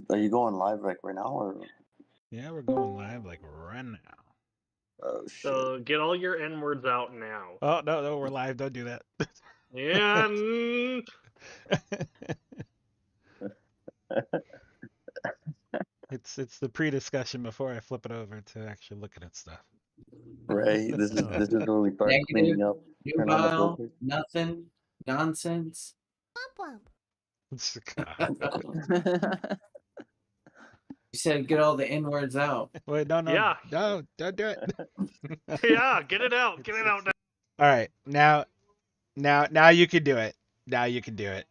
Are you going live like right now or? Yeah, we're going live like right now. Oh shit! So get all your N words out now. Oh no, we're live. Don't do that. Yeah. It's the pre-discussion before I flip it over to actually looking at stuff. Right. This is where we start cleaning up. Turn on the Nubile, filters. nothing, nonsense. You said get all the N words out. Wait, no, Yeah. no, don't do it. Yeah, get it out. Get it out now. All right, now you can do it. Now you can do it.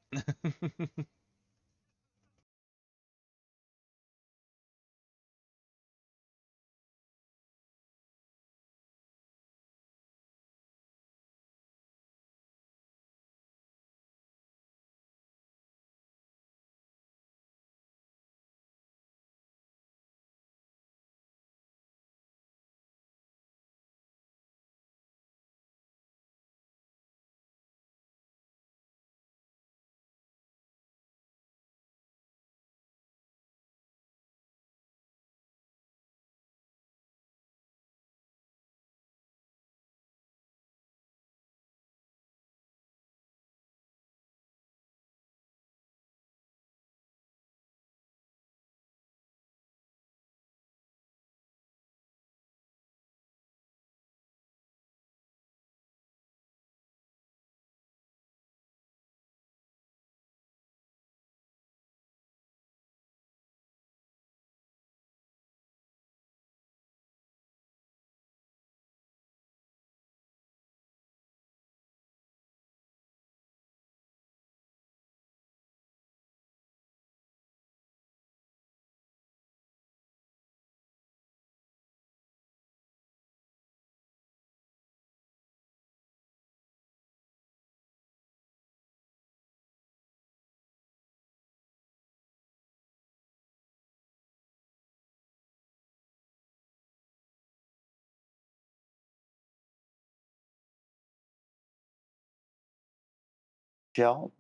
Shell.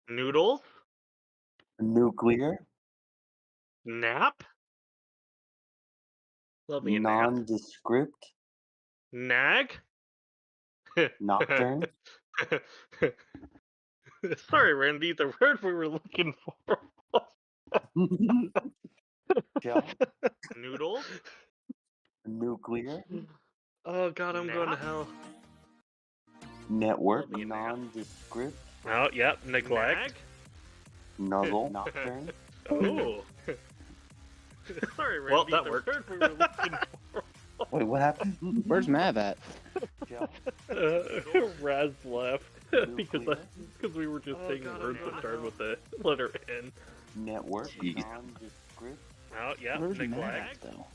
Noodles. Nuclear. Nap. Love me a nap. Nondescript. Nag. Nocturne. Sorry, Randy. The word we were looking for. Shell. Noodles. Nuclear. Oh God, I'm going to hell. Network. Love me a nap. Nondescript. Oh, yep. Neglect. Nuzzle. Nocturne. Oh. Sorry, Randy. Well, that worked. Word we were looking for. Wait, what happened? Where's Mav at? Shell. Raz left because we were just saying words that started with the letter N. Network. Jeez. Nondescript. Oh, yeah. Where's Mav Neglect. at, though?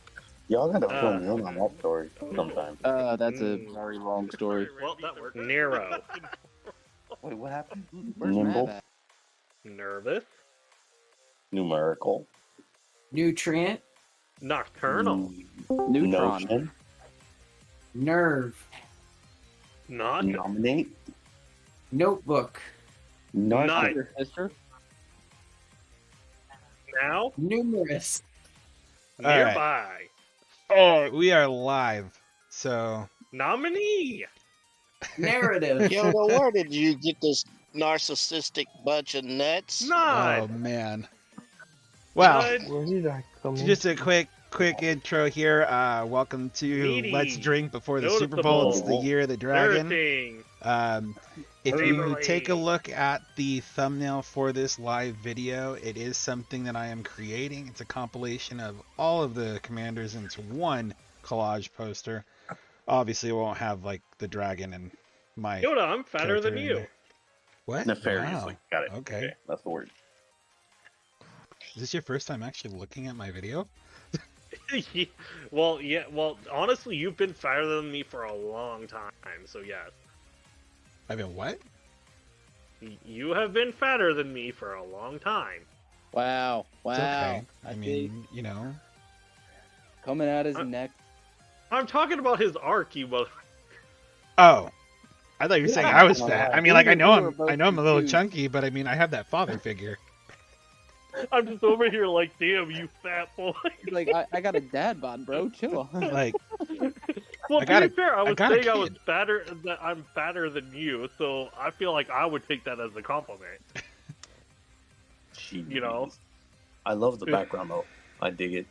Y'all gotta fill me in on that story sometime. That's a very long story. Well, that worked. Nero. Wait, what happened? Where's Nimble. Mav at? Nervous. Numerical. Nutrient, Nocturnal. Neutron. Notion. nerve, Not. Nominate. notebook, Night. Your sister? Now. numerous. All right. Nearby. Oh, we are live. So Nominee. Narrative. Yo, where did you get this narcissistic bunch of nuts? oh Nod. man. Well, Nod. Where did I come in? just a quick intro here. Welcome to Meaty. Let's Drink Before the Super Bowl. It's the Noticeable. year of the dragon. Nursing. If you Favorite. take a look at the thumbnail for this live video, it is something that I am creating. It's a compilation of all of the commanders into one collage poster. Obviously, it won't have like the dragon and my Yoda, I'm fatter than character in you. there. What? Nefariously. Wow. Got it. Okay. That's the word. Is this your first time actually looking at my video? Well, yeah. Well, honestly, you've been fatter than me for a long time. So yes, I've been what? you have been fatter than me for a long time. Wow. Wow. It's okay. I see. mean, you know. Coming out his neck. I'm talking about his arc, you mother. Oh, I thought you were saying I was fat. I mean, like I know We were both I'm a little confused. chunky, but I mean I have that father figure. I'm just over here like, damn, you fat boy. He's like, I got a dad bod, bro. Chill. Like, Well, I got to a- be fair, I was got a saying I was kid. fatter. That I'm fatter than you, so I feel like I would take that as a compliment. Jeez. You know? I love the background though. I dig it.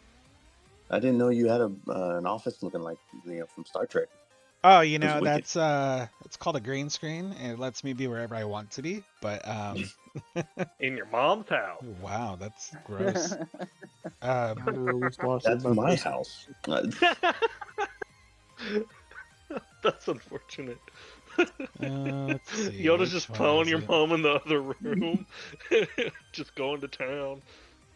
I didn't know you had an office looking like from Star Trek. oh, you know, wicked. that's it's called a green screen, and it lets me be wherever I want to be. But In your mom's house. wow, that's gross. That's my house. That's unfortunate. Let's see, Yoda's which just one plowing is your it? mom in the other room, just going to town.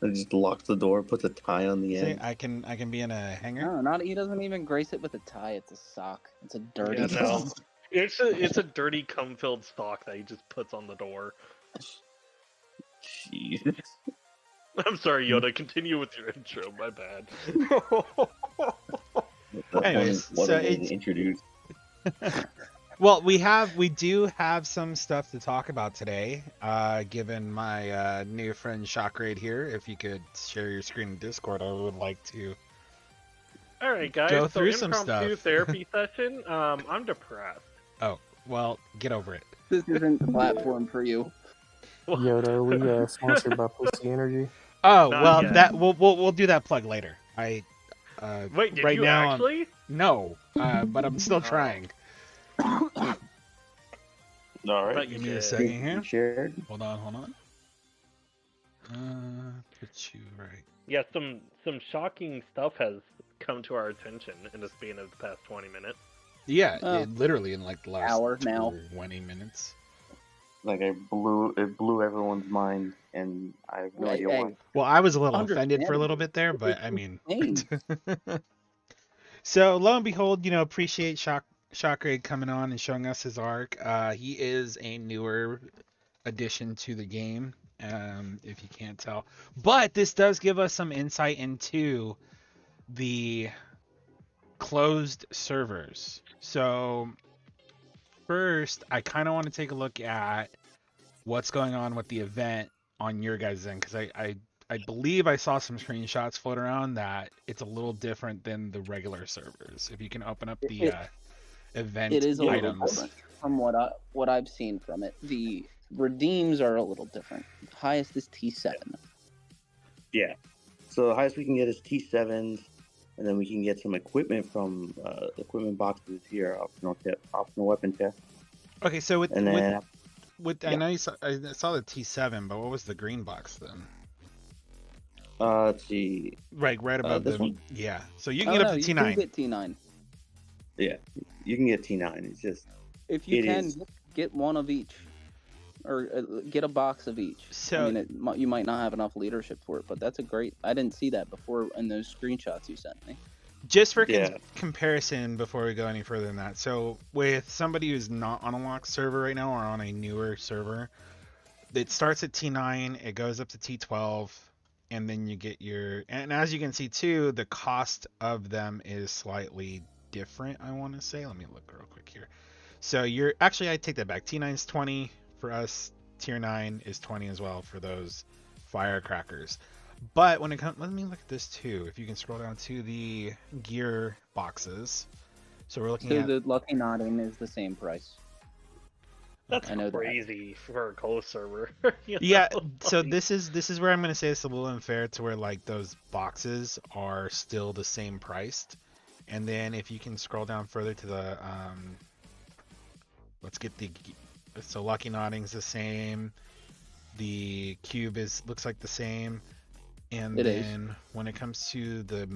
I just locks the door, puts a tie on the See, end. I can be in a hanger. No, not he doesn't even grace it with a tie. It's a sock. It's a dirty Yeah, no. sock. It's a dirty cum-filled sock that he just puts on the door. Jeez. I'm sorry, Yoda. Continue with your intro. My bad. Anyways, what so a way to it's- introduce. Well, we do have some stuff to talk about today. Given my new friend Shockraid here, if you could share your screen in Discord, I would like to. All right, guys. Go so through some impromptu stuff. therapy session. I'm depressed. Oh, well, get over it. This isn't the platform for you. Yoda, we sponsored by Pussy Energy. Oh, Not well, yet. that we'll do that plug later. Wait, did right you now, actually? no, but I'm still trying. All right. But you Give me a did. second here. Shared. Hold on. Put you right. Yeah, some shocking stuff has come to our attention in the span of the past 20 minutes. Yeah, Oh. it literally in like the last Hour now. 20 minutes. Like it blew everyone's mind, and I have no idea why. Well, I was a little offended for a Understandable. little bit there, but I mean. Insane. So lo and behold, appreciate Shockraid coming on and showing us his arc. He is a newer addition to the game, if you can't tell. But this does give us some insight into the closed servers. So first, I kind of want to take a look at what's going on with the event on your guys' end, because I believe I saw some screenshots float around that it's a little different than the regular servers. If you can open up the event It is a little items. different from what I've seen from it. The redeems are a little different. Highest is T7. Yeah. So the highest we can get is T7s, and then we can get some equipment from equipment boxes here, optional weapon chest. Okay, so And then I know I saw the T7, but what was the green box then? let's see. Right above this the one? yeah. So you can get up to You T9. can get T9. Yeah, you can get T9. It's just If you It can, is. get one of each. Or get a box of each. So- I mean, you might not have enough leadership for it, but that's a great... I didn't see that before in those screenshots you sent me. Just for Yeah. comparison, before we go any further than that, so with somebody who's not on a locked server right now or on a newer server, it starts at T9, it goes up to T12, and then you get your... And as you can see too, the cost of them is slightly different, I want to say. Let me look real quick here. So you're... Actually, I take that back. T9 is 20 for us. Tier 9 is 20 as well for those firecrackers. But when it comes, let me look at this too. If you can scroll down to the gear boxes. So we're looking So at the Lucky Nodding is the same price. That's I know that. crazy for a closed server. You yeah. know? So Like, this is where I'm gonna say it's a little unfair to where like those boxes are still the same priced, and then if you can scroll down further to the let's get the so Lucky Nodding's the same. The cube looks like the same. And It is. then when it comes to the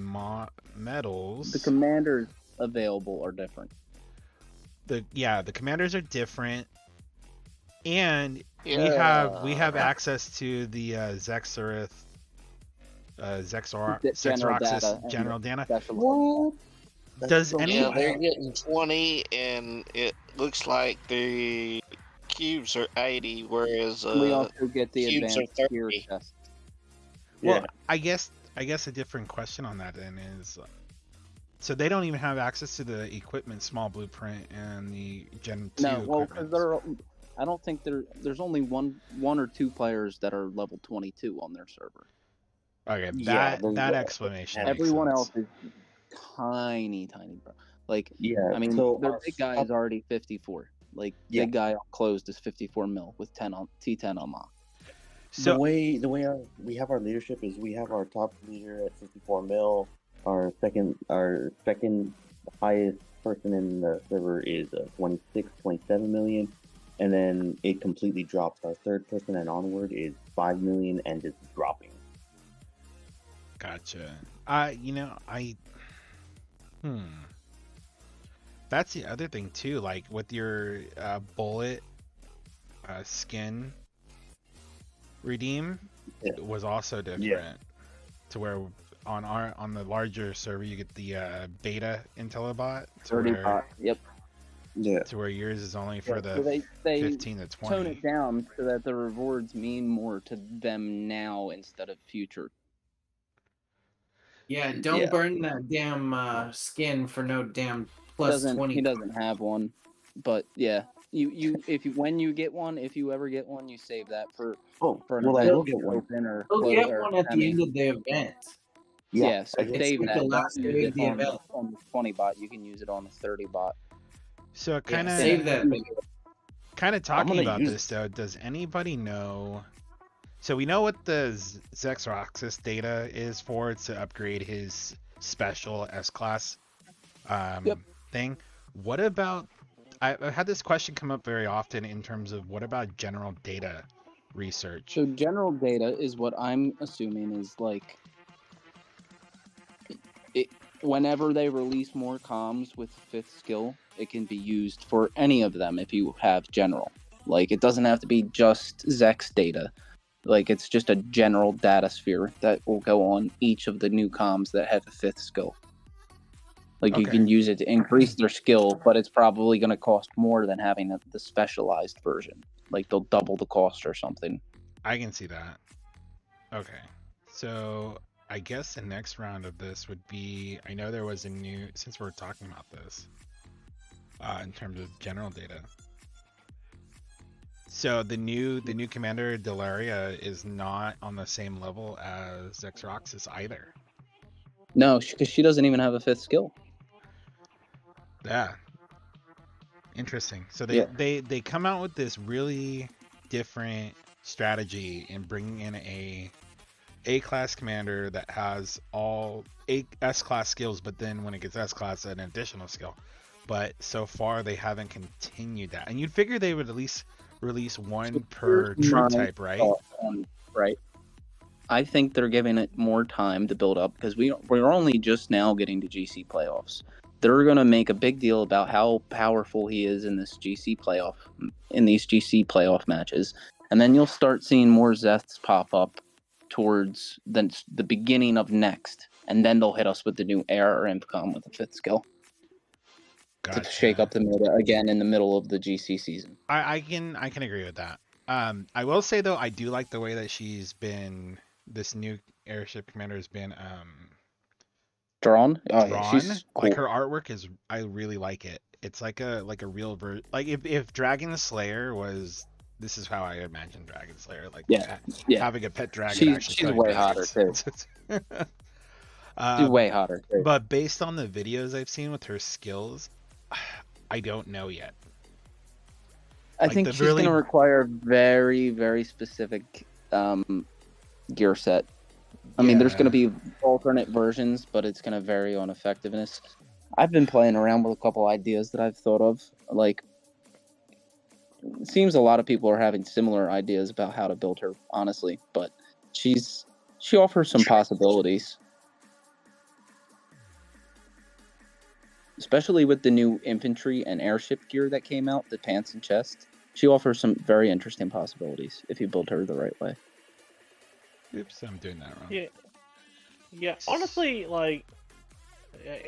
medals, The commanders available are different. the commanders are different, and we Yeah. have access to the Zexorith, General Zexoroxis data and general data. Special. Does any Yeah, they're getting 20, and it looks like the cubes are 80, whereas we also get the cubes are advanced tier 30. chest. well, yeah. I guess a different question on that then is, so they don't even have access to the equipment small blueprint and the Gen 2 No, well, equipment. because I don't think there's only one or two players that are level 22 on their server. Okay, Yeah, that explanation makes Everyone sense. else is tiny, bro. Like, Yeah. I mean, so their our big guy top- is already 54. Like, Yeah. big guy closed is 54 mil with 10 on T10 unlock. So the way we have our leadership is we have our top leader at 54 mil. Our second highest person in the server is 27 million, and then it completely drops. Our third person and onward is 5 million and just dropping. gotcha. That's the other thing too. Like with your bullet skin redeem, Yeah. it was also different. To where on the larger server you get the beta Intellibot. 30 bot. Yep. Yeah. To where yours is only for So the they 15 to 20. tone it down so that the rewards mean more to them now instead of future. Yeah, don't burn that damn skin for no damn plus 20. He doesn't have one, but yeah, when you get one, if you ever get one, you save that for an well, I event will get one. open or He'll close get or one at the end of the event. Yeah, so I guess- save like that. the last Don't use day it of the on event. on the 20 bot. You can use it on the 30 bot. So kind of Save that. talking gonna about use this though, does anybody know? So we know what the Xeroxis data is for. It's to upgrade his special S-class thing. What about? I've had this question come up very often in terms of what about general data research? So general data is what I'm assuming is like whenever they release more comms with fifth skill, it can be used for any of them if you have general. Like it doesn't have to be just Zex data. Like it's just a general data sphere that will go on each of the new comms that have a fifth skill. Like you can use it to increase their skill, but it's probably going to cost more than having the specialized version. Like they'll double the cost or something. I can see that. Okay, so I guess the next round of this would be, I know there was a new, since we're talking about this, in terms of general data. So the new commander Delaria is not on the same level as Xeroxis either. No, because she doesn't even have a fifth skill. Yeah. Interesting. So they come out with this really different strategy in bringing in a class commander that has all S-class skills, but then when it gets S-class, an additional skill. But so far they haven't continued that. And you'd figure they would at least release one per troop type, right? Right. I think they're giving it more time to build up because we're only just now getting to GC playoffs. They're going to make a big deal about how powerful he is in these GC playoff matches. And then you'll start seeing more Zeths pop up towards the beginning of next. And then they'll hit us with the new air or imp with the fifth skill. Gotcha. To shake up the meta again in the middle of the GC season. I can agree with that. I will say though, I do like the way that this new airship commander has been drawn. Drawn. Yeah, she's cool. Like her artwork is, I really like it. It's like a real like if Dragon Slayer was, this is how I imagine Dragon Slayer, like having a pet dragon. She's way hotter too. She's way hotter too. But based on the videos I've seen with her skills, I don't know yet. I think she's going to require very, very specific gear set. I mean, there's going to be alternate versions, but it's going to vary on effectiveness. I've been playing around with a couple ideas that I've thought of. Like, it seems a lot of people are having similar ideas about how to build her, honestly. But she offers some possibilities. Especially with the new infantry and airship gear that came out, the pants and chest. She offers some very interesting possibilities if you build her the right way. Oops, I'm doing that wrong. Yeah. Honestly, like,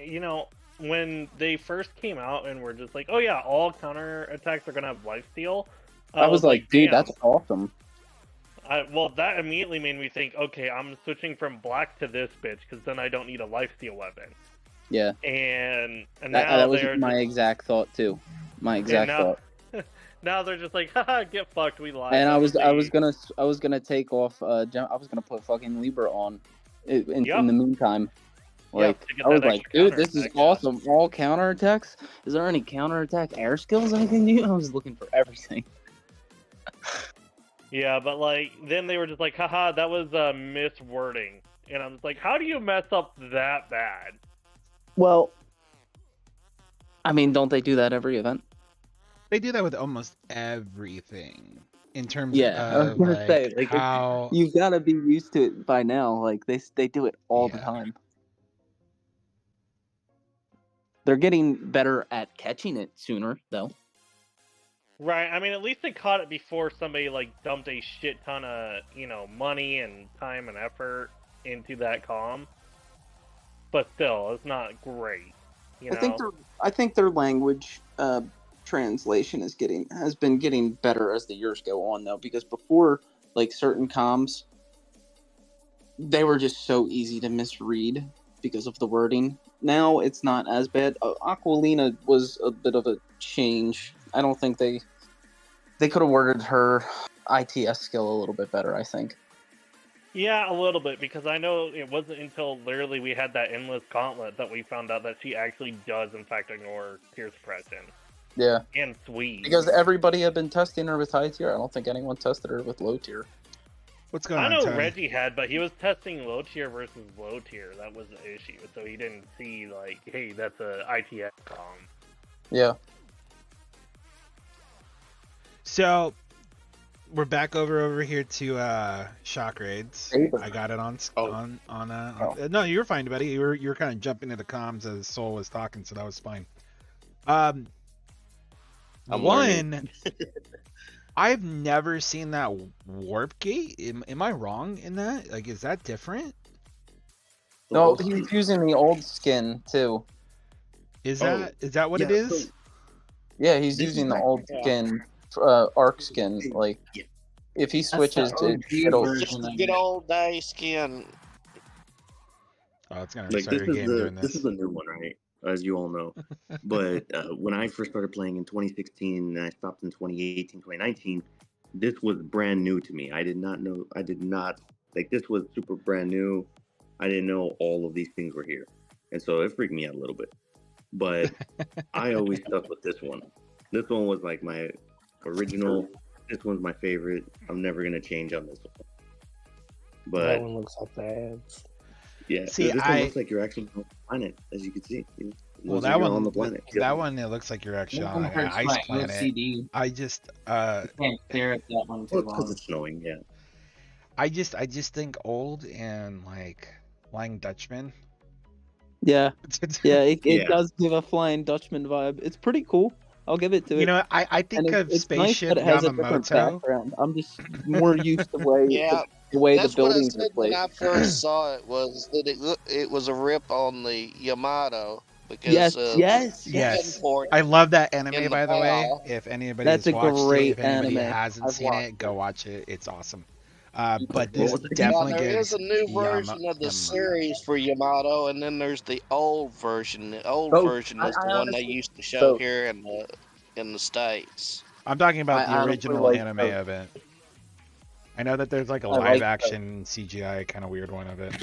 you know, when they first came out and were just like, oh yeah, all counter attacks are gonna have lifesteal. I was like, dude, that's awesome. Well, that immediately made me think, okay, I'm switching from black to this bitch because then I don't need a lifesteal weapon. Yeah. And that was my exact thought too. My exact thought. Now they're just like, haha, get fucked, we lied. And That I was the- gonna take off. I was gonna put fucking Libra on. In Yep. the meantime, Yep, like to get I was that like, extra dude, this is counterattack, yeah. awesome. All counterattacks. Is there any counterattack air skills I can do? I was looking for everything. Yeah, but like then they were just like, haha, that was miswording. And I'm just like, how do you mess up that bad? Well, I mean, don't they do that every event? They do that with almost everything in terms Yeah, I was of gonna like say, like, how. you've got to be used to it by now. Like they do it all the Yeah. time. They're getting better at catching it sooner, though. Right, I mean, at least they caught it before somebody like dumped a shit ton of, money and time and effort into that comm. But still, it's not great. I think their language translation has been getting better as the years go on, though, because before, like, certain comms, they were just so easy to misread because of the wording. Now it's not as bad. Aquilina was a bit of a change. I don't think they could have worded her ITS skill a little bit better, I think. Yeah, a little bit, because I know it wasn't until literally we had that endless gauntlet that we found out that she actually does, in fact, ignore tier suppression. Yeah. And sweet. Because everybody had been testing her with high tier. I don't think anyone tested her with low tier. What's going I on, know Tony? Reggie had, but he was testing low tier versus low tier. That was the issue. So he didn't see, like, hey, that's a ITS comm. Yeah. So we're back over here to shock raids. Saber. I got it on Oh. No, you were fine, buddy. You were kind of jumping into the comms as Soul was talking, so that was fine. I'm learning. I've never seen that warp gate. Am I wrong in that? Like, is that different? No, he's using the old skin too. Is that what it yeah, is? so Yeah, he's This using is the like- old skin, arc skin. Like, Yeah. if he switches That's to the OG it'll- version Just of a good it. old day skin. Oh, it's gonna like start your game doing this is a new one, right? As you all know. But when I first started playing in 2016 and I stopped in 2018, 2019, this was brand new to me. I did not like, this was super brand new. I didn't know all of these things were here. And so it freaked me out a little bit. But I always stuck with this one. This one was like my original. This one's my favorite. I'm never gonna change on this one. That But one looks like the ads. yeah, See, this one looks like you're actually on the planet, as you can see. It Well, looks that like you're one, on the planet. that one, it looks like you're actually That on one an hurts ice my planet. OCD. I just, Can't stare at that one Well, too it's because long. it's snowing. Yeah. I just think old and like Flying Dutchman. Yeah, yeah, it Yeah. does give a Flying Dutchman vibe. It's pretty cool. I'll give it to it. You know, I think And of it's nice Spaceship that it has a different Yamamoto. background. I'm just more used to Yeah, the way the that's what I buildings are said when placed. I first saw it, was that it was a rip on the Yamato, because Yes. Yes. Port I love that anime, in the by the way. fall. If anybody That's has a watched great it, if anybody anime. hasn't I've seen watched it, go watch it. It's awesome. But What this was it? definitely there gives is a new version of the Yamamoto. series for Yamato, and then there's the old version. The old Oh, version is I the one they honestly- used to show so- here in the States. I'm talking about I the honestly original like anime the- of it. I know that there's like a I like live the- action CGI kind of weird one of it.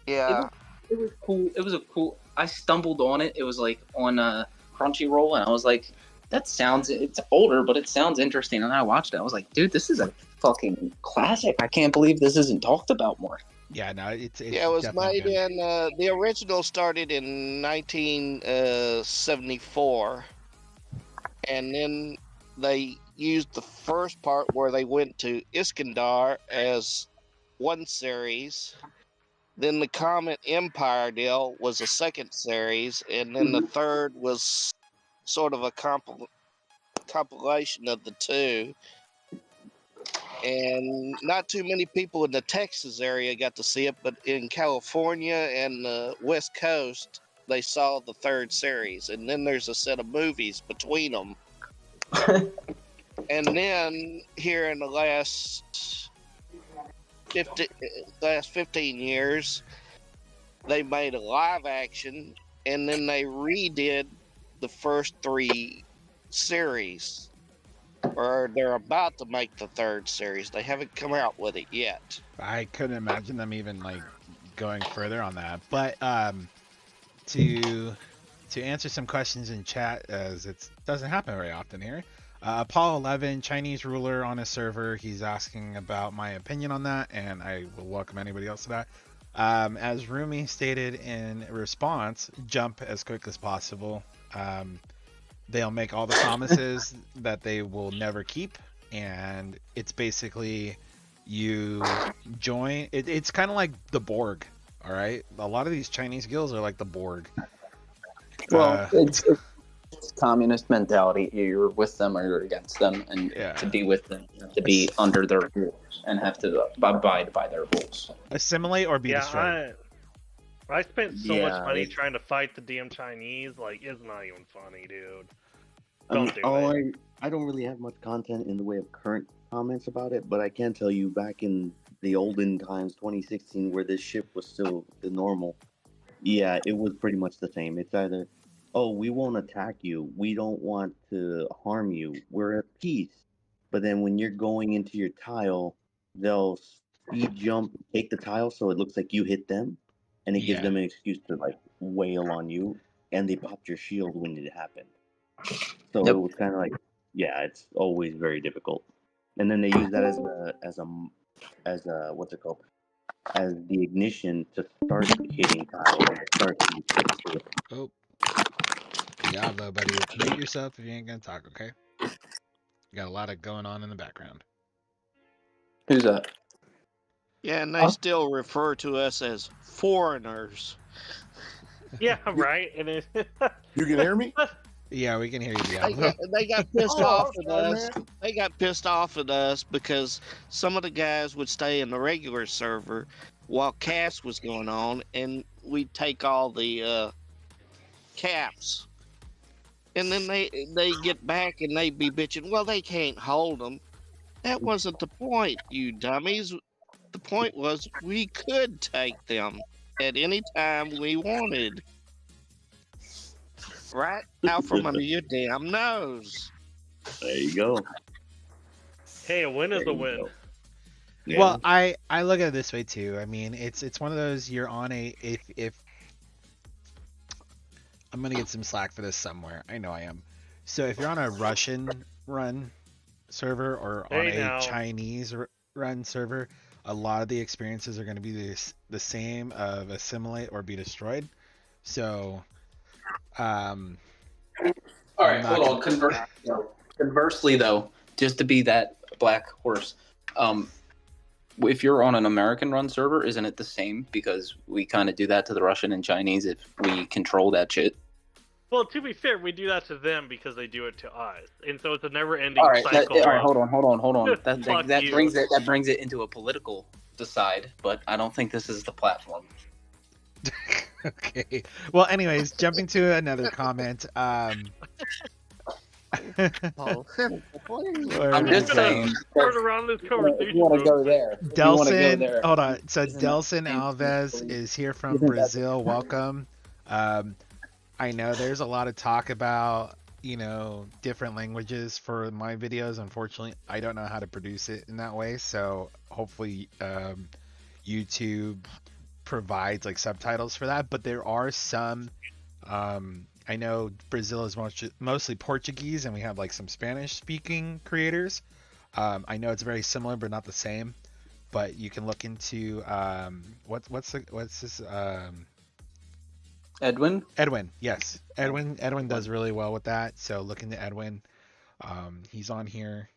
Yeah, It was cool. It was a cool. I stumbled on it. It was like on Crunchyroll, and I was like, it's older, but it sounds interesting. And I watched it. I was like, dude, this is a fucking classic. I can't believe this isn't talked about more. Yeah, no, it's yeah, it was definitely made good. in the original started in 1974, and then they used the first part where they went to Iskandar as one series. Then the Comet Empire deal was a second series, and then the third was sort of a compilation of the two. And not too many people in the Texas area got to see it, but in California and the West Coast, they saw the third series. And then there's a set of movies between them. And then here in the last 15 years, they made a live action, and then they redid the first three series, or they're about to make the third series. They haven't come out with it yet. I couldn't imagine them even like going further on that. But to answer some questions in chat, as it doesn't happen very often here. Paul 11, Chinese ruler on a server. He's asking about my opinion on that, and I will welcome anybody else to that. As Rumi stated in response, jump as quick as possible. They'll make all the promises that they will never keep, and it's basically you join. It's kind of like the Borg, all right? A lot of these Chinese guilds are like the Borg. Well, it's communist mentality. You're with them or you're against them, and to be with them, you have to be under their rules and have to abide by their rules. Assimilate or be destroyed. I spent so much money trying to fight the damn Chinese. Like, it's not even funny, dude. Don't do it. I don't really have much content in the way of current comments about it, but I can tell you back in the olden times, 2016, where this ship was still the normal. Yeah, it was pretty much the same. It's either, oh, we won't attack you. We don't want to harm you. We're at peace. But then when you're going into your tile, they'll speed jump, take the tile so it looks like you hit them. And it gives them an excuse to like wail on you. And they popped your shield when it happened. So it was kind of like, it's always very difficult. And then they use that as a what's it called? As the ignition to start hitting tiles. Oh, Diablo, buddy, mute yourself if you ain't gonna talk, okay? You got a lot of going on in the background. Who's that? Yeah, and they still refer to us as foreigners. Yeah, right. And you can hear me? Yeah, we can hear you, Diablo. They got pissed off at us. They got pissed off at us because some of the guys would stay in the regular server while cast was going on, and we'd take all the caps. And then they get back and they'd be bitching, well, they can't hold them. That wasn't the point, you dummies. The point was we could take them at any time we wanted. Right out from under your damn nose. There you go. Hey, a win is a win. Yeah. Well, I look at it this way too. I mean, it's one of those, you're on a if I'm gonna get some slack for this somewhere. I know I am. So if you're on a Russian run server or on a Chinese run server, a lot of the experiences are going to be the same of assimilate or be destroyed. So, all right, hold on. Conversely, though, just to be that black horse, if you're on an American run server, isn't it the same? Because we kind of do that to the Russian and Chinese if we control that shit. Well, to be fair, we do that to them because they do it to us, and so it's a never-ending cycle. All right, hold on. That brings it into a political decide, but I don't think this is the platform. Okay. Well, anyways, jumping to another comment. I'm just saying. Turn around this conversation. You want to go there? Delson, hold on. So Delson Alves is here from Brazil. Welcome. I know there's a lot of talk about, different languages for my videos. Unfortunately, I don't know how to produce it in that way. So hopefully YouTube provides like subtitles for that. But there are some, I know Brazil is mostly Portuguese, and we have like some Spanish speaking creators. I know it's very similar, but not the same. But you can look into, what's this, Edwin, yes. Edwin does really well with that. So look into Edwin. He's on here.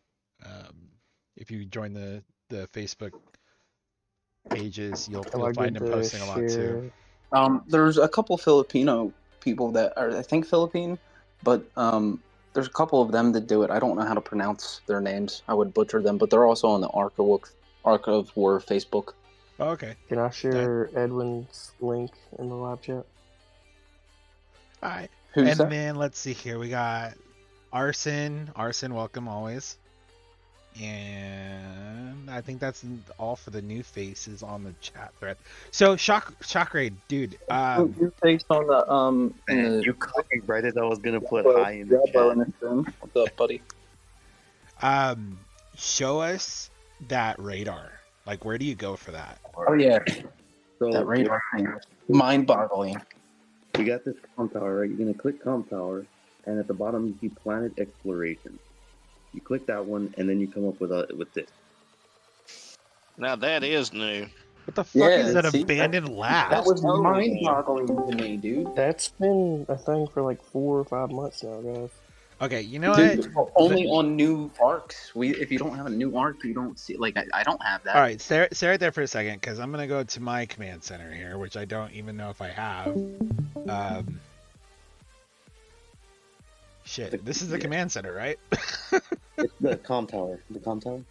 If you join the Facebook pages, you'll find him posting a lot too. There's a couple Filipino people that are, I think, Philippine, but there's a couple of them that do it. I don't know how to pronounce their names. I would butcher them, but they're also on the Arc of War Facebook. Oh, okay. Can I share Edwin's link in the live chat? All right. Who's that? Then let's see here. We got Arson. Arson, welcome always. And I think that's all for the new faces on the chat thread. So Shock Raid, dude. New face on the in Man, the you copyrighted. I was gonna put Diablo high in the chat. in the stream. What's up, buddy? Show us that radar. Like, where do you go for that? Oh yeah, So that radar thing. Mind-boggling. we got this comp tower, right? You're gonna click comp tower, and at the bottom you see planet exploration. You click that one, and then you come up with this. Now that is new. What the fuck Yeah, is that see, abandoned lab? That was totally new. mind-boggling to me, dude. That's been a thing for like 4 or 5 months now, guys. Okay, you know Dude, what? only on new arcs. If you don't have a new arc, you don't see. Like I don't have that. All right, stay right there for a second, because I'm gonna go to my command center here, which I don't even know if I have. Shit, this is the command center, right? It's the comp tower. The comp tower.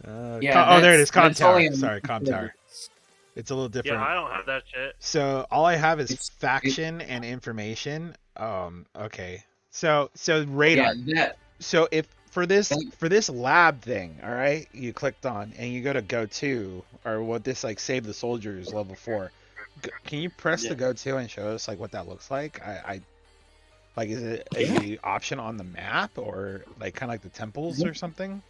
Oh, there it is, com tower. only- Sorry, com tower. It's a little different. Yeah, I don't have that shit. So all I have is faction and information. Okay. So radar. Yeah, that. So if for this lab thing, all right, you clicked on and you go to go to, or what this like save the soldiers level 4. Can you press the go to and show us like what that looks like? I like, is it a option on the map, or like kind of like the temples or something?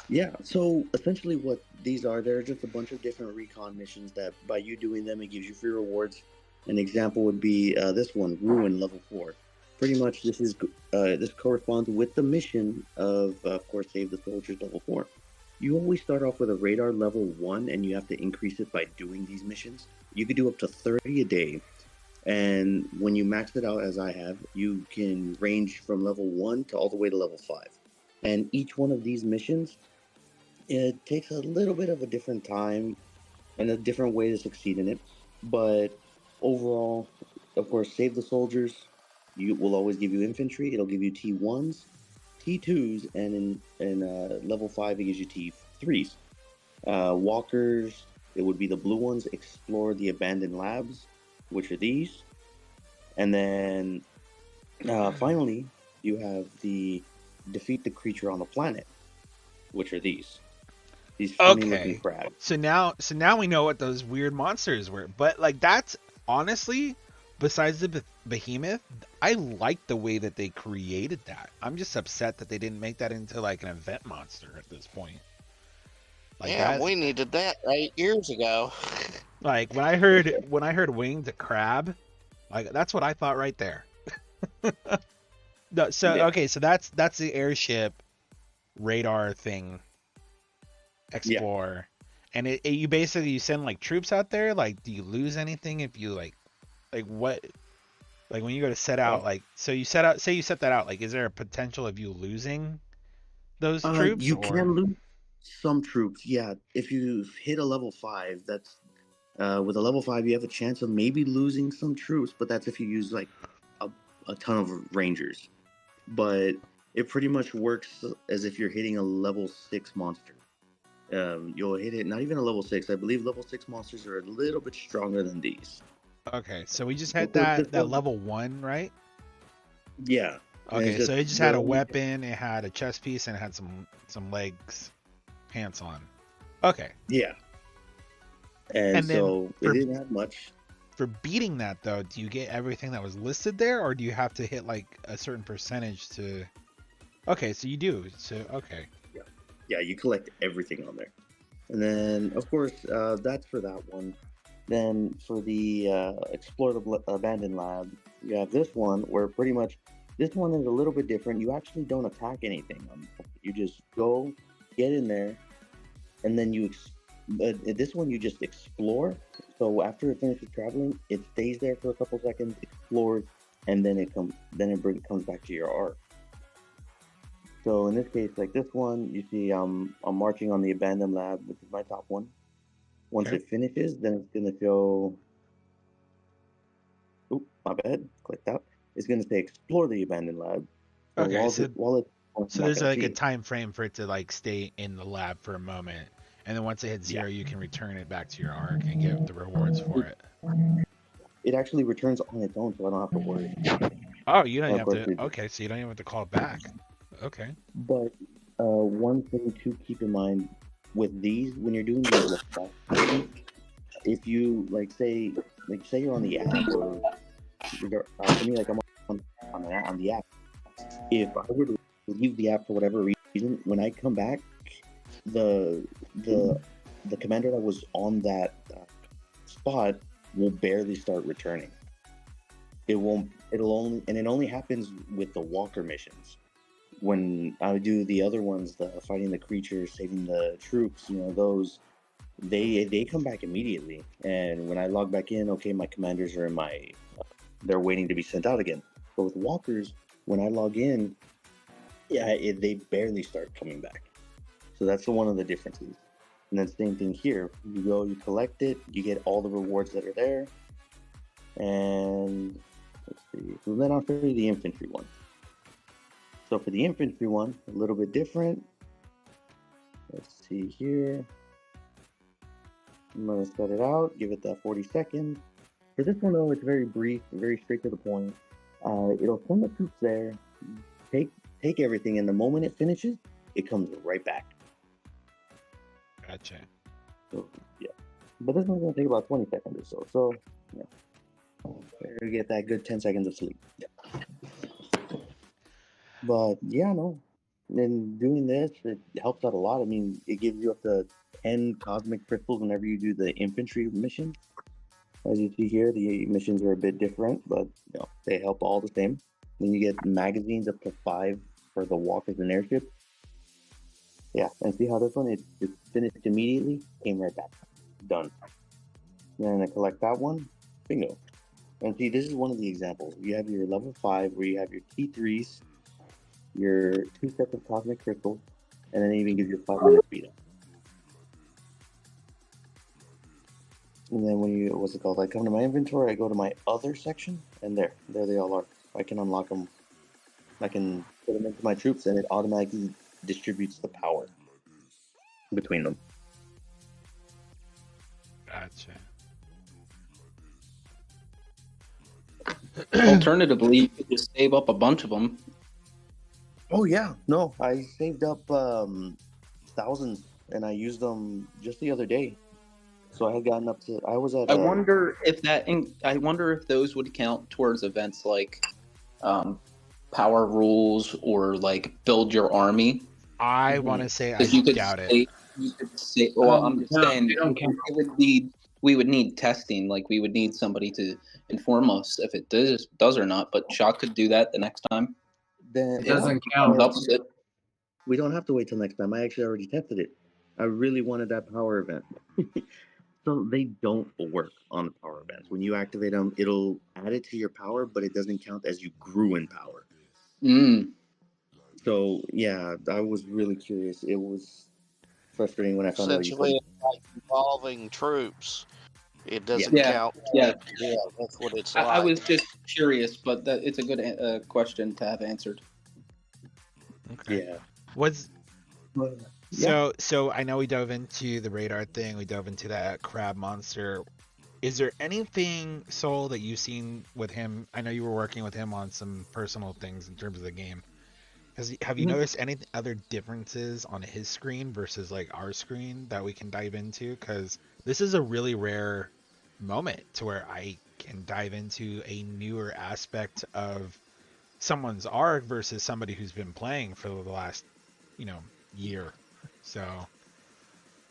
Yeah, so essentially what these are, they're just a bunch of different recon missions that by you doing them, it gives you free rewards. An example would be this one, Ruin level 4. Pretty much this corresponds with the mission of course, Save the Soldiers level 4. You always start off with a radar level 1, and you have to increase it by doing these missions. You could do up to 30 a day. And when you max it out, as I have, you can range from level 1 to all the way to level 5. And each one of these missions, it takes a little bit of a different time and a different way to succeed in it. But overall, of course, Save the Soldiers, you will always give you infantry. It'll give you T1s, T2s, and in level 5, it gives you T3s. Walkers, it would be the blue ones. Explore the abandoned labs, which are these. And then finally, you have the defeat the creature on the planet, which are these funny looking crabs. So now we know what those weird monsters were. But like, that's honestly, besides the behemoth, I like the way that they created that. I'm just upset that they didn't make that into like an event monster at this point. Like, yeah, we needed that 8 years ago. Like when I heard winged crab, like that's what I thought right there. No, so Yeah. okay, so that's the airship radar thing. Explore, and you basically you send like troops out there. Like, do you lose anything if you like what? Like when you go to set out, like, so you set that out. Like, is there a potential of you losing those troops? You can lose some troops. Yeah, if you hit a level 5, that's with a level 5, you have a chance of maybe losing some troops, but that's if you use like a ton of rangers. But it pretty much works as if you're hitting a level 6 monster. You'll hit it, not even a level 6. I believe level 6 monsters are a little bit stronger than these. Okay, so we just had that level 1, right? Yeah. Okay, so it just had a weapon, it had a chest piece, and it had some legs, pants on. Okay. Yeah. And so it didn't have much. For beating that, though, do you get everything that was listed there, or do you have to hit like a certain percentage to? Okay, so you do. So okay. Yeah, you collect everything on there, and then of course that's for that one. Then for the explore the abandoned lab, you have this one where pretty much this one is a little bit different. You actually don't attack anything. You just go get in there, and then this one you just explore. So after it finishes traveling, it stays there for a couple seconds, explores, and then it comes back to your arc. So in this case, like this one, you see I'm marching on the abandoned lab, which is my top one. Once it finishes, then it's gonna show. Oop, my bad. Clicked out. It's gonna say explore the abandoned lab. So Okay, so there's like a time frame for it to like stay in the lab for a moment, and then once it hits 0, you can return it back to your arc and get the rewards for it. It actually returns on its own, so I don't have to worry. Oh, you don't have to. Okay, so you don't even have to call it back. Okay. But One thing to keep in mind with these, when you're doing these, if you say you're on the app, or for me, like I'm on the app. If I were to leave the app for whatever reason, when I come back, the commander that was on that spot will barely start returning. It only happens with the walker missions. When I do the other ones, the fighting the creatures, saving the troops, those they come back immediately. And when I log back in, okay, my commanders are in they're waiting to be sent out again. But with walkers, when I log in, they barely start coming back. So that's one of the differences. And then same thing here. You go, you collect it, you get all the rewards that are there. And let's see. So then I'll show you the infantry one. So for the infantry one, a little bit different. Let's see here. I'm going to set it out, give it that 40 seconds. For this one, though, it's very brief, very straight to the point. It'll send the troops there, take everything, and the moment it finishes, it comes right back. Gotcha. So, yeah. But this one's going to take about 20 seconds or so. So, yeah. Better get that good 10 seconds of sleep. Yeah. But, yeah, no. And doing this, it helps out a lot. I mean, it gives you up to 10 cosmic crystals whenever you do the infantry mission. As you see here, the missions are a bit different, but they help all the same. Then you get magazines up to 5 for the walkers and airships. Yeah, and see how this one, it just finished immediately, came right back. Done. Then I collect that one, bingo. And see, this is one of the examples. You have your level 5 where you have your T3s, your 2 sets of cosmic crystals, and then it even gives you a 5-minute speed up. And then when I come to my inventory, I go to my other section, and there they all are. I can unlock them. I can put them into my troops, and it automatically distributes the power between them. Gotcha. Alternatively, you could just save up a bunch of them. Oh yeah, no, I saved up thousands, and I used them just the other day. So I had gotten up to. I was at. I wonder if those would count towards events like power rules or like build your army. I want to say I doubt it. You could say, well, I'm just saying they don't count. we would need testing. Like we would need somebody to inform us if it does or not. But Shock could do that the next time. Then It doesn't count. We don't have to wait till next time. I actually already tested it. I really wanted that power event. So they don't work on the power events. When you activate them, it'll add it to your power, but it doesn't count as you grew in power. So yeah, I was really curious. It was frustrating when I found out. Essentially, it's like involving troops. It doesn't count. Yeah, that's what it's like. I was just curious, but it's a good question to have answered. Okay. Yeah. So I know we dove into the radar thing. We dove into that crab monster. Is there anything, Soul, that you've seen with him? I know you were working with him on some personal things in terms of the game. Have you noticed any other differences on his screen versus like our screen that we can dive into? Because this is a really rare moment to where I can dive into a newer aspect of someone's arc versus somebody who's been playing for the last, year. So,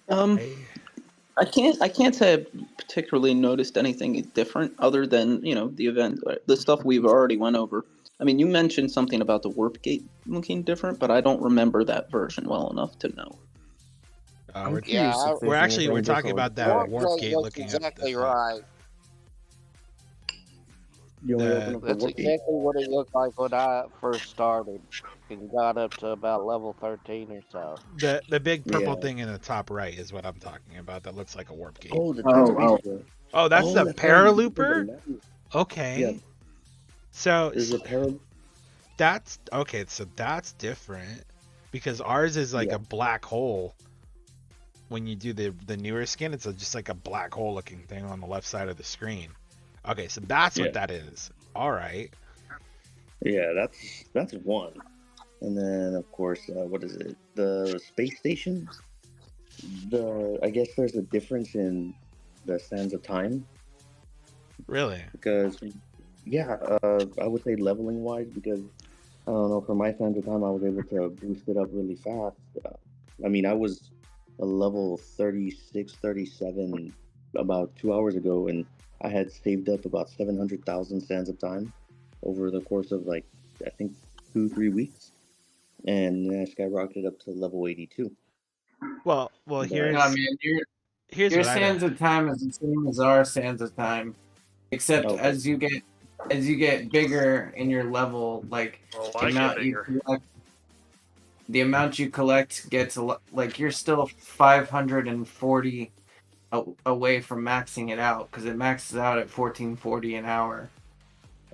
I can't say I've particularly noticed anything different other than the event, the stuff we've already went over. I mean, you mentioned something about the warp gate looking different, but I don't remember that version well enough to know. We're talking about that warp gate looking exactly right. That's exactly what it looked like when I first started and got up to about level 13 or so. The big purple thing in the top right is what I'm talking about. That looks like a warp gate. Oh, the that's the Paralooper? Okay. Yeah. So there's a that's okay, so that's different because ours is like a black hole. When you do the newer skin, it's just like a black hole looking thing on the left side of the screen. Okay, so that's what that is. All right. Yeah, that's one. And then, of course, what is it? The space station. I guess there's a difference in the sands of time Really? because, yeah, I would say leveling wise because I don't know, for my sands of time, I was able to boost it up really fast. I mean, I was a level 36, 37 about 2 hours ago, and I had saved up about 700,000 sands of time over the course of like I think 2, 3 weeks, and then I skyrocketed up to level 82. Well, But here's No, man, here's your what I sands don't. of time is the same as our sands of time, except okay, as you get bigger in your level, like Well, the I get amount you bigger. collect, gets like you're still 540 away from maxing it out because it maxes out at 1440 an hour.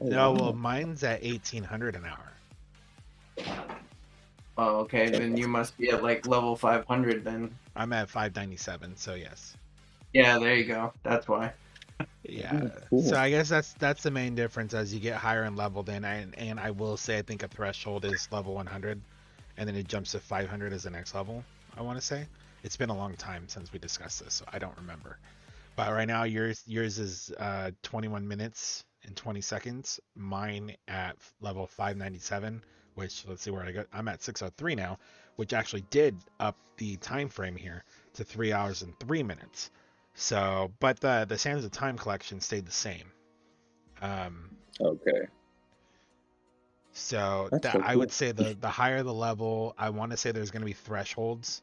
oh No, well, wow, mine's at 1800 an hour. Oh, okay, then you must be at like level 500 then. I'm at 597, so yes. Yeah, there you go. That's why. Yeah. cool. So I guess that's the main difference as you get higher in level. Then and I will say I think a threshold is level 100, and then it jumps to 500 as the next level. I want to say it's been a long time since we discussed this, so I don't remember. But right now yours is 21 minutes and 20 seconds. Mine at level 597, which let's see where I go. I'm at 603 now, which actually did up the time frame here to 3 hours and 3 minutes. So, but the Sands of Time collection stayed the same. Okay, So that's that so I cool. would say the higher the level, I want to say there's going to be thresholds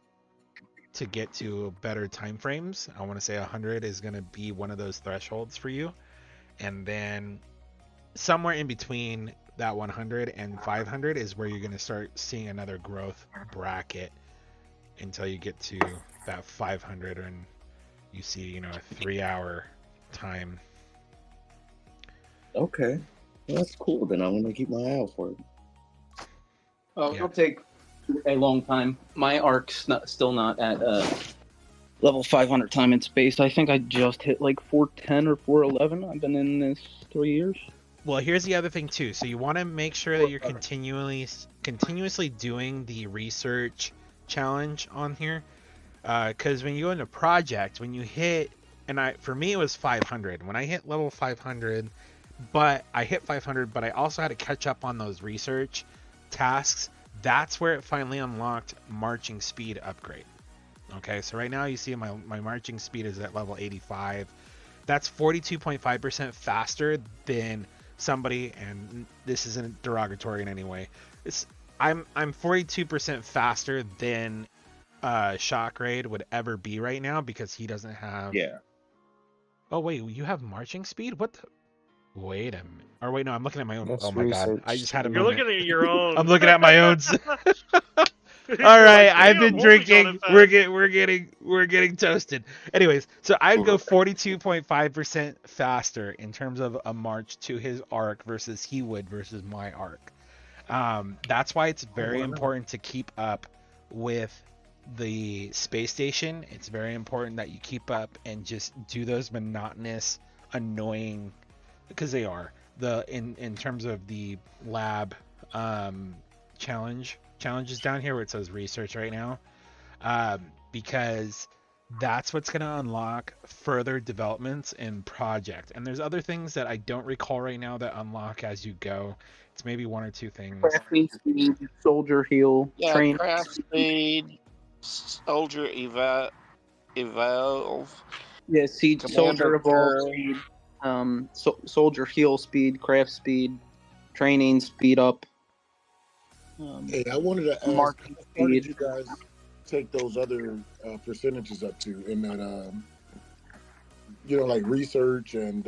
to get to better time frames. I want to say 100 is going to be one of those thresholds for you, and then somewhere in between that 100 and 500 is where you're going to start seeing another growth bracket until you get to that 500 and you see, a 3 hour time. Okay, well, that's cool. Then I'm gonna keep my eye out for it. Oh, Yeah. it'll take a long time. My arc's still not at level 500 time in space. I think I just hit like 410 or 411. I've been in this 3 years. Well, here's the other thing too. So you want to make sure that you're continuously doing the research challenge on here, because when you go into project, when you hit, for me it was 500. When I hit level 500, but I hit 500, but I also had to catch up on those research tasks. That's where it finally unlocked marching speed upgrade. Okay, so right now you see my marching speed is at level 85. That's 42.5% faster than somebody, and this isn't derogatory in any way. I'm 42% faster than Shockraid would ever be right now because he doesn't have. Yeah. Oh wait, you have marching speed? What the? Wait a minute. Or wait, no, I'm looking at my own. That's Oh my god, I research. just had a You're moment. looking at your own. I'm looking at my own. You're All right, like, I've "Damn, been Wolfie got drinking. it fast." We're getting toasted. Anyways, so I'd go 42.5% faster in terms of a march to his arc versus he would versus my arc. That's why it's very important to keep up with the space station. It's very important that you keep up and just do those monotonous, annoying, because they are in terms of the lab challenges down here where it says research right now, because that's what's going to unlock further developments in project. And there's other things that I don't recall right now that unlock as you go. It's maybe one or two things. Crafting speed, soldier heal, Yeah, train. craft speed, soldier evolve. Yeah, siege, soldier Commander evolve curve. speed, soldier heal speed, craft speed, training speed up. Hey, I wanted to ask, Marking how did speed. you guys take those other percentages up to in that, like research and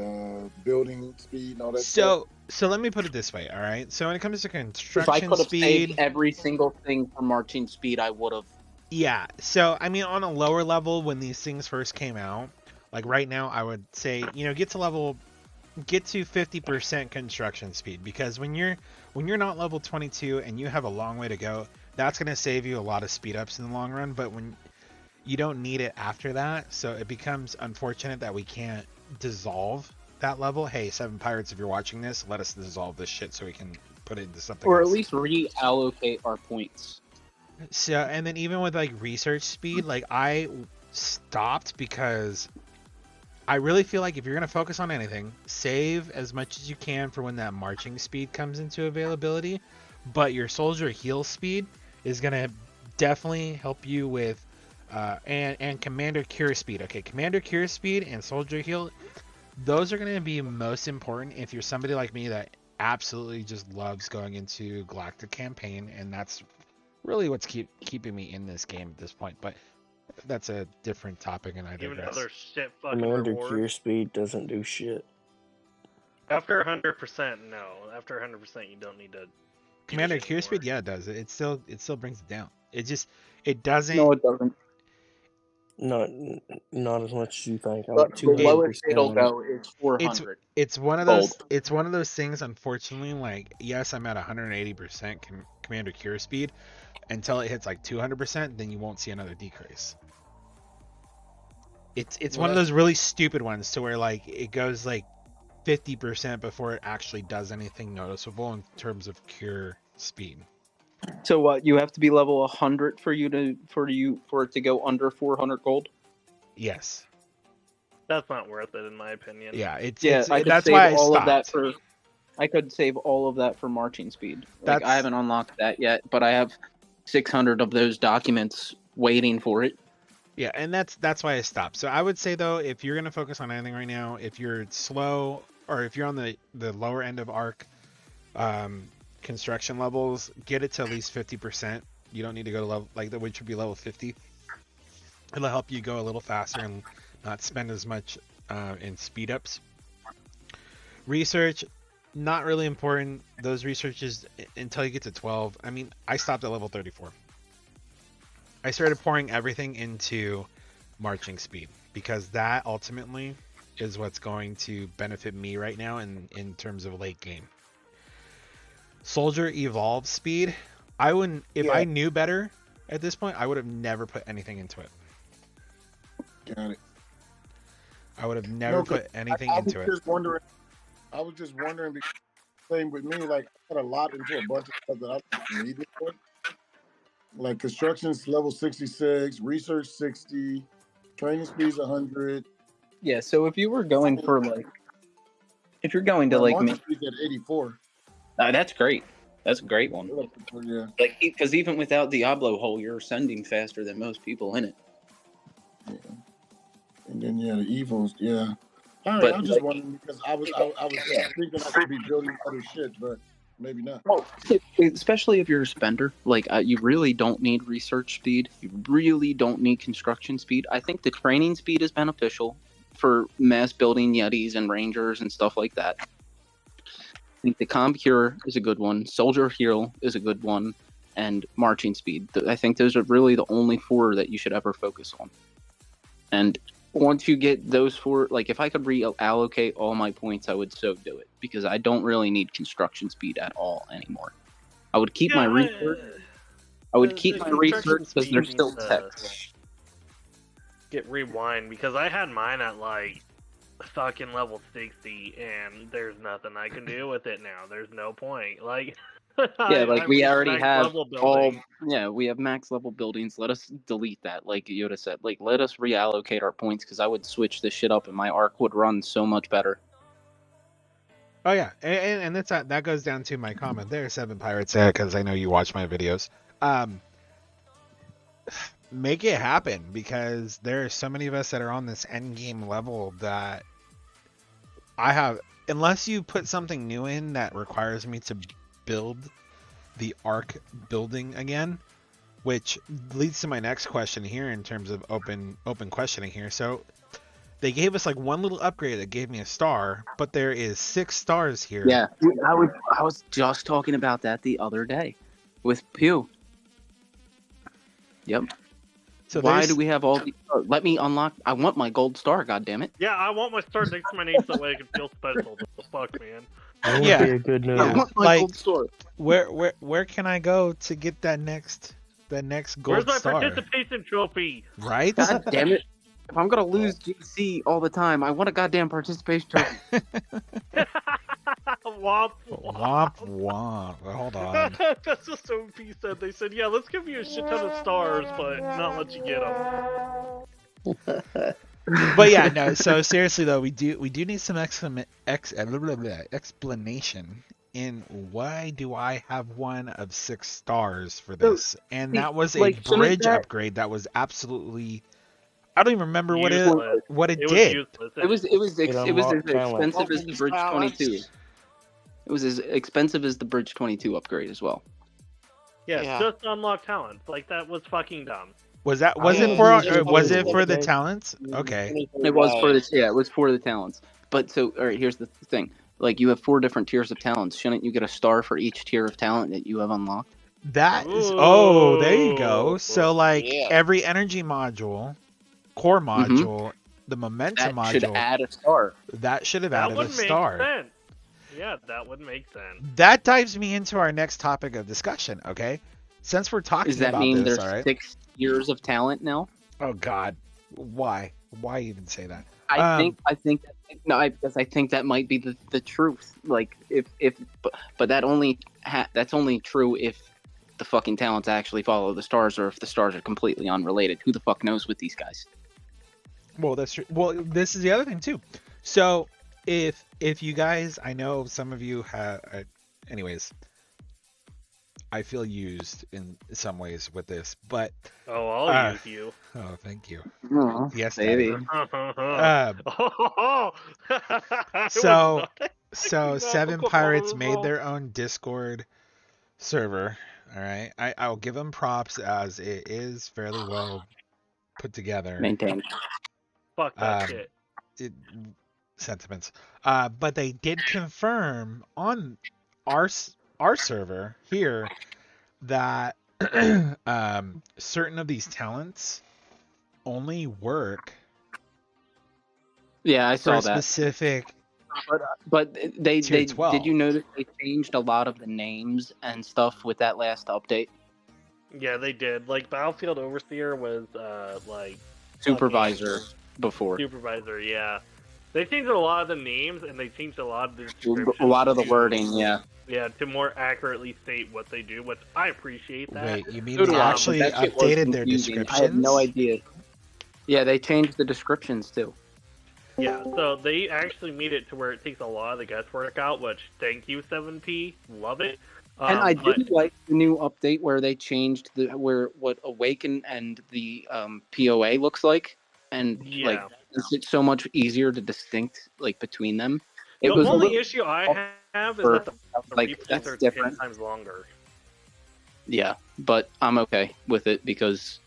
building speed and all that stuff? So let me put it this way, all right? So when it comes to If I construction could have speed, saved every single thing for marching speed, I would have. yeah. So I mean, on a lower level, when these things first came out, like right now, I would say get to 50% construction speed, because when you're not level 22 and you have a long way to go, that's going to save you a lot of speed ups in the long run. But when you don't need it after that, so it becomes unfortunate that we can't dissolve that level. Hey, Seven Pirates, if you're watching this, let us dissolve this shit so we can put it into something Or else. at least reallocate our points. So, and then even with like research speed, like I stopped because I really feel like if you're gonna focus on anything, save as much as you can for when that marching speed comes into availability. But your soldier heal speed is gonna definitely help you with, and commander cure speed. Okay, commander cure speed and soldier heal, those are gonna be most important if you're somebody like me that absolutely just loves going into Galactic campaign, and that's really what's keeping me in this game at this point. But that's a different topic, and I Even digress. other shit fucking Commander rewards. cure speed doesn't do shit. After 100%, no. After 100%, you don't need to. Commander use it cure speed, anymore. yeah, it does. It still brings it down. It doesn't. No, it doesn't. Not as much as you think. I'm But at the lowest 200% it'll on it. go is 400. It's one of Gold. those. It's one of those things. Unfortunately, like yes, I'm at 180% commander cure speed. Until it hits like 200%, then you won't see another decrease. It's one of those really stupid ones to where like it goes like 50% before it actually does anything noticeable in terms of cure speed. So what? You have to be level 100 for it to go under 400 gold. Yes. That's not worth it, in my opinion. Yeah. I could that's save why I all stopped. of that for. I could save all of that for marching speed. Like I haven't unlocked that yet, but I have 600 of those documents waiting for it. Yeah, and that's why I stopped. So I would say though, if you're gonna focus on anything right now, if you're slow or if you're on the lower end of ARC construction levels, get it to at least 50%. You don't need to go to level which would be level 50. It'll help you go a little faster and not spend as much in speed ups. Research, not really important. Those researches until you get to 12. I mean, I stopped at level 34. I started pouring everything into marching speed because that ultimately is what's going to benefit me right now in terms of late game. Soldier evolve speed, I wouldn't, if I knew better at this point, I would have never put anything into it. Got it. I would have never put anything into it. I was just wondering, because same with me, like I put a lot into a bunch of stuff that I don't need it for. Like construction's level 66, research 60, training speed's 100. Yeah, so if you were going for like, if you're going to like marching speed's at 84. That's great. That's a great one. Yeah. Like, because even without Diablo hole, you're ascending faster than most people in it. Yeah. And then the evils, yeah. All right, But, I was just wondering because I was thinking I could be building other shit, but maybe not. Well, especially if you're a spender, like you really don't need research speed. You really don't need construction speed. I think the training speed is beneficial for mass building Yetis and Rangers and stuff like that. I think the Comp Cure is a good one. Soldier Heal is a good one. And Marching Speed. I think those are really the only 4 that you should ever focus on. And once you get those 4, like if I could reallocate all my points, I would so do it. Because I don't really need construction speed at all anymore. I would keep my research. I would keep my research because they're still text. Get rewind, because I had mine at like fucking level 60 and there's nothing I can do with it now. There's no point. Like yeah, like we already have all. Building. Yeah, we have max level buildings. Let us delete that, like Yoda said. Like, let us reallocate our points because I would switch this shit up and my arc would run so much better. Oh yeah, and that goes down to my comment there, 7 Pirates, because I know you watch my videos. Make it happen, because there are so many of us that are on this end game level that I have, unless you put something new in that requires me to build the arc building again, which leads to my next question here in terms of open questioning here. So they gave us like one little upgrade that gave me a star, but there is 6 stars here. Yeah, I was just talking about that the other day with Pew. Yep. So why do we have all these? Let me unlock. I want my gold star. God damn it! Yeah, I want my star next to my name so that way I can feel special. What the fuck, man? That would be a good news. I want my gold star. Where can I go to get that next gold Where's star? my participation trophy? Right? God damn it! If I'm gonna lose GC all the time, I want a goddamn participation trophy. Womp Womp womp. Hold on. That's just what OP said. They said, yeah, let's give you a shit ton of stars, but not let you get them. But yeah, no. So seriously though, we do need some explanation in why do I have one of 6 stars for this? And that was a like, shouldn't bridge that- upgrade that was absolutely. I don't even remember what it Useless. did. Was useless. It was as unlocked talent. expensive as the Bridge 22. It was as expensive as the Bridge 22 upgrade as well. Yeah, Yeah. just unlock talents. Like, that was fucking dumb. Was that I was it don't for know. was it for the Okay. talents? Okay. It was for the it was for the talents. But so all right, here's the thing. Like you have 4 different tiers of talents. Shouldn't you get a star for each tier of talent that you have unlocked? That is there you go. So like Yeah. every energy module, core module, the momentum That should module, add a star. that should have That added a would make star. sense. Yeah, that would make sense. That dives me into our next topic of discussion, okay? Since we're talking Does that about mean this, there's all right? 6 tiers of talent now? Oh God, why? Why even say that? I think because I think that might be the truth. Like but that only that's only true if the fucking talents actually follow the stars, or if the stars are completely unrelated. Who the fuck knows with these guys? Well, that's true. Well, this is the other thing too. So if you guys, I know some of you have, anyways, I feel used in some ways with this, but Oh, I'll use you. oh, thank you. Oh, Yes, baby. Daddy. I So- was not So expecting Seven that. Pirates made their own Discord server. All right, I'll give them props as it is fairly well put together. Maintained. Fuck that Um, shit. It, sentiments. But they did confirm on our server here that certain of these talents only work Yeah, I for saw a that. specific. But they Tier did 12. you notice they changed a lot of the names and stuff with that last update? Yeah, they did. Like, Battlefield Overseer was, like... Supervisor before. Supervisor, yeah. They changed a lot of the names, and they changed a lot of the descriptions. A lot of the to- wording, yeah. Yeah, to more accurately state what they do, which I appreciate that. Wait, you mean So they do I, but actually that shit was updated their confusing. descriptions? I have no idea. Yeah, they changed the descriptions too. Yeah, so they actually made it to where it takes a lot of the guesswork out, which, thank you, 7P. Love it. And I but- did like the new update where they changed what Awaken and the POA looks like, and like Yeah. it's so much easier to distinct like between them. The It was a only little- issue I have is for- that the like, replays that's are 10 different. times longer. Yeah, but I'm okay with it because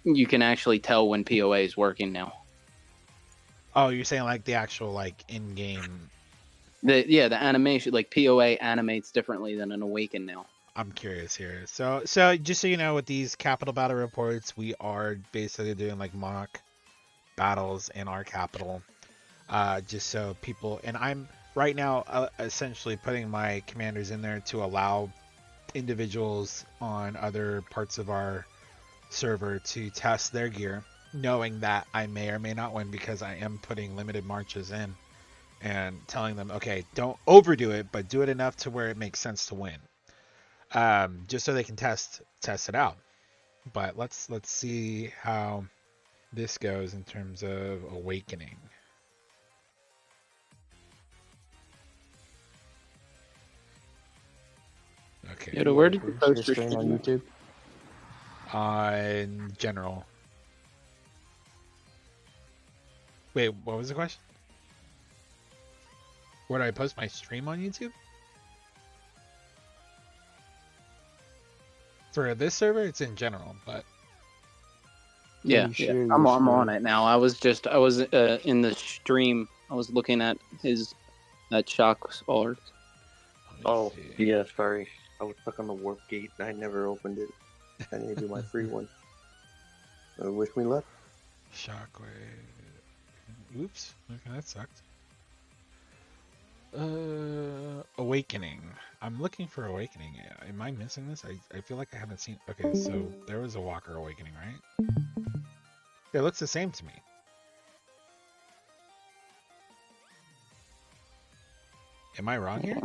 you can actually tell when POA is working now. Oh, you're saying like the actual like in-game. The animation, like POA animates differently than an Awaken now. I'm curious here. So just so you know, with these capital battle reports, we are basically doing like mock battles in our capital, just so people. And I'm right now essentially putting my commanders in there to allow individuals on other parts of our server to test their gear, knowing that I may or may not win because I am putting limited marches in and telling them, okay, don't overdo it, but do it enough to where it makes sense to win. Just so they can test it out. But let's see how this goes in terms of Awakening. Okay. Yoda, where did you Your post your stream on stream? YouTube? In general. Wait, what was the question? Where do I post my stream on YouTube? For this server, it's in general, but Yeah, You share I'm your on screen. it now. I was in the stream. I was looking at that shock art. let me Oh, see. yeah, sorry. I was stuck on the warp gate. I never opened it. I need to do my free one. Wish me luck. Shockwave. Oops. Okay, that sucked. Awakening. I'm looking for Awakening. Am I missing this? I feel like I haven't seen. Okay, so there was a Walker Awakening, right? It looks the same to me. Am I wrong here?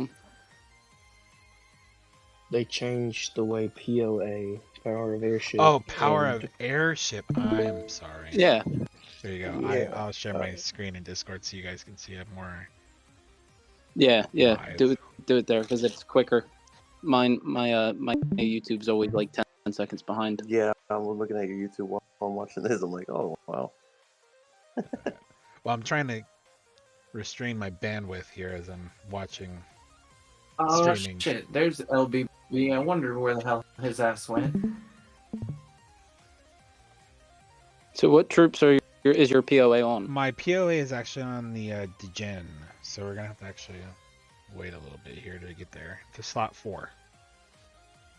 They changed the way POA, Power of Airship. Oh, Power and- of Airship. I'm sorry. Yeah. There you go. Yeah. I'll share my screen in Discord so you guys can see it more. Yeah. Live. Do it there because it's quicker. My YouTube's always like 10 seconds behind. Yeah, I'm looking at your YouTube while I'm watching this. I'm like, oh wow. Well, I'm trying to restrain my bandwidth here as I'm watching Oh streaming. shit! There's LBB. I wonder where the hell his ass went. So what troops is your POA on? My POA is actually on the Degen, so we're gonna have to actually wait a little bit here to get there to slot 4.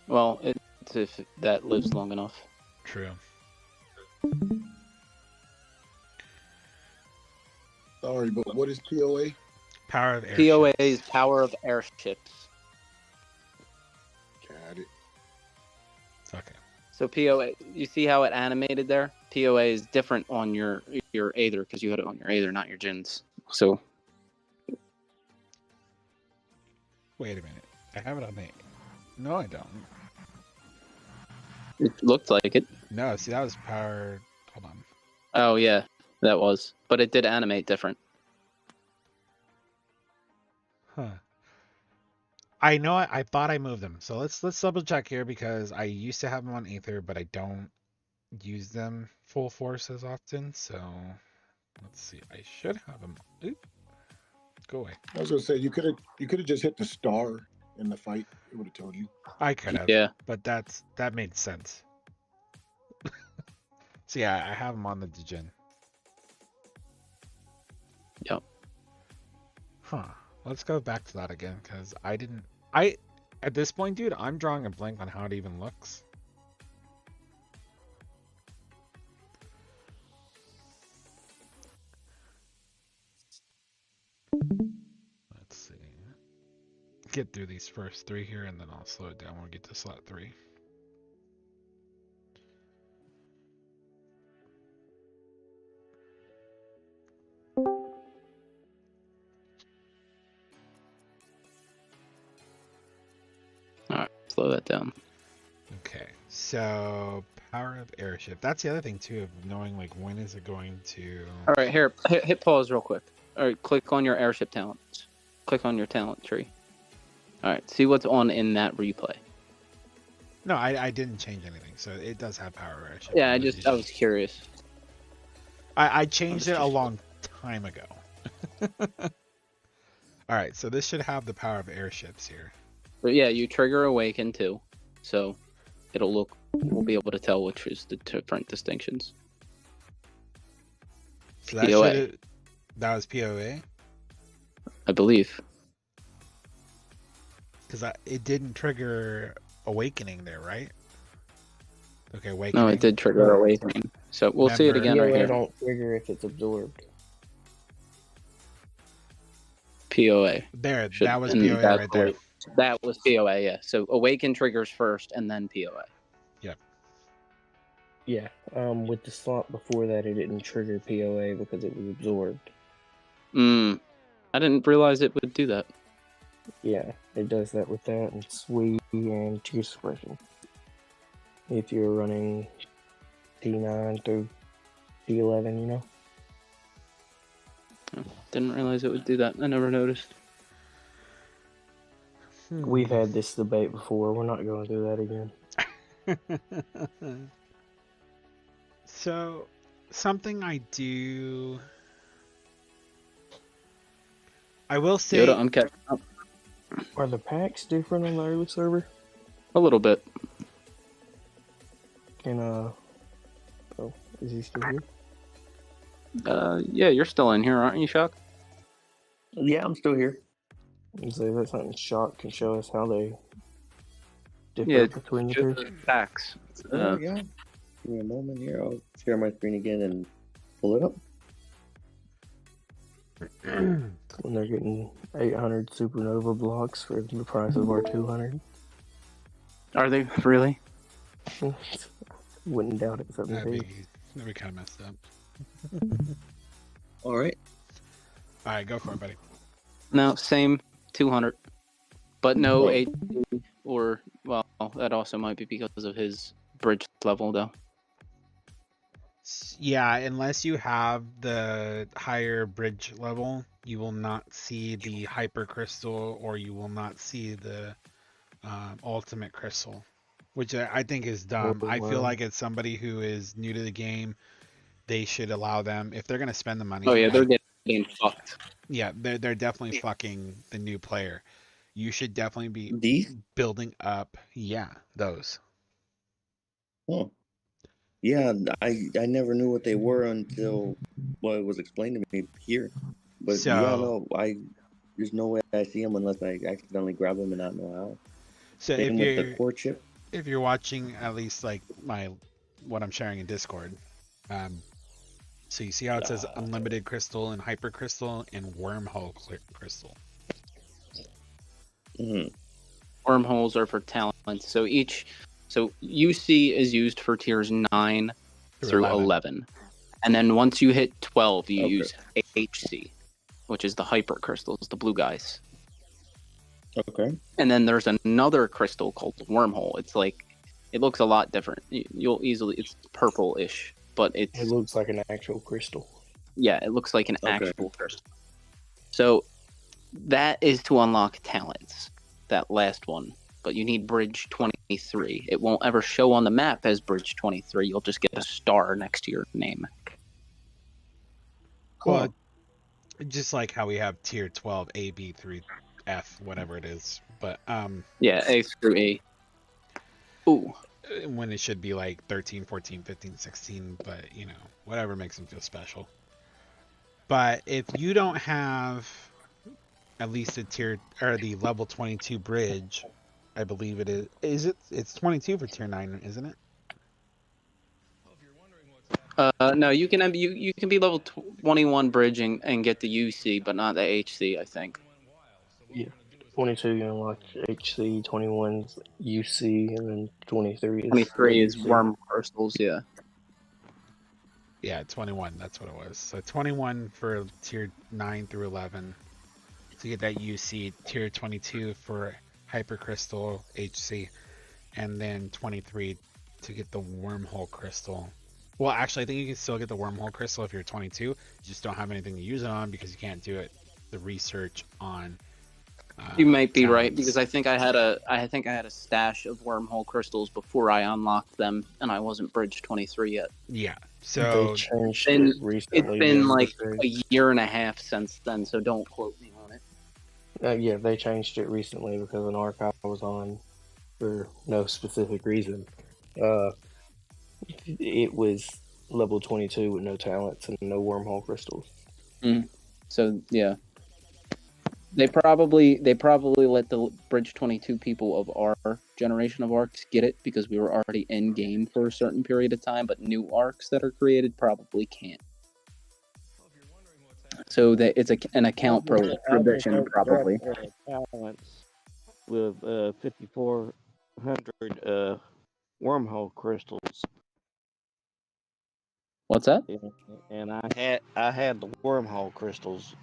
Well, it's if that lives long enough. True. Sorry, but what is POA? Power of Airship. POA is Power of Airships. Got it. Okay. So POA, you see how it animated there? POA is different on your Aether because you had it on your Aether, not your Gens. So Wait a minute. I have it on the. No, I don't. it looked like it. No, see that was power. Hold on. Oh yeah, that was. But it did animate different. Huh. I know. I thought I moved them. So let's double check here because I used to have them on Aether, but I don't use them full force as often. So let's see. I should have them. Oop. Go away. I was gonna say you could have just hit the star in the fight. It would have told you. I could have. Yeah. But that made sense. So yeah, I have them on the Degen. Yep. Huh. Let's go back to that again because at this point, dude, I'm drawing a blank on how it even looks. Let's see. Get through these first 3 here and then I'll slow it down when we get to slot 3. Alright, slow that down. Okay, so Power of Airship. That's the other thing too of knowing like when is it going to. Alright, here, hit pause real quick. Alright, click on your airship talents. Click on your talent tree. Alright, see what's on in that replay. No, I didn't change anything, so it does have Power of Airship. Yeah, I was curious. I changed it a long time ago. Alright, so this should have the Power of Airships here. But yeah, you trigger Awaken too. So we'll be able to tell which is the different distinctions. So that POA. That was POA? I believe. Because it didn't trigger Awakening there, right? Okay, Awakening. No, it did trigger Awakening. So we'll see it Remember- again right POA here. don't trigger if it's absorbed. POA. There, Should- that was and POA that's right there. what- That was POA, yeah. So Awaken triggers first and then POA. Yeah. With the slot before that, it didn't trigger POA because it was absorbed. I didn't realize it would do that. Yeah, it does that with that and Sweet and Tear Suppression. If you're running T9 through T11, you know? Didn't realize it would do that. I never noticed. We've had this debate before. We're not going to do that again. So, something I do. I will say. Yoda, I'm catching up. Are the packs different on the early server? A little bit. Can, oh, is he still here? Yeah, you're still in here, aren't you, Shock? Yeah, I'm still here. So that's something Shock can show us how they differ Yeah, between the two. Facts. There we go. Give me a moment here. I'll share my screen again and pull it up. When they're getting 800 supernova blocks for the price of our 200. Are they really? Wouldn't doubt it. Something That'd big. be kind of messed up. All right. All right, go for it, buddy. No, same 200. But no Bro. 8, or, well, that also might be because of his bridge level, though. Yeah, unless you have the higher bridge level, you will not see the hyper crystal, or you will not see the ultimate crystal, which I think is dumb. I feel like as somebody who is new to the game, they should allow them, if they're gonna spend the money. Oh yeah, they're getting fucked. Yeah, they're definitely fucking the new player. You should definitely be These? building up. Yeah, those. Huh. Yeah, I never knew what they were until, well, it was explained to me here. But yeah, So, no, there's no way I see them unless I accidentally grab them and not know how. so Same with the core chip. if you're watching at least like what I'm sharing in Discord, so you see how it says unlimited crystal and hyper crystal and wormhole crystal. Mm-hmm. Wormholes are for talents. So UC is used for tiers 9 through 11. And then once you hit 12, you use HC, which is the hyper crystals, the blue guys. Okay. And then there's another crystal called wormhole. It's like, it looks a lot different. You'll easily, it's purple-ish, but It looks like an actual crystal. Yeah, it looks like an actual crystal. So that is to unlock talents, that last one. But you need Bridge 23. It won't ever show on the map as Bridge 23. You'll just get a star next to your name. Well, just like how we have tier 12, A, B, 3, F, whatever it is. But yeah, A through E. Ooh. When it should be like 13, 14, 15, 16, but you know, whatever makes them feel special. But if you don't have at least a tier or the level 22 bridge, I believe it is. It's 22 for tier 9, isn't it? No, you can have you can be level 21 bridging and get the UC, but not the HC, I think. Yeah. 22 you unlock HC, 21's UC, and then 23 is worm crystals, yeah. Yeah, 21, that's what it was. So 21 for tier 9 through 11 to get that UC, tier 22 for hypercrystal HC, and then 23 to get the wormhole crystal. Well, actually, I think you can still get the wormhole crystal if you're 22. You just don't have anything to use it on because you can't do it. The research on. You might be right, because I think I had a stash of wormhole crystals before I unlocked them, and I wasn't bridge 23 yet. Yeah, so they changed it recently. It's been like a year and a half since then, so don't quote me on it. Yeah, they changed it recently because an arc I was on for no specific reason. It was level 22 with no talents and no wormhole crystals. So yeah. They probably let the Bridge 22 people of our generation of arcs get it because we were already in game for a certain period of time, but new arcs that are created probably can't. So that it's an account prohibition probably. Talents with 5,400 wormhole crystals. What's that? And I had the wormhole crystals.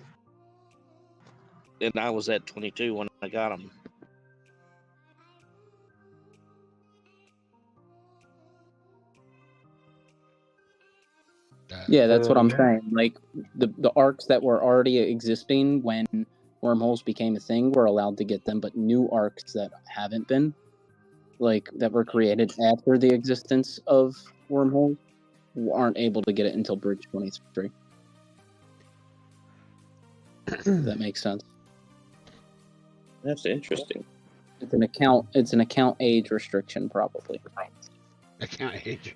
And I was at 22 when I got them. Yeah, that's what I'm saying. Like the arcs that were already existing when wormholes became a thing were allowed to get them, but new arcs that haven't been, like that were created after the existence of wormholes, aren't able to get it until Bridge 23. If that makes sense. That's interesting. It's an account age restriction, probably. Account age.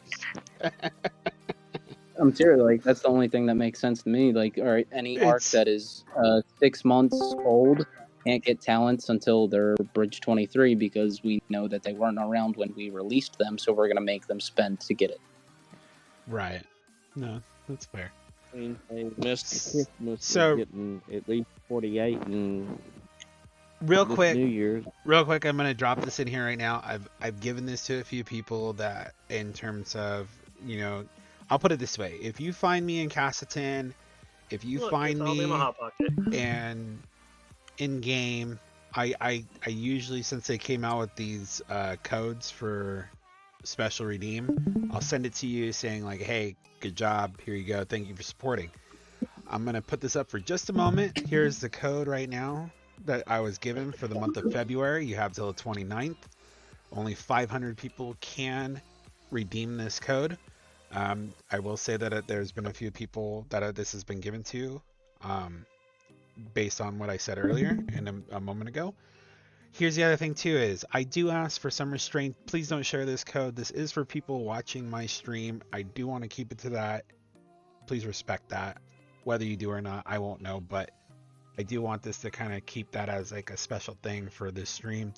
I'm serious. Like that's the only thing that makes sense to me. Like, all right, any arc that is 6 months old can't get talents until they're Bridge 23 because we know that they weren't around when we released them, so we're gonna make them spend to get it. Right. No, that's fair. I mean, they missed Christmas So getting at least 48 and real quick, New Year's. I'm gonna drop this in here right now. I've given this to a few people that, in terms of, you know, I'll put it this way: if you find me in Cassitan, if you find me and in game I usually, since they came out with these codes for special redeem, I'll send it to you saying like, hey, good job, here you go, thank you for supporting. I'm gonna put this up for just a moment. Here's the code right now that I was given for the month of February. You have till the 29th. Only 500 people can redeem this code. I will say that there's been a few people that this has been given to, based on what I said earlier and a moment ago. Here's the other thing too is I do ask for some restraint. Please don't share this code. This is for people watching my stream. I do want to keep it to that. Please respect that. Whether you do or not, I won't know, but I do want this to kind of keep that as like a special thing for this stream.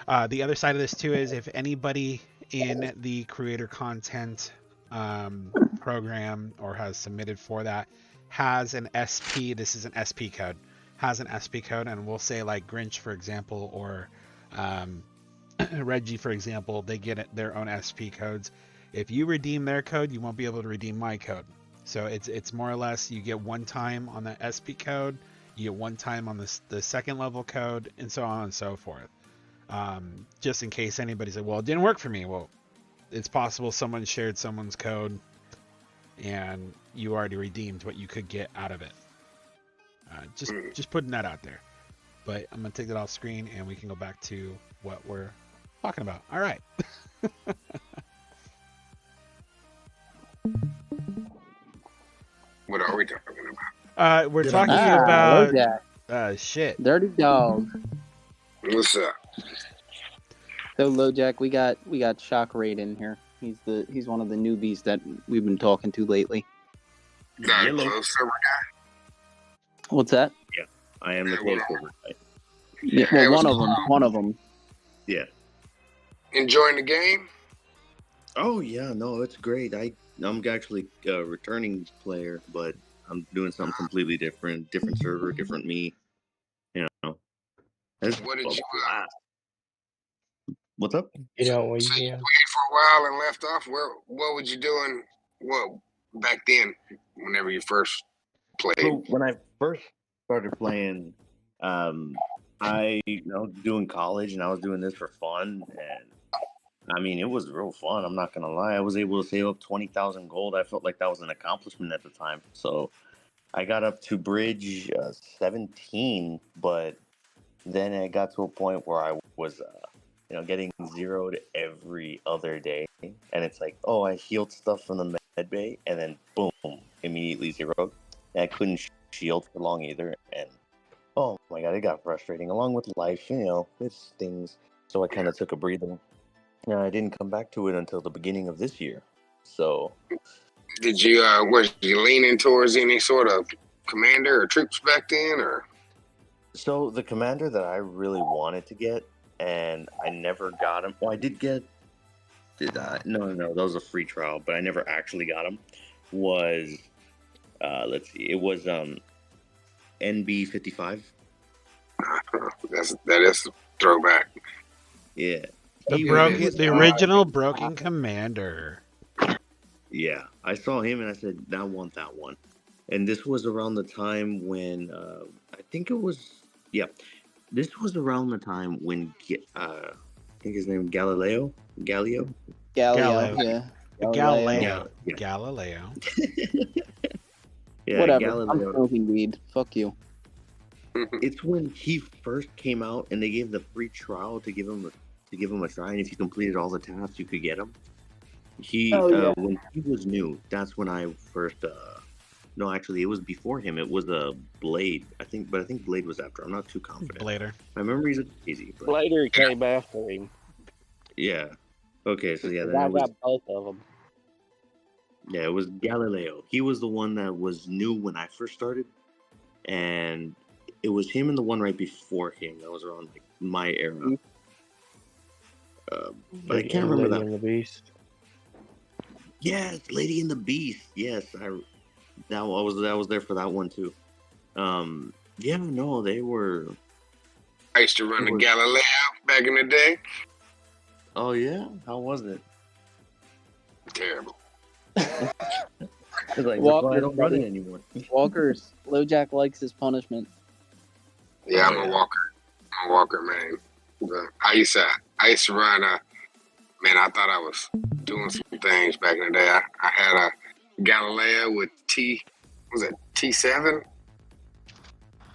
The other side of this too is if anybody in the creator content program or has submitted for that has an SP, this is an SP code, has an SP code, and we'll say like Grinch, for example, or Reggie, for example, they get their own SP codes. If you redeem their code, you won't be able to redeem my code. So it's more or less you get one time on the SP code, you get one time on the second level code, and so on and so forth. Just in case anybody's like, well, it didn't work for me. Well, it's possible someone shared someone's code and you already redeemed what you could get out of it. Just putting that out there. But I'm gonna take that off screen and we can go back to what we're talking about. All right. What are we talking about? We're talking about LoJack. shit. Dirty dog. What's up? So LoJack, we got Shock Raid in here. He's one of the newbies that we've been talking to lately. Got a close server guy? What's that? Yeah, I am the close server guy. Yeah, well, one of them. Yeah. Enjoying the game? Oh yeah, no, it's great. I'm actually a returning player, but I'm doing something completely different server, different me. You know. What did you What's up? You don't so you played for a while and left off? What was you doing? Well, back then, whenever you first played. So when I first started playing, I doing college, and I was doing this for fun, and I mean it was real fun. I'm not gonna lie. I was able to save up 20,000 gold. I felt like that was an accomplishment at the time. So I got up to bridge 17, but then it got to a point where I was getting zeroed every other day, and it's like, oh, I healed stuff from the med bay, and then boom, immediately zeroed. And I couldn't shield for long either, and oh my god, it got frustrating. Along with life, it stings. So I kind of took a breather. And I didn't come back to it until the beginning of this year. So, did you was you leaning towards any sort of commander or troops back then, or? So the commander that I really wanted to get, and I never got him. Well, I did get. Did I? No, that was a free trial, but I never actually got him. Was let's see, it was NB55. That is a throwback. Yeah. The original broken commander. Yeah, I saw him and I said, I want that one. And this was around the time when I think it was, this was around the time when I think his name Galileo. Yeah. Galileo. Yeah, whatever. Galileo. I'm smoking weed. Fuck you. It's when he first came out and they gave the free trial to give him a try, and if you completed all the tasks, you could get him. When he was new, that's when I first. No, actually, it was before him. It was a Blade, I think, but I think Blade was after. I'm not too confident. Blader. My memories are easy. But... Blader came after him. Yeah. Okay, so yeah, then I it was, got both of them. Yeah, it was Galileo. He was the one that was new when I first started, and it was him and the one right before him that was around like my era. But I can't remember that. Lady and the Beast. Yes, Lady and the Beast. Yes, I was there for that one too. They were. I used to run the Galileo back in the day. Oh yeah, how was it? Terrible. It's like, I don't run it anymore. Walkers. LoJack likes his punishment. Yeah, I'm a walker. on Walker, man. I used to run. Man, I thought I was doing some things back in the day. I had a Galileo with T7?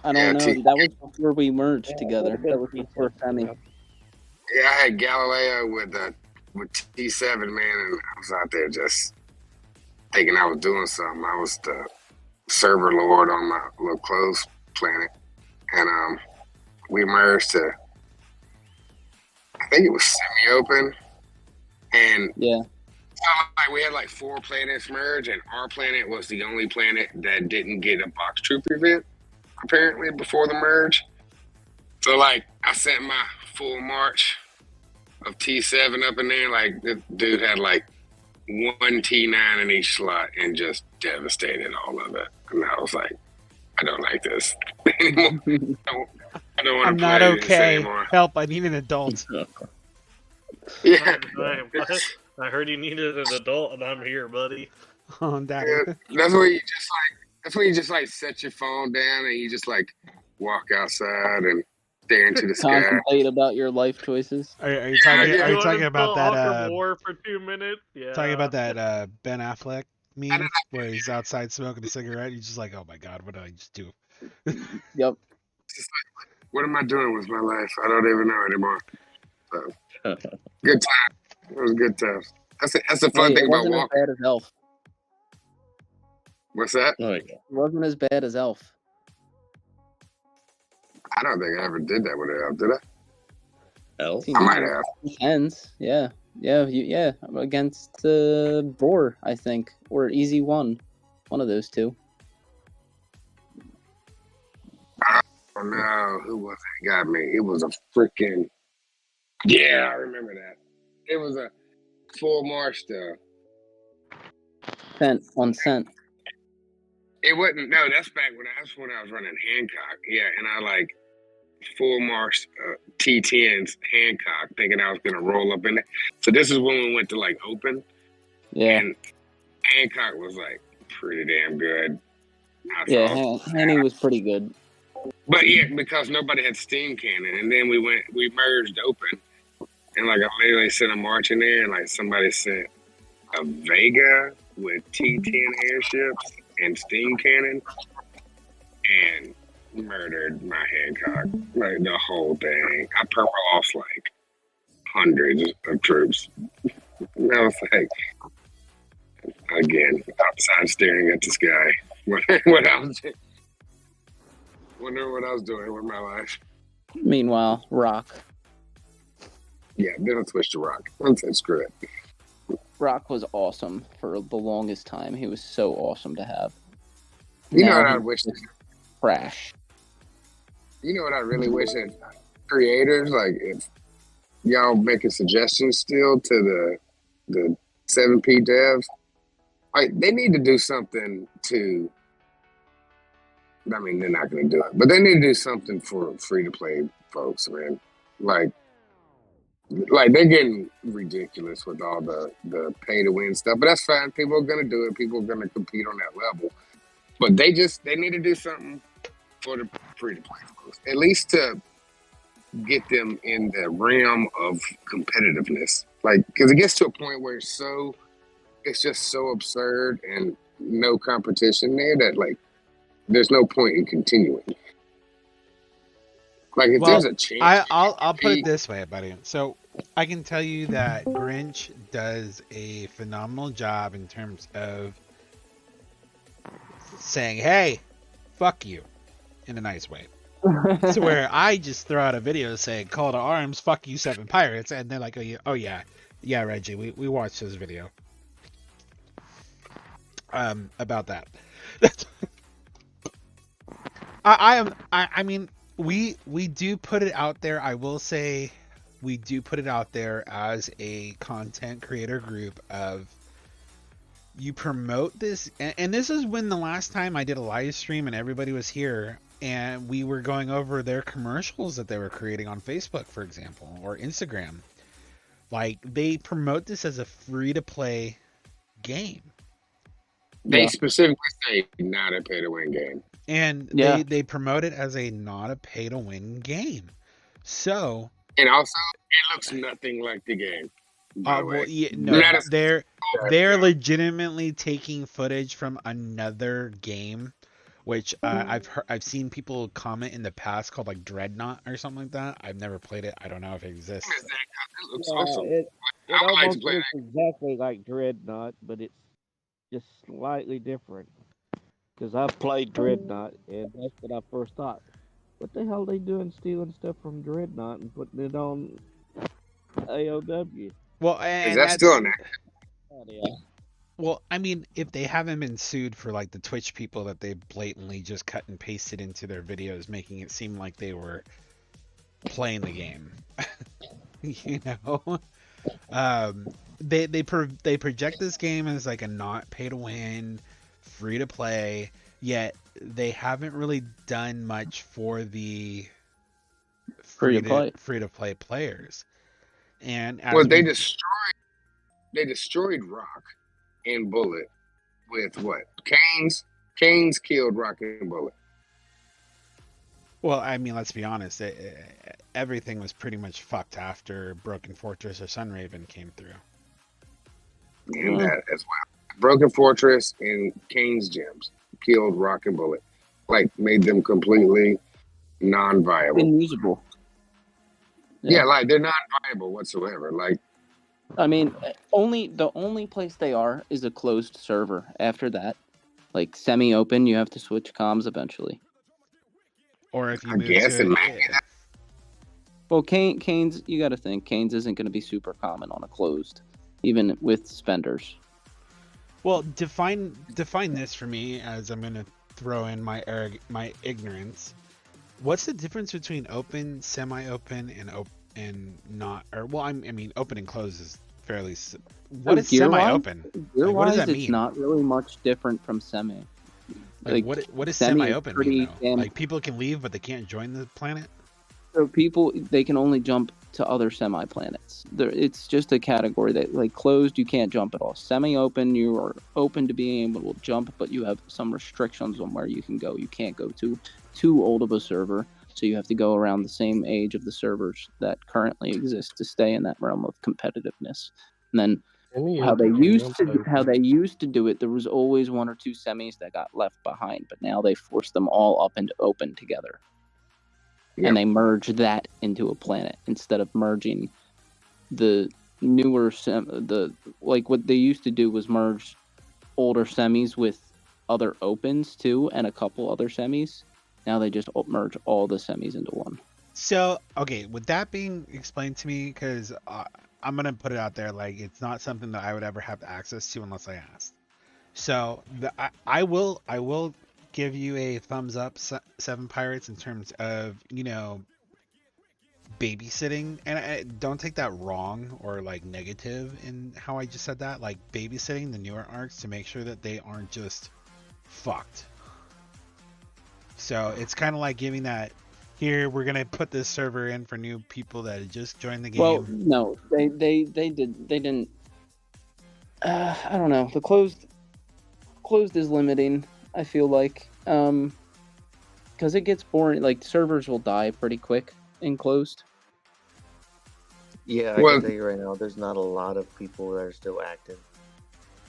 I don't Yeah, know. That was before we merged together. That was before Femi. Yeah, I had Galileo with T7, man, and I was out there just thinking I was doing something. I was the server lord on my little clothes planet, and we merged to, I think it was semi-open, and Yeah. like we had like 4 planets merge, and our planet was the only planet that didn't get a box troop event apparently before the merge. So like I sent my full march of T7 up in there, like the dude had like 1 T9 in each slot and just devastated all of it. And I was like, I don't like this anymore. I don't want I'm to not play this okay. anymore. Help! I need an adult. Yeah. I heard you needed an adult, and I'm here, buddy. Oh, Daddy. Yeah, that's where you just like set your phone down and you just like walk outside and stare into the sky. Contemplate about your life choices. Are you talking about that? War for 2 minutes. Yeah. Talking about that Ben Affleck meme where he's outside smoking a cigarette. He's just like, oh my god, what did I just do? Yep. Just like, what am I doing with my life? I don't even know anymore. So, good time. It was good times. That's the fun thing about walking. It wasn't as bad as Elf. What's that? It wasn't as bad as Elf. I don't think I ever did that with Elf, did I? Elf? I might have. Depends. Yeah. Yeah. Against Boar, I think. Or Easy One. One of those two. Oh no, who was it? Got me. It was a freaking. Yeah, I remember that. It was a full march though. Scent. It wasn't. No, that's when I was running Hancock. Yeah, and I like full marched T10s Hancock, thinking I was gonna roll up in it. So this is when we went to like open. Yeah. And Hancock was like pretty damn good. Hanny was pretty good. But yeah, because nobody had steam cannon, and then we merged open, and like I literally sent a march in there, and like somebody sent a Vega with T10 airships and steam cannon, and murdered my Hancock, like the whole thing. I purple off like hundreds of troops. And I was like, again, outside staring at the sky. Wondering what I was doing with my life. Meanwhile, Rock. Yeah, then I switched to Rock. I said, screw it. Rock was awesome for the longest time. He was so awesome to have. You know what I wish? Crash. You know what I really wish that creators, like if y'all making suggestions still to the 7P devs, like they need to do something to. I mean, they're not going to do it, but they need to do something for free-to-play folks, man. Like they're getting ridiculous with all the pay-to-win stuff, but that's fine. People are going to do it. People are going to compete on that level, but they need to do something for the free-to-play folks, at least to get them in the realm of competitiveness. Like, because it gets to a point where it's just so absurd and no competition there that like. There's no point in continuing. Like if there's a chance, I'll put it this way, buddy. So I can tell you that Grinch does a phenomenal job in terms of saying, "Hey, fuck you," in a nice way. So where I just throw out a video saying, "Call to arms, fuck you, 7 pirates," and they're like, "Oh yeah, Reggie, we watched this video." About that. I mean, we do put it out there. I will say we do put it out there as a content creator group of you promote this. And this is when the last time I did a live stream and everybody was here and we were going over their commercials that they were creating on Facebook, for example, or Instagram. Like they promote this as a free to play game. They specifically say not a pay to win game. And they promote it as a not a pay to win game. So, And also, it looks nothing like the game. By the well, way, yeah, no, no, they're legitimately taking footage from another game, which I've seen people comment in the past called like Dreadnought or something like that. I've never played it. I don't know if it exists. It looks Yeah, awesome. it I would like to almost play looks exactly like Dreadnought, but it's just slightly different. Because I've played Dreadnought, and that's what I first thought. What the hell are they doing stealing stuff from Dreadnought and putting it on AoW? Well, Is and that that's still an Oh, yeah. well, I mean, if they haven't been sued for like the Twitch people that they blatantly just cut and pasted into their videos, making it seem like they were playing the game, you know, they project this game as like a not pay to win, free to play, yet they haven't really done much for the Free to play. free to play players. And Well, as they we destroyed Rock and Bullet with what? Canes killed Rock and Bullet. Well, I mean, let's be honest. Everything was pretty much fucked after Broken Fortress or Sunraven came through. And that as well. Broken Fortress and Cane's Gems killed Rock and Bullet. Like, made them completely non-viable. Unusable. Yeah, like, they're not viable whatsoever. Like, I mean, the only place they are is a closed server. After that, like semi-open, you have to switch comms eventually. Or if you I move guess to it might be that. Well, Canes, you got to think Canes isn't going to be super common on a closed, even with spenders. Well, define this for me, as I'm going to throw in my ignorance. What's the difference between open, semi-open, and not? Or well, I mean, open and closed is fairly. What is semi-open? Like, what does that mean? It's not really much different from semi. Like what is semi-open mean though? Like people can leave, but they can't join the planet. So they can only jump to other semi-planets. It's just a category that, like, closed, you can't jump at all. Semi-open, you are open to being able to jump, but you have some restrictions on where you can go. You can't go too old of a server, so you have to go around the same age of the servers that currently exist to stay in that realm of competitiveness. And then how they used to do it, there was always one or two semis that got left behind, but now they forced them all up into open together. Yep. And they merged that into a planet instead of merging the newer what they used to do was merge older semis with other opens too, and a couple other semis. Now they just merge all the semis into one. So, okay, with that being explained to me, because I'm gonna put it out there, like, it's not something that I would ever have access to unless I asked. So I will give you a thumbs up, Seven Pirates, in terms of, you know, babysitting, and I don't take that wrong or like negative in how I just said that. Like, babysitting the newer arcs to make sure that they aren't just fucked. So it's kind of like giving that. Here, we're gonna put this server in for new people that just joined the game. Well, no, they didn't. I don't know. The closed is limiting, I feel like, because it gets boring. Like, servers will die pretty quick in closed. Yeah, I can tell you right now, there's not a lot of people that are still active.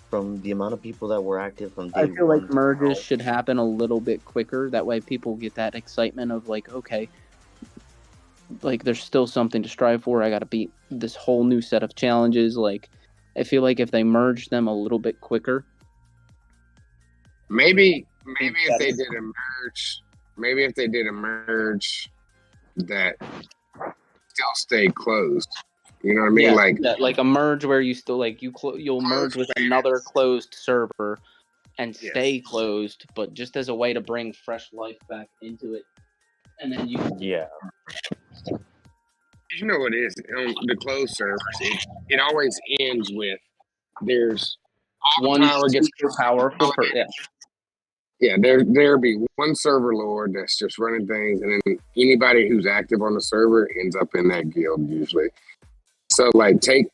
From the amount of people that were active from day I feel one like merges should happen a little bit quicker. That way people get that excitement of, like, okay, like, there's still something to strive for. I got to beat this whole new set of challenges. Like, I feel like if they merge them a little bit quicker. Maybe if they did a merge that still stayed closed. You know what I mean? Yeah, like a merge where you still, like, you'll merge with another closed server and stay closed, but just as a way to bring fresh life back into it. And then you You know what it is? The closed servers, it always ends with there's one power gets powerful. Yeah, there'll be one server lord that's just running things, and then anybody who's active on the server ends up in that guild usually. So, like, take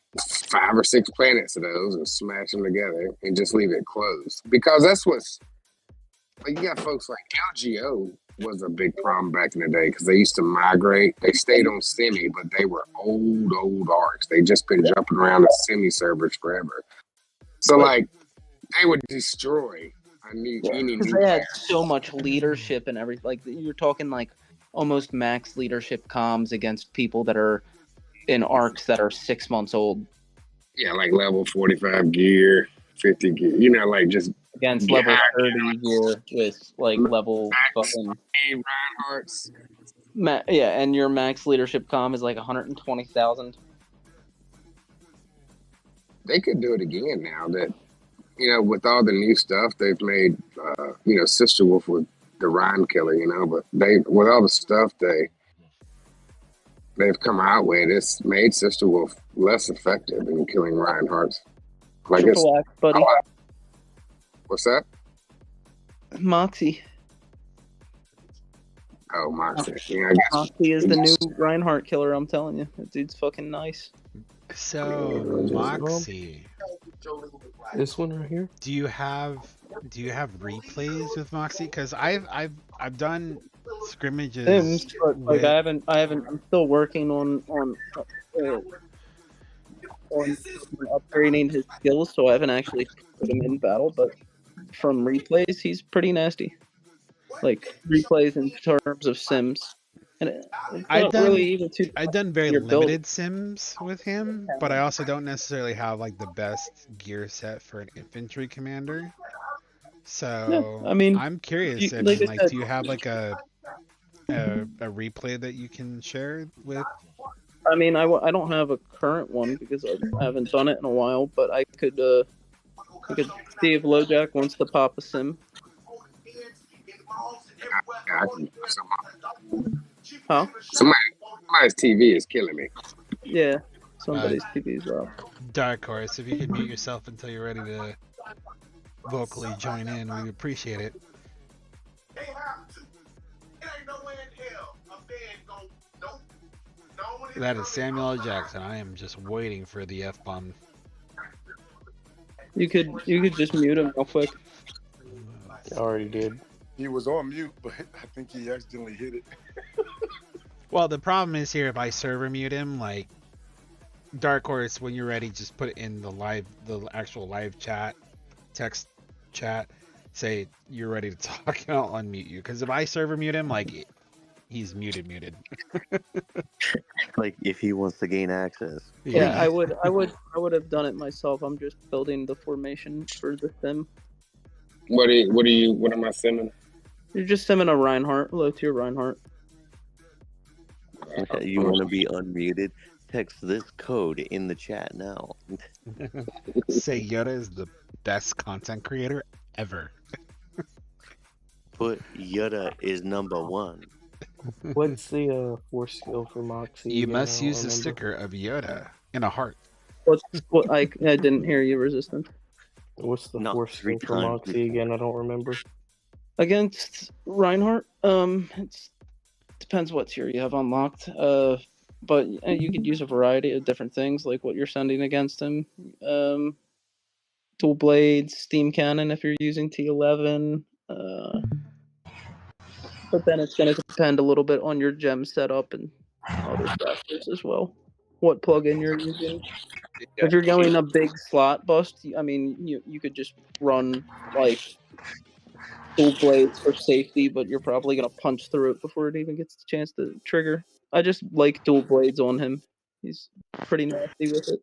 5 or 6 planets of those and smash them together and just leave it closed. Because that's what's, like, you got folks like LGO, was a big problem back in the day because they used to migrate. They stayed on semi, but they were old arcs. They just been jumping around the semi servers forever. So like they would destroy any new Because they had player. so much leadership and everything. Like you're talking like almost max leadership comms against people that are in arcs that are 6 months old. Yeah, like level 45 gear, 50 gear. You know, like just Against Yeah, level 30 gear with like level fucking Reinhardt's. yeah, and your max leadership comm is like 120,000. They could do it again now that, you know, with all the new stuff they've made, you know, Sister Wolf with the Rhine Killer, you know, but with all the stuff they've come out with, it's made Sister Wolf less effective in killing Reinhardt's. Like Triple X, buddy. What's that? Moxie. Oh, Moxie. Yeah, I guess. Moxie is the new Reinhardt killer, I'm telling you. That dude's fucking nice. So Moxie, This one right here. do you have replays with Moxie? Because I've done scrimmages. Sims, but like with- I haven't. I'm still working on upgrading his skills, so I haven't actually put him in battle. But from replays, he's pretty nasty. Like replays in terms of Sims, and it's I've not really even too. I've done very your build. limited sims with him, but I also don't necessarily have like the best gear set for an infantry commander. So I mean, I'm curious. like I said- do you have like a replay that you can share with? I mean, I don't have a current one because I haven't done it in a while, but I could see if LoJack wants to pop a sim. I can, Huh? somebody's TV is killing me. Yeah, somebody's TV is up. Dark Horse, if you could mute yourself until you're ready to vocally join in, we'd appreciate it. That is Samuel L. Jackson. I am just waiting for the F-bomb. You could just mute him real quick. I already did. He was on mute, but I think he accidentally hit it. Well, the problem is here, if I server mute him, like, Dark Horse, when you're ready, just put it in the actual live chat, text chat, say you're ready to talk, and I'll unmute you. Because if I server mute him, like, he's muted. Like if he wants to gain access. Yeah, I would have done it myself. I'm just building the formation for the sim. What am I simming? You're just simming a Reinhardt, low tier Reinhardt. Okay, you want to be unmuted? Text this code in the chat now. Say Yoda is the best content creator ever. Put Yoda is #1. What's the force skill for Moxie? You again? must I don't use the remember. sticker of Yoda in a heart. What I didn't hear you, Resistant. What's the Not force 3 skill for times. Moxie again? I don't remember. Against Reinhardt, it depends what tier you have unlocked. But you could use a variety of different things, like what you're sending against him. Dual blades, steam cannon if you're using T11. But then it's going to depend a little bit on your gem setup and other factors as well. What plugin you're using. If you're going a big slot bust, I mean, you could just run like dual blades for safety, but you're probably going to punch through it before it even gets the chance to trigger. I just like dual blades on him. He's pretty nasty with it.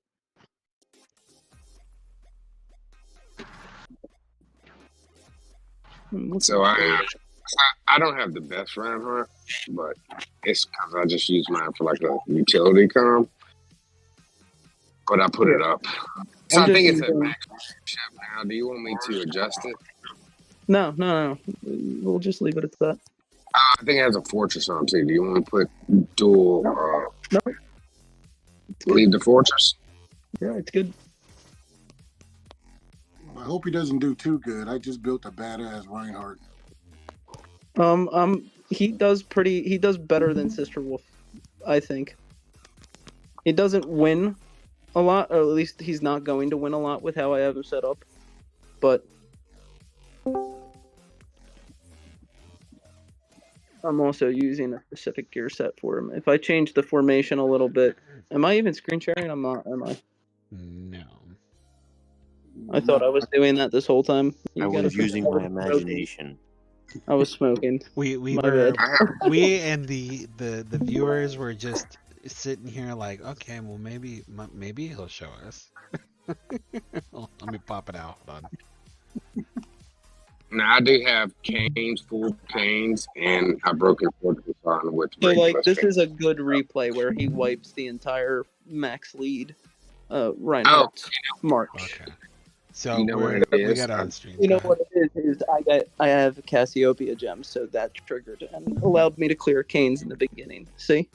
So I don't have the best Reinhardt, but it's because I just use mine for like a utility comm. But I put it up. So I think it's at max leadership now. Do you want me to adjust it? No. We'll just leave it at that. I think it has a fortress on too. Do you want to put dual? No. Leave the fortress. Yeah, it's good. I hope he doesn't do too good. I just built a badass Reinhardt. He does better than Sister Wolf, I think. He doesn't win a lot, or at least he's not going to win a lot with how I have him set up. But I'm also using a specific gear set for him. If I change the formation a little bit, am I even screen sharing? I'm not, am I? No. I thought I was doing that this whole time. I was using my imagination. I was smoking. We My were bad. we and the viewers were just sitting here like, okay, well maybe he'll show us. Let me pop it out. Hold on. Now I do have canes, full canes, and a broken fortress on with So like this canes. is a good replay where he wipes the entire max lead Reinhardt's march. Okay. So You know what it we is? got on stream. You know what it is I have Cassiopeia gems, so that triggered and allowed me to clear canes in the beginning. See?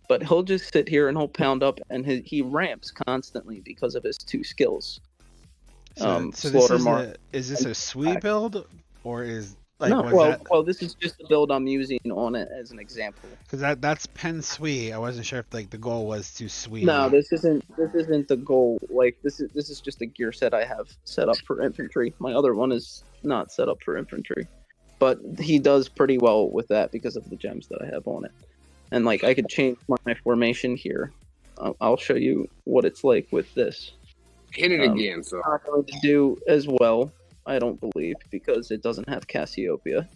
But he'll just sit here and he'll pound up, and he ramps constantly because of his 2 skills. So Slaughter is this a sweep build, or is like no? was Well, this is just the build I'm using on it as an example. because that's pen sweep. I wasn't sure if like the goal was to sweep. No, this isn't the goal. Like this is just a gear set I have set up for infantry. My other one is not set up for infantry, but he does pretty well with that because of the gems that I have on it. And like I could change my formation here. I'll show you what it's like with this. Hit it again. So I'm not going to do as well, I don't believe, because it doesn't have Cassiopeia.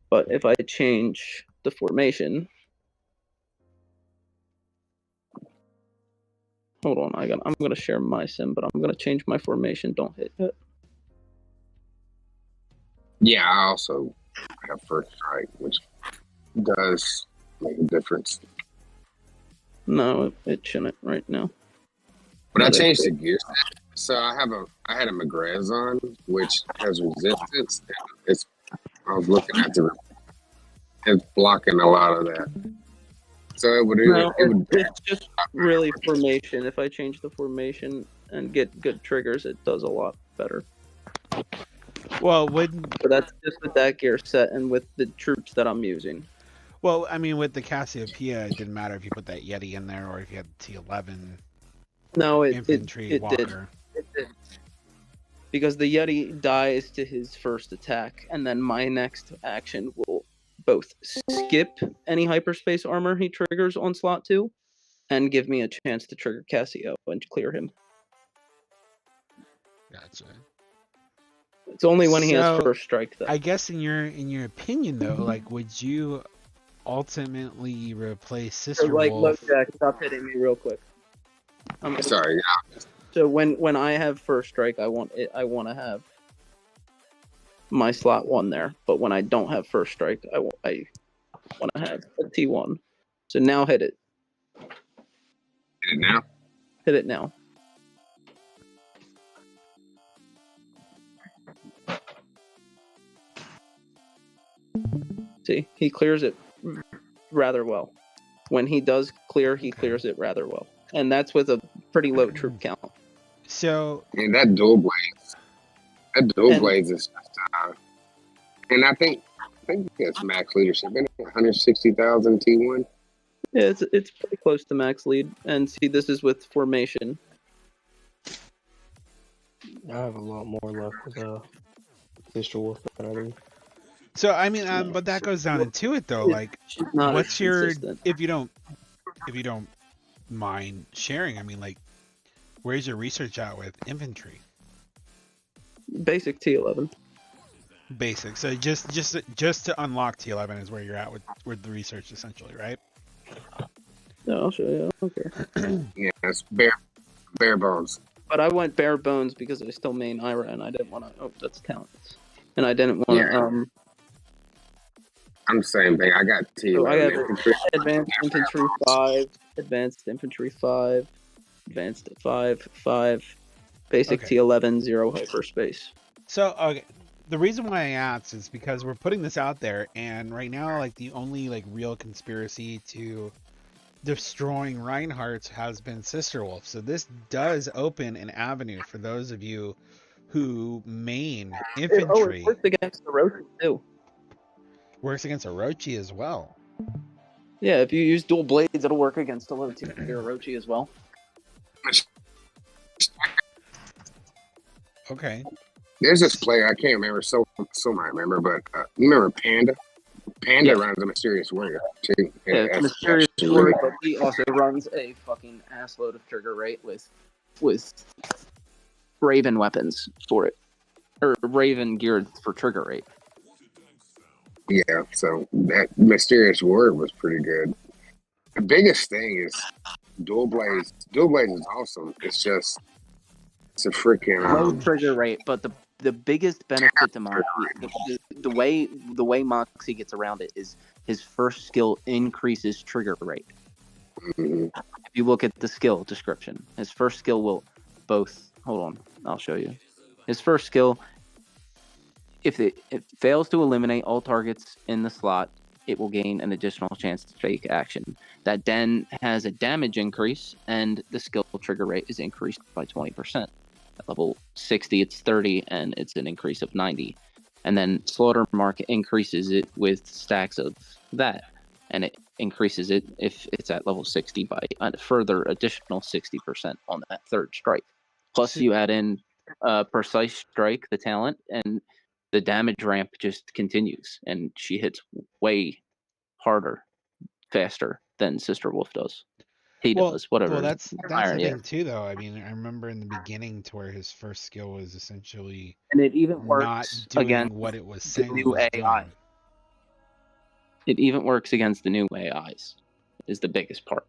But if I change the formation, hold on, I'm going to share my sim, but I'm going to change my formation. Don't hit it. yeah, I also have first strike, which does make a difference. No, it shouldn't right now. But I changed the gear set. So I had a Magrez on, which has resistance. I was looking at it's blocking a lot of that. So it's just really formation. If I change the formation and get good triggers, it does a lot better. Well, but that's just with that gear set and with the troops that I'm using. Well, I mean, with the Cassiopeia, it didn't matter if you put that Yeti in there or if you had T11. No, infantry it walker. did. It did. Because the Yeti dies to his first attack, and then my next action will both skip any hyperspace armor he triggers on slot 2, and give me a chance to trigger Cassio and clear him. Gotcha. It's only when he has first strike, though. I guess in your opinion, though, like, would you ultimately replace Sister Wolf? Jack, stop hitting me real quick. I'm sorry. So when I have first strike, I want to have my slot 1 there. But when I don't have first strike, I want to have a T1. So now hit it. Hit it now. Hit it now. See, he clears it rather well. When he does clear, he clears it rather well. And that's with a pretty low troop count. So, and that dual blades is and I think that's max leadership. Isn't it 160,000 T1? Yeah, it's pretty close to max lead. And see, this is with formation. I have a lot more luck with Sister Wolf than I do. So I mean, but that goes down into it though. Like, what's your if you don't mind sharing? I mean, like, where's your research at with infantry? Basic T11. Basic. So just to unlock T11 is where you're at with the research, essentially, right? Yeah, I'll show you. Okay. Yeah, it's bare bones. But I went bare bones because I still main Ira, and I didn't want to. Oh, that's talents. And I didn't want to. I'm the same thing. I got T11. So I have advanced infantry 5, advanced infantry 5, advanced 5, basic T11, 0 hyperspace. So okay, the reason why I asked is because we're putting this out there, and right now, like, the only like real conspiracy to destroying Reinhardt has been Sister Wolf. So this does open an avenue for those of you who main infantry. It works against the Orochi too. Works against Orochi as well. Yeah, if you use dual blades, it'll work against Orochi as well. Okay. There's this player I can't remember. So might remember, but you remember Panda? Panda runs a Mysterious Warrior too. Yeah, That's Mysterious actually Warrior, really but he also runs a fucking assload of trigger rate with Raven weapons for it, or Raven geared for trigger rate. yeah. So that Mysterious Warrior was pretty good. The biggest thing is Dual Blaze. Dual Blaze is awesome. It's just it's a freaking Low trigger rate, but the biggest benefit to Moxie, the way Moxie gets around it is his first skill increases trigger rate. Mm-hmm. If you look at the skill description, his first skill will both. Hold on, I'll show you. His first skill, if it fails to eliminate all targets in the slot, it will gain an additional chance to take action. That then has a damage increase, and the skill trigger rate is increased by 20%. At level 60, it's 30, and it's an increase of 90. And then Slaughter Mark increases it with stacks of that, and it increases it if it's at level 60 by a further additional 60% on that third strike. Plus, you add in Precise Strike, the talent, and the damage ramp just continues, and she hits way harder, faster than Sister Wolf does. He does, whatever. Well, that's the thing too, though. I mean, I remember in the beginning to where his first skill was essentially and it even not works doing against what it was the saying it new was AI. doing. It even works against the new AIs. Is the biggest part.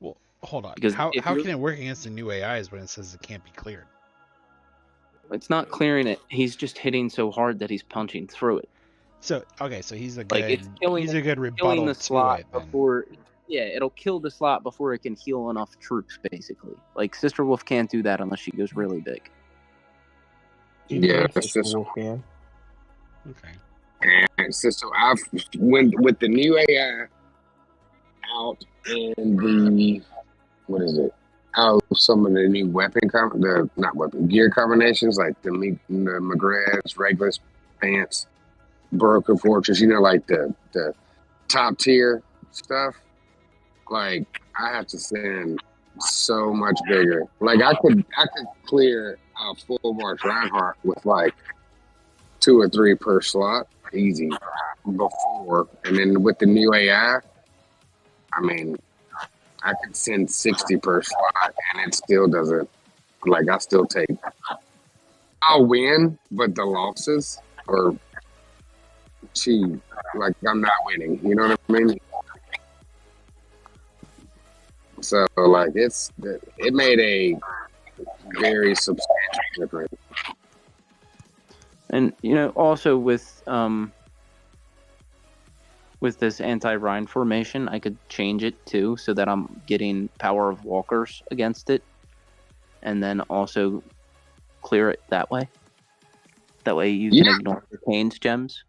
Well, hold on. Because How can it work against the new AIs when it says it can't be cleared? It's not clearing it. He's just hitting so hard that he's punching through it. So okay, so he's a Like good it's killing, he's a good rebuttal killing the to slot it then. before. Yeah, it'll kill the slot before it can heal enough troops. Basically, like Sister Wolf can't do that unless she goes really big. Yeah, it's just yeah. Okay. and so I've with the new AI out and the what is it? How some of the new gear combinations like the McGrath's, Regulus pants, Broken Fortress. You know, like the top tier stuff. Like I have to send so much bigger. Like I could clear a full March Reinhardt with like 2 or 3 per slot, easy. Before, and then with the new AI, I mean, I could send 60 per slot, and it still doesn't. Like I still take. I'll win, but the losses are cheap. Like I'm not winning. You know what I mean? So like it made a very substantial difference. And you know, also with this anti-Rhine formation, I could change it too, so that I'm getting Power of Walkers against it, and then also clear it that way. That way you can ignore the Kane's gems.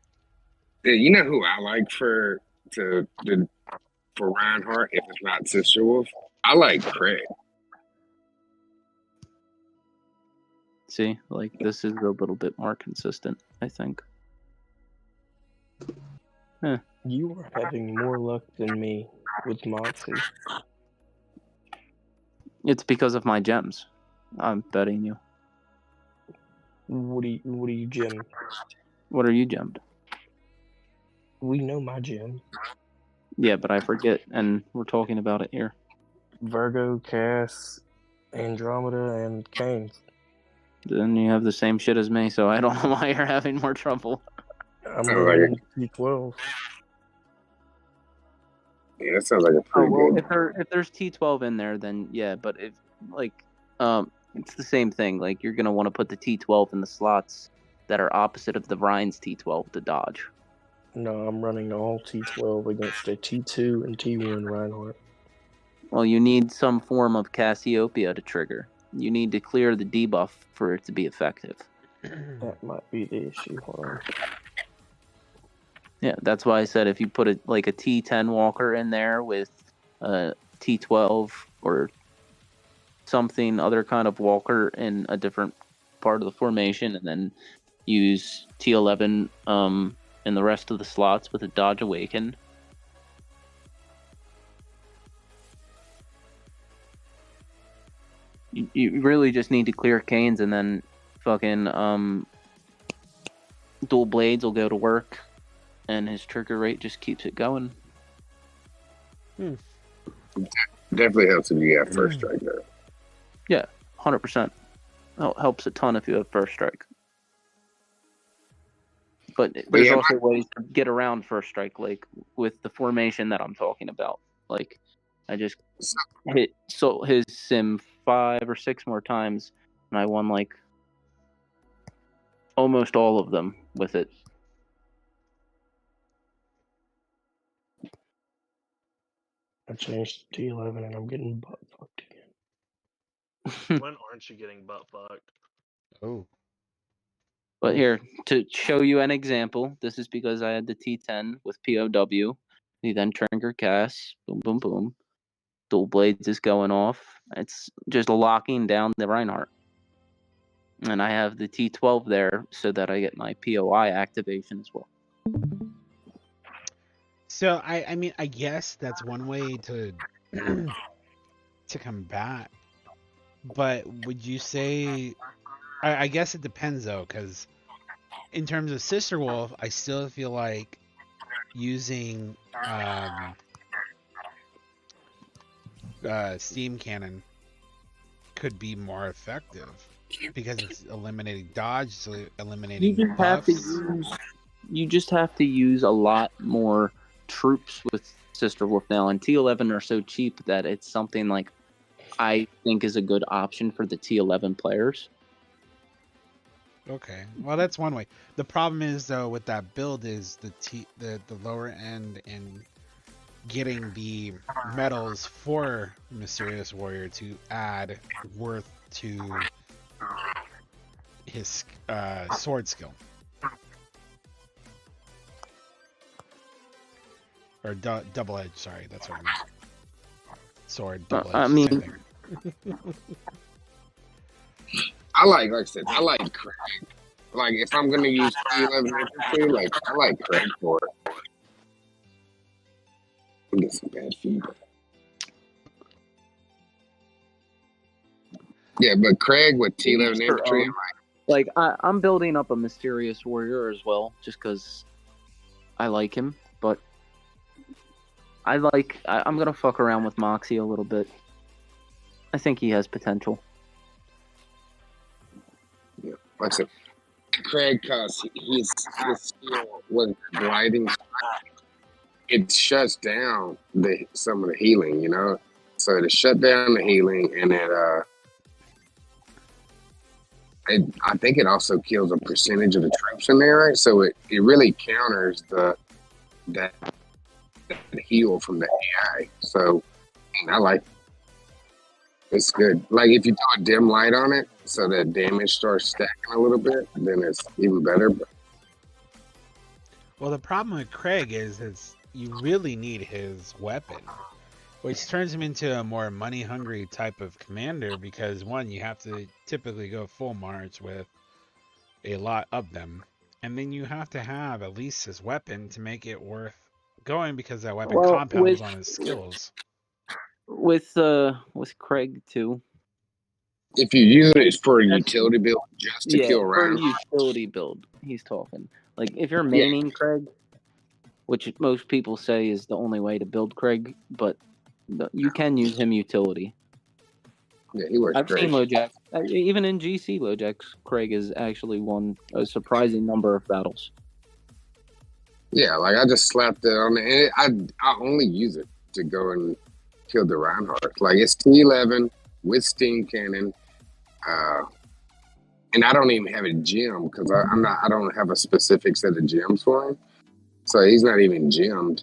You know who I like for Reinhardt if it's not Sister Wolf? I like Craig. See, like this is a little bit more consistent, I think. Huh. You are having more luck than me with Moxie. It's because of my gems. I'm betting you. What are you gemmed? What are you gemmed? We know my gem. Yeah, but I forget, and we're talking about it here. Virgo, Cass, Andromeda, and Canes. Then you have the same shit as me, so I don't know why you're having more trouble. I'm running T12. Yeah, that sounds like a pretty good. If there's T12 in there, then yeah. But if it's the same thing. Like you're gonna want to put the T12 in the slots that are opposite of the Rhine's T12 to dodge. No, I'm running all T12 against a T2 and T1 Reinhardt. Well, you need some form of Cassiopeia to trigger. You need to clear the debuff for it to be effective. That might be the issue. Hold on. Yeah, that's why I said if you put a T10 walker in there with a T12 or something, other kind of walker in a different part of the formation, and then use T11 in the rest of the slots with a Dodge Awaken. You really just need to clear Canes and then fucking dual blades will go to work, and his trigger rate just keeps it going. Definitely helps if you got first strike there. Yeah, 100%. Helps a ton if you have first strike. But there's also ways to get around first strike, like with the formation that I'm talking about. Like, I just hit his sim 5 or 6 more times, and I won like almost all of them with it. I changed to T11 and I'm getting butt fucked again. When aren't you getting butt fucked? Oh. But here, to show you an example, this is because I had the T10 with POW. The then trigger cast, boom, boom, boom. Dual blades is going off. It's just locking down the Reinhardt. And I have the T12 there so that I get my POI activation as well. So I mean, I guess that's one way to to combat. But would you say? I guess it depends though, because in terms of Sister Wolf, I still feel like using steam cannon could be more effective because it's eliminating dodge, so eliminating buffs. You just have to use a lot more troops with Sister Wolf now, and T11 are so cheap that it's something like I think is a good option for the T11 players. Okay, well that's one way. The problem is though with that build is the lower end and getting the medals for Mysterious Warrior to add worth to his sword skill. Or double edge, sorry, that's what I meant. Sword, double edge. I mean, like I said, I like Craig. Like, if I'm gonna use T11 infantry, like, I like Craig for it. I'm getting some bad feedback. Yeah, but Craig with T11 infantry, like I'm building up a Mysterious Warrior as well, just because I like him. But I'm gonna fuck around with Moxie a little bit. I think he has potential. Yeah, like I said, Craig, cause his skill with gliding, it shuts down some of the healing, you know. So to shut down the healing, and I think it also kills a percentage of the troops in there, right? So it really counters that heal from the AI. So I like it. It's good. Like if you do a dim light on it, so that damage starts stacking a little bit, then it's even better. Well, the problem with Craig is you really need his weapon, which turns him into a more money-hungry type of commander because, one, you have to typically go full March with a lot of them, and then you have to have at least his weapon to make it worth going because that weapon compounds on his skills. With Craig too. If you use it for a utility build just to kill rounds. For a utility build, he's talking. Like if you're maining Craig, which most people say is the only way to build Craig, but you can use him utility. Yeah, he works great. I've seen LoJack. Even in GC, LoJack's Craig has actually won a surprising number of battles. Yeah, like I just slapped it on it, and I only use it to go and kill the Reinhardt. Like it's T11 with steam cannon, and I don't even have a gem because I don't have a specific set of gems for him, so he's not even gemmed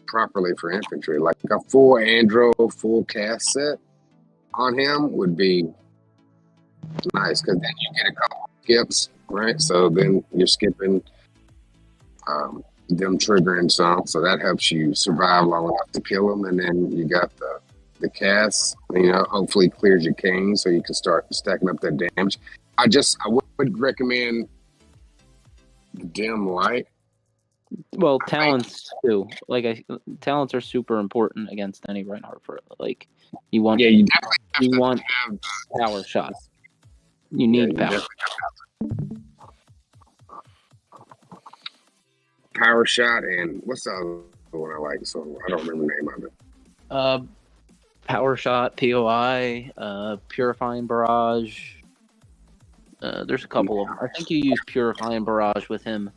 properly for infantry. Like a full Andro full cast set on him would be nice because then you get a couple of skips, right? So then you're skipping them triggering some, so that helps you survive long enough to kill them, and then you got the cast, you know, hopefully clears your king so you can start stacking up that damage. I would recommend the dim light. Well, talents too. Like talents are super important against any Reinhardt for like you want. Yeah, you definitely want power shots. You Yeah, need you power. Power shot and what's the other one I like? So I don't remember the name of it. Power shot, POI, purifying barrage. There's a couple of them. I think you use purifying barrage with him.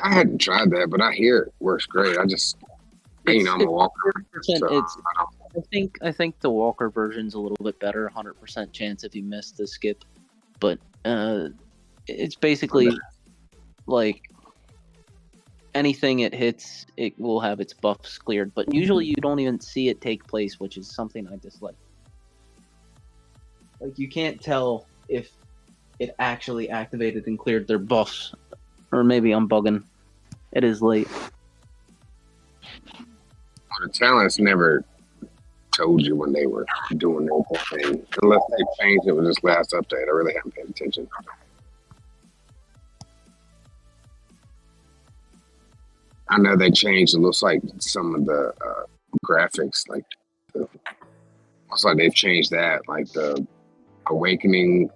I hadn't tried that, but I hear it works great. I just, I'm a walker. So I think the walker version's a little bit better. 100% chance if you miss the skip, but it's basically like anything it hits, it will have its buffs cleared. But usually you don't even see it take place, which is something I dislike. Like you can't tell if it actually activated and cleared their buffs. Or maybe I'm bugging. It is late. The talents never told you when they were doing their thing, unless they changed it with this last update. I really haven't paid attention. I know they changed. It looks like some of the graphics, like looks like they've changed that, like the awakening.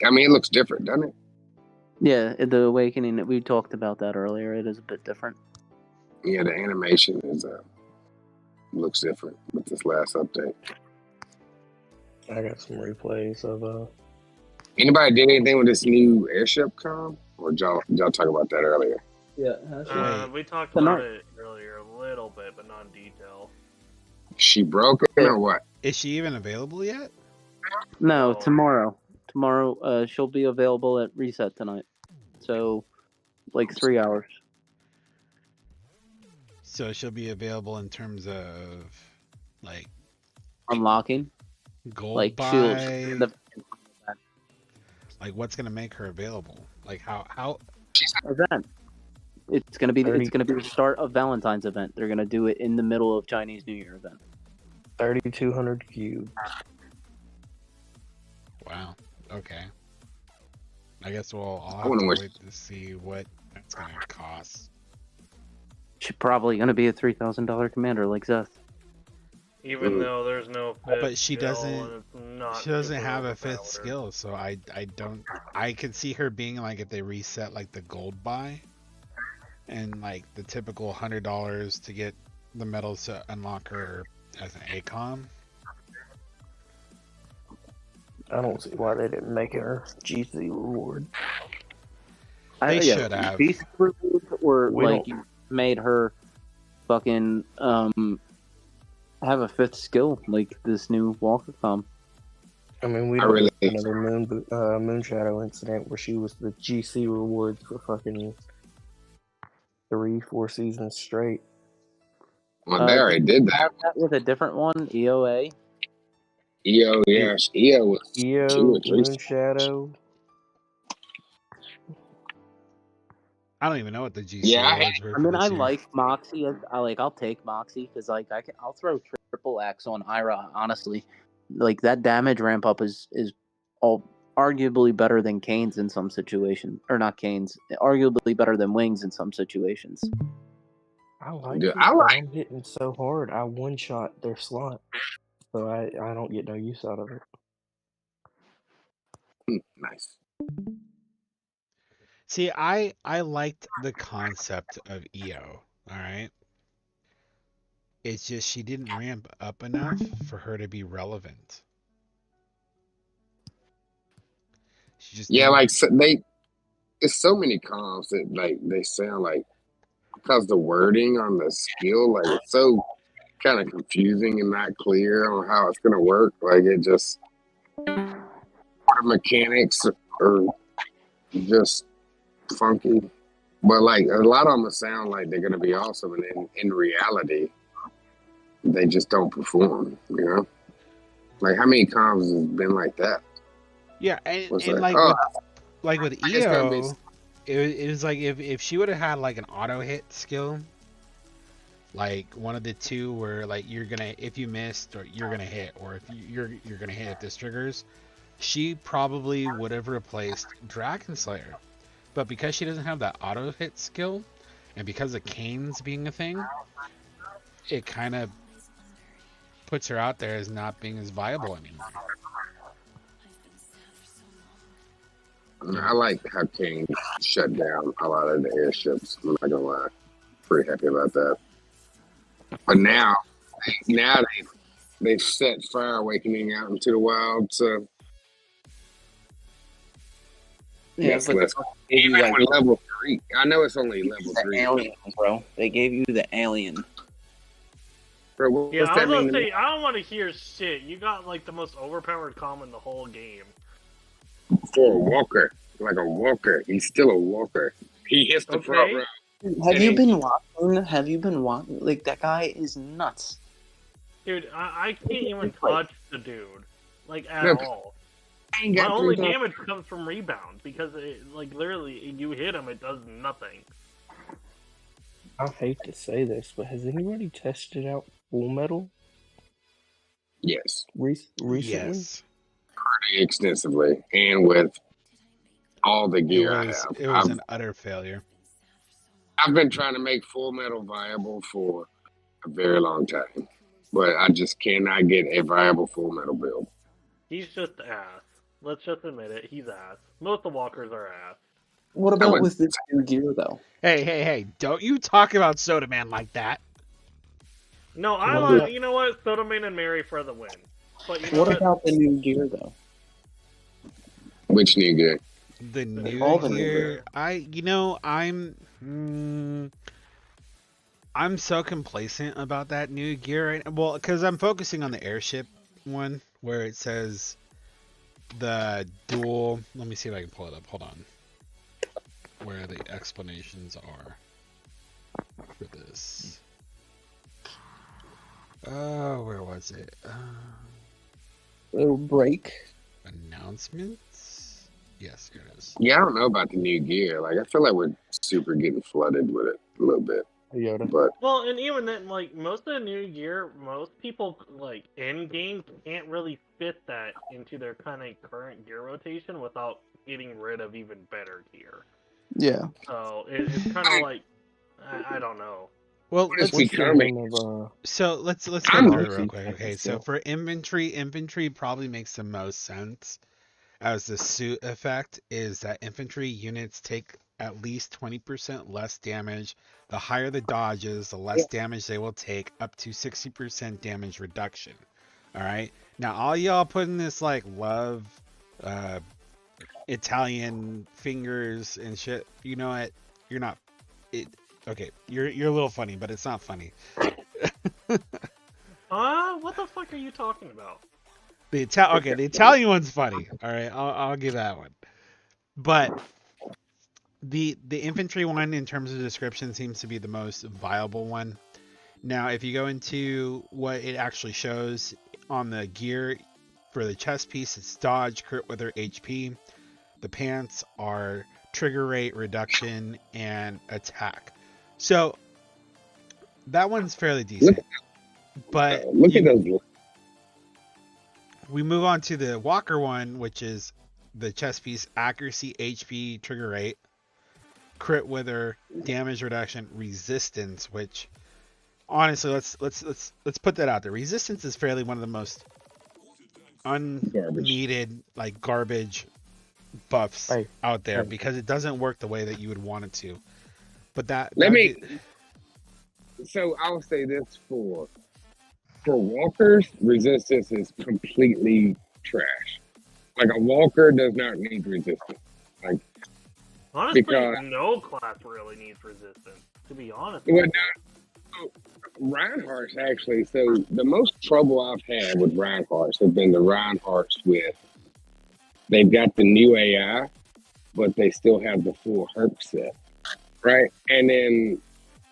I mean, it looks different, doesn't it? Yeah, the awakening. We talked about that earlier. It is a bit different. Yeah, the animation is looks different with this last update. I got some replays of Anybody did anything with this new airship com? Or did y'all talk about that earlier? Yeah, we talked about it earlier a little bit, but not in detail. She broke it or what? Is she even available yet? No, tomorrow. Tomorrow, she'll be available at reset tonight. So, like 3 hours. So she'll be available in terms of like unlocking, gold like buy. shields. Like what's gonna make her available? Like how? Event. It's gonna be the start of Valentine's event. They're gonna do it in the middle of Chinese New Year event. 3,200 cube. Wow. Okay. I guess I'll have to wait to see what that's gonna cost. She's probably gonna be a $3,000 commander like Zeth. Even though there's no fifth but she skill doesn't. and it's not She doesn't super have a fifth overpowered. skill, so I don't. I could see her being like if they reset like the gold buy, and like the typical $100 to get the medals to unlock her as an ACOM. I don't see why they didn't make her GC reward. They should have. GC reward, or We like don't- you made her fucking have a fifth skill like this new Walker com. I mean, we don't have another Moonshadow incident where she was the GC reward for fucking 3-4 seasons straight. Well, they already did that. Have that with a different one, EOA. EO, yeah, EO was EO, 2 or 3. Moonshadow. I don't even know what the GC Yeah, rewards were. I mean, for this I year. like Moxie. I'll take Moxie because I'll throw triple axe on Ira. Honestly, like that damage ramp up is arguably better than Kane's in some situations, or not Kane's. Arguably better than Wings in some situations. I like Dude, it, I but like- I'm hitting so hard. I one-shot their slot, so I don't get no use out of it. Nice. See, I liked the concept of EO. All right. It's just she didn't ramp up enough for her to be relevant. She just Yeah, didn't- like there's so many comms that like they sound like, because the wording on the skill, like it's so kind of confusing and not clear on how it's gonna work. Like it just the mechanics are just funky. But like a lot of them sound like they're gonna be awesome, and then in reality, they just don't perform. You know, like how many comms has been like that? Yeah, and Was like with it's gonna be- EO, it was like if she would have had like an auto hit skill, like one of the two where like you're gonna, if you missed, or you're gonna hit, or if you're gonna hit if this triggers, she probably would have replaced Dragon Slayer. But because she doesn't have that auto hit skill, and because of Kane's being a thing, it kind of puts her out there as not being as viable anymore. I like how King shut down a lot of the airships. I'm not gonna lie, pretty happy about that. But now they've set Fire Awakening out into the wild, so Yeah, makes but less. they gave you, Even like, with level 3, I know it's only level the 3. alien, bro. They gave you the alien. Bro, what's Yeah, I that was mean gonna to say, I don't want to hear shit. You got like the most overpowered comm in the whole game. for a walker? Like a walker, he's still a walker. He hits the front Okay. row. Have you been watching? Have you been watching? Like, that guy is nuts. Dude, I can't even touch the dude. Like, at No, all. I ain't My got only 3,000. damage comes from rebound, because, like, literally, you hit him, it does nothing. I hate to say this, but has anybody tested out Full Metal Yes, recently? Yes. pretty extensively, and with all the It gear I was have. it was an utter failure. I've been trying to make Full Metal viable for a very long time, but I just cannot get a viable Full Metal build. He's just ass. Let's just admit it, he's ass. Most of the walkers are ass. What about with this new gear, though? Hey, don't you talk about Soda Man like that. No, I What want, about- you know what, Sodaman and Mary for the win. But you know What what? about the new gear, though? Which new gear? The new all the new gear, I'm so complacent about that new gear right now. Well, because I'm focusing on the airship one where it says the dual. Let me see if I can pull it up. Hold on. Where the explanations are for this. Oh, where was it? Little break. Announcements? Yes, here it is. Yeah, I don't know about the new gear. Like, I feel like we're super getting flooded with it a little bit. Yoda. But Well, and even then, like, most of the new gear, most people, like, in-game can't really fit that into their kind of current gear rotation without getting rid of even better gear. Yeah. So, it's kind of like, I don't know. Well, what is let's becoming? so let's go I'm- through it real quick. Okay, so for infantry probably makes the most sense as the suit effect is that infantry units take at least 20% less damage. The higher the dodges, the less damage they will take, up to 60% damage reduction. All right. Now, all y'all putting this like love, Italian fingers and shit. You know what? You're not. It. Okay. You're a little funny, but it's not funny. What the fuck are you talking about? The Italian one's funny. All right, I'll give that one. But the infantry one, in terms of description, seems to be the most viable one. Now, if you go into what it actually shows on the gear for the chest piece, it's dodge, crit with their HP. The pants are trigger rate reduction and attack. So that one's fairly decent. But look at those. We move on to the Walker one, which is the chest piece accuracy, HP, trigger rate, crit wither, damage reduction, resistance. Which, honestly, let's put that out there. Resistance is fairly one of the most unneeded, like garbage buffs out there because it doesn't work the way that you would want it to. But So I'll say this for walkers, resistance is completely trash. Like a walker does not need resistance. Like Honestly, because no class really needs resistance, to be honest. well, no, Reinhardt's actually. So the most trouble I've had with Reinhardt's have been the Reinhardt's with. They've got the new AI, but they still have the full herp set, right? And then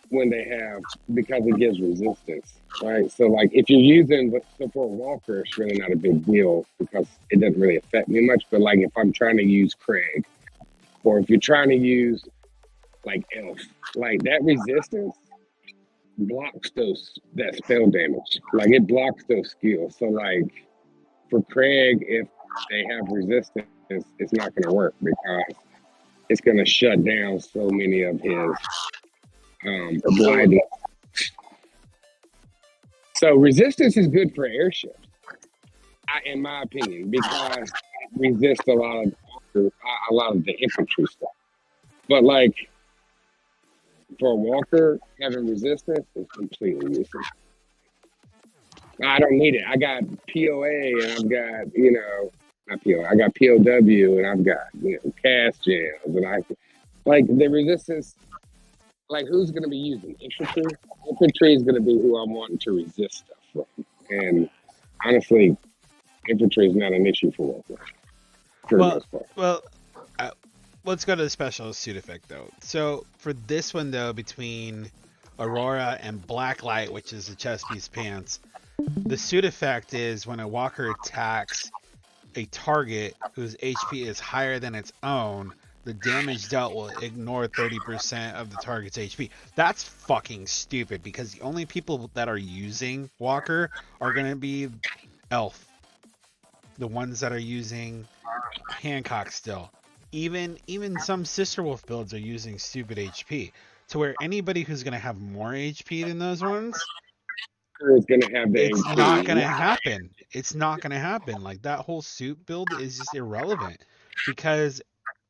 when they have, because it gives resistance, right? So like if you're using, so for a walker, it's really not a big deal because it doesn't really affect me much. But like if I'm trying to use Craig, or if you're trying to use like Elf, like that resistance blocks that spell damage. Like it blocks those skills. So like for Craig, if they have resistance, it's not going to work because it's going to shut down so many of his blinding. So resistance is good for airships, in my opinion, because it resists a lot of a lot of the infantry stuff. But like for a walker, having resistance is completely useless. I don't need it. I got POA and I've got, not POA, I got POW and I've got, cast jams and like the resistance, like who's going to be using infantry? Infantry is going to be who I'm wanting to resist stuff from. And honestly, infantry is not an issue for walker. For the most part. Well, let's go to the special suit effect though. So for this one though, between Aurora and Blacklight, which is the chest piece pants, the suit effect is when a walker attacks a target whose HP is higher than its own, the damage dealt will ignore 30% of the target's HP. That's fucking stupid because the only people that are using walker are going to be elf. The ones that are using Hancock still. Even some Sister Wolf builds are using stupid HP. To where anybody who's going to have more HP than those ones, is going to have the it's HP. not going to happen. It's not going to happen. Like that whole suit build is just irrelevant because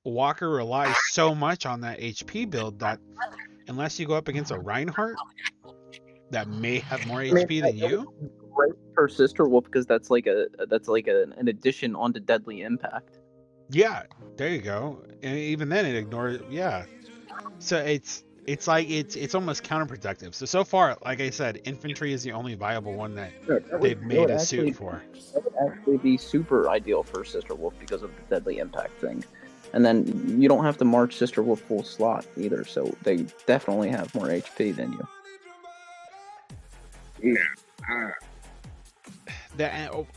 Walker relies so much on that HP build that unless you go up against a Reinhardt that may have more HP than you, right for Sister Wolf because that's like an addition onto Deadly Impact. yeah, there you go. And even then it ignores, yeah. So it's almost counterproductive. So far, like I said, infantry is the only viable one that they've made a suit for. That would actually be super ideal for Sister Wolf because of the Deadly Impact thing. And then you don't have to march Sister Wolf full slot either, so they definitely have more HP than you. Yeah.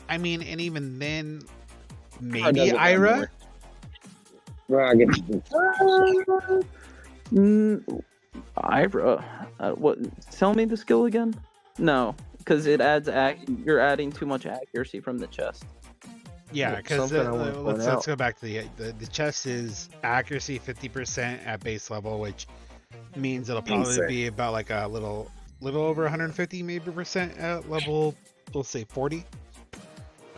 I mean, and even then, maybe Ira? Well, I guess Ira, what? Tell me the skill again. No, because it adds you're adding too much accuracy from the chest. Yeah, because let's go back to the chest is accuracy 50% at base level, which means it'll probably be about like a little over 150 maybe percent at level, we'll say 40.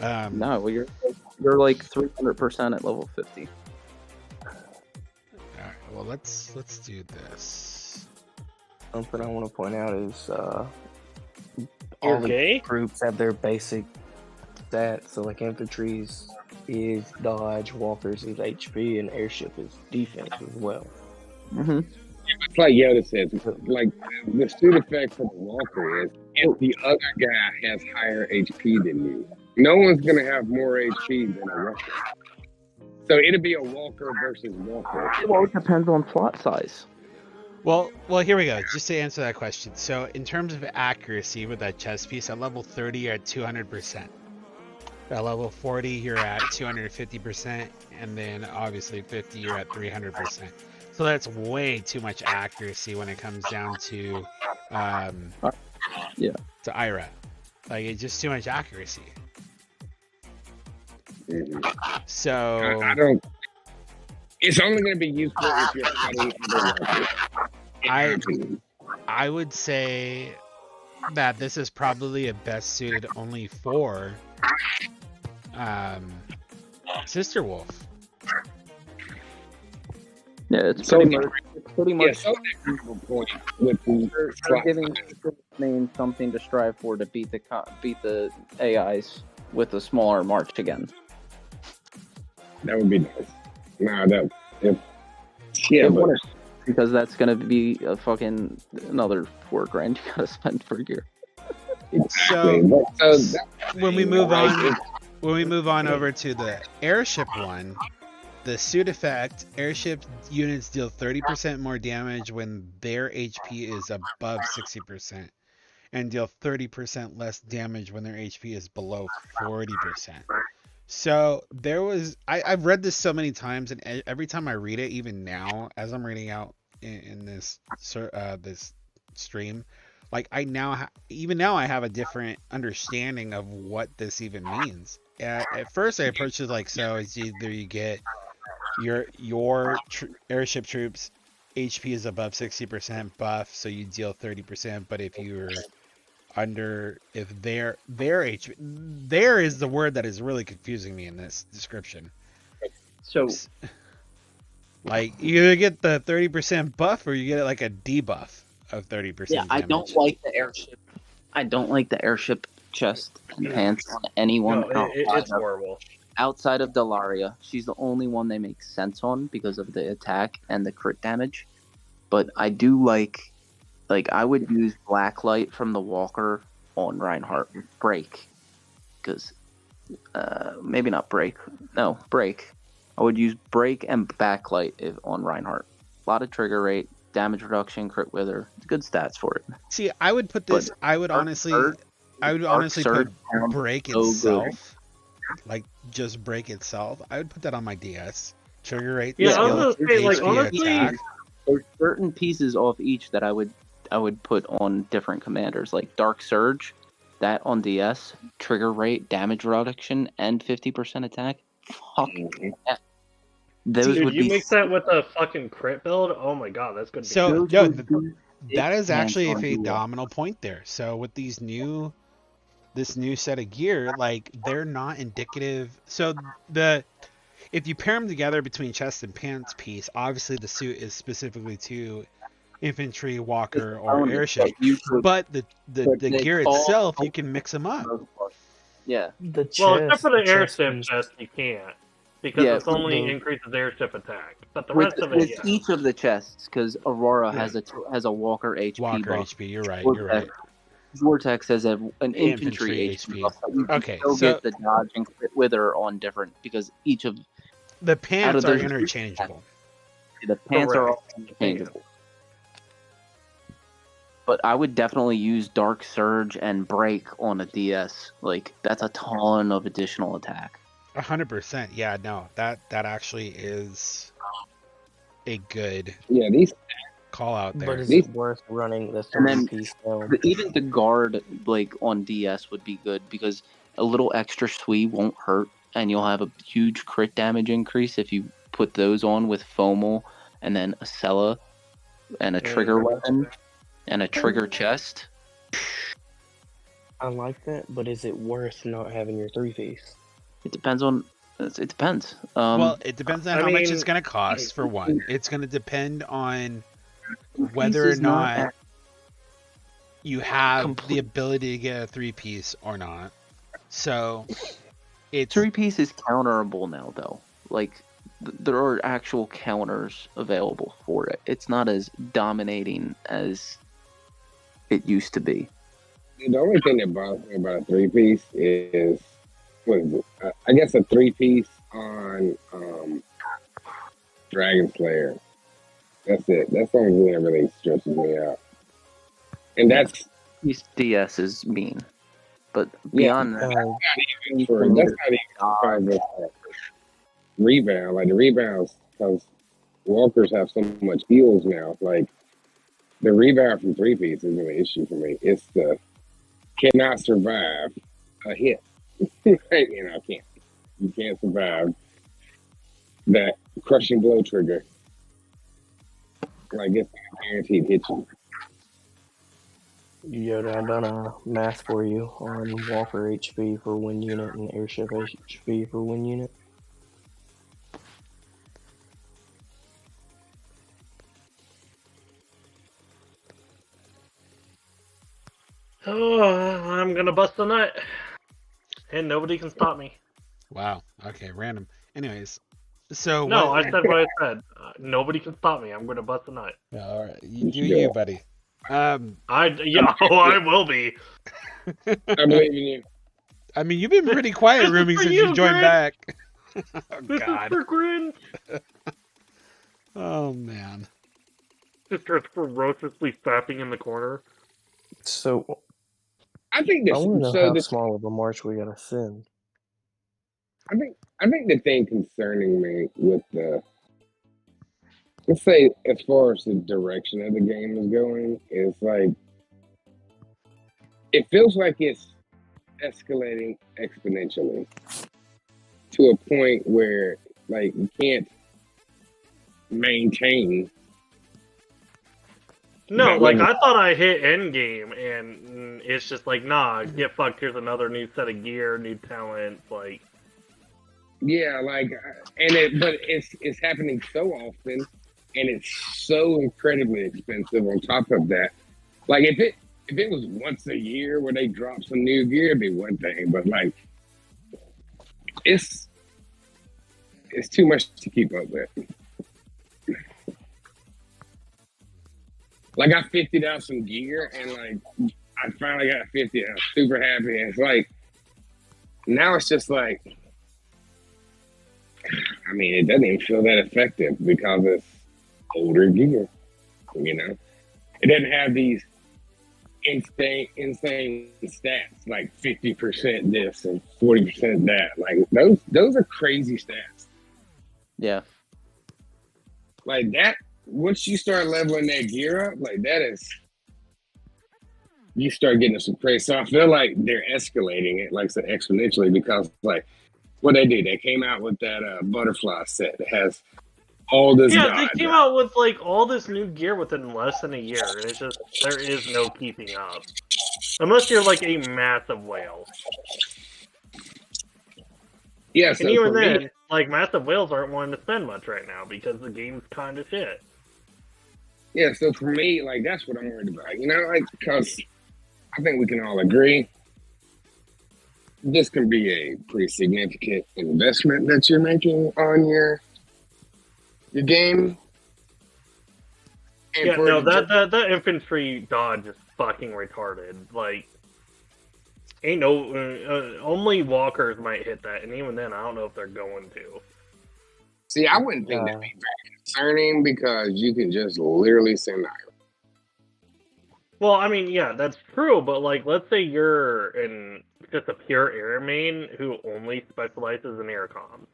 No, well, you're like 300% at level 50. All right, well let's do this. Something I want to point out is all the groups have their basic stats. So like infantry's is dodge, walkers is HP, and airship is defense as well. Mm-hmm. It's like Yoda says, like the suit effect for the walker is if the other guy has higher HP than you, no one's gonna have more HP than a walker. So it'll be a walker versus walker. Well, it depends on slot size. Well, here we go. Just to answer that question. So in terms of accuracy with that chest piece, at level 30 you're at 200%. At level 40 you're at 250%, and then obviously 50 you're at 300%. So that's way too much accuracy when it comes down to to Ira. Like it's just too much accuracy. So I don't. It's only going to be useful if you're adding other walkers. I would say that this is probably a best suited only for Sister Wolf. Yeah, it's pretty much. Yeah, so point with they're giving main something to strive for to beat the AIs with a smaller march again. That would be nice. Because that's gonna be a fucking another $4,000 you gotta spend per year. So when we move on over to the airship one, the suit effect, airship units deal 30% more damage when their HP is above 60%, and deal 30% less damage when their HP is below 40%. So there was, I've read this so many times, and every time I read it, even now, as I'm reading out in this this stream, like even now I have a different understanding of what this even means. At first I approached it like so: it's either you get your airship troops HP is above 60% buff, so you deal 30%, but if you're under, if their HP, there is the word that is really confusing me in this description. So, like, you either get the 30% buff or you get like a debuff of 30% yeah, damage. I don't like the airship. I don't like the airship chest and pants on anyone it's horrible. Outside of Delaria. She's the only one they make sense on because of the attack and the crit damage. But I do like I would use Blacklight from the Walker on Reinhardt. Break. Because, maybe not Break. No, Break. I would use Break and Backlight on Reinhardt. A lot of trigger rate, damage reduction, crit wither. Good stats for it. See, I would put this. But I would honestly put Break itself, like just Break itself. I would put that on my DS. Trigger rate, yeah, skill, I was gonna say, like, HP, honestly, attack. There's certain pieces off each that I would put on different commanders, like Dark Surge, that on DS, trigger rate, damage reduction, and 50% attack. Fuck yeah. Those dude, would you be mix that with a fucking crit build. Oh my god, that's gonna be. So, good. that is actually a on phenomenal point there. So with this new set of gear, like, they're not indicative. So if you pair them together between chest and pants piece, obviously the suit is specifically to infantry, walker, or airship. But the gear itself, you can mix them up. Yeah. Well, except for the airship chest, you can't. Because it's only increases airship attack. But the rest of it, with each of the chests, because Aurora has a Walker HP Walker buff. HP, you're right. Vortex has an infantry HP buff. Okay, so get the dodge and crit wither on different, because each of the pants are interchangeable. The pants are all interchangeable. But I would definitely use Dark Surge and Break on a DS. Like, that's a ton of additional attack. 100%. Yeah, no, that actually is a good call out there. But is it worth running the 30-piece build? Even the guard, like, on DS would be good, because a little extra SWE won't hurt, and you'll have a huge crit damage increase if you put those on with Fomal and then a Sella and a trigger weapon and a trigger chest. I like that, but is it worth not having your 3-piece? It depends. Well, it depends on how much it's going to cost, for one. It's going to depend on whether or not you have the ability to get a 3-piece or not. So, it's 3-piece is counterable now, though. Like, there are actual counters available for it. It's not as dominating as it used to be. The only thing that bothers me about a 3-piece is, what is it? I guess a 3-piece on Dragon Slayer. That's it. That's the only thing that really stretches me out. And that's DS is mean, but beyond that's not even part of the rebound. Like, the rebounds, because walkers have so much heals now. Like, the rebound from 3-piece isn't an issue for me. It's the cannot survive a hit. You can't survive that crushing blow trigger. Like, it's a guaranteed hit you. Yoda, I done a math for you on Walker HP for 1 unit and airship HP for 1 unit. Oh, I'm gonna bust a nut. And nobody can stop me. Wow. Okay, random. Anyways, so no, I said what I said. Nobody can stop me. I'm gonna bust a nut. All right, you do you, buddy. I will be. I believe in you. I mean, you've been pretty quiet, Rumi, since you joined back. Oh, this God. is for Grin. Oh man. Just starts ferociously fapping in the corner. So, I think I want to know how small of a march we gotta send. I think the thing concerning me with let's say, as far as the direction of the game is going, is like, it feels like it's escalating exponentially to a point where, like, you can't maintain. No, like, I thought I hit endgame, and it's just like, nah, get fucked, here's another new set of gear, new talent, like... Yeah, like, but it's happening so often, and it's so incredibly expensive. On top of that, like if it was once a year where they drop some new gear, it'd be one thing. But like, it's too much to keep up with. Like I 50'd out some gear, and like I finally got 50. And I'm super happy. And it's like now it's just like, I mean, it doesn't even feel that effective because it's older gear. You know, it doesn't have these insane stats like 50% this and 40% that. Like those are crazy stats. Yeah. Like that. Once you start leveling that gear up, like that is, you start getting some crazy. So I feel like they're escalating it, like I said, exponentially, because like what they do, they came out with that butterfly set that has all this. Yeah, they came out with like all this new gear within less than a year, and it's just there is no keeping up, unless you're like a massive whale. Yeah, and even then, like massive whales aren't wanting to spend much right now because the game's kind of shit. Yeah, so for me, like that's what I'm worried about. You know, like because I think we can all agree this can be a pretty significant investment that you're making on your game. And yeah, no, that infantry dodge is fucking retarded. Like, ain't no only walkers might hit that, and even then, I don't know if they're going to. See, I wouldn't think that'd be very concerning because you can just literally send iron. Well, I mean, yeah, that's true, but like, let's say you're just a pure air main who only specializes in air comms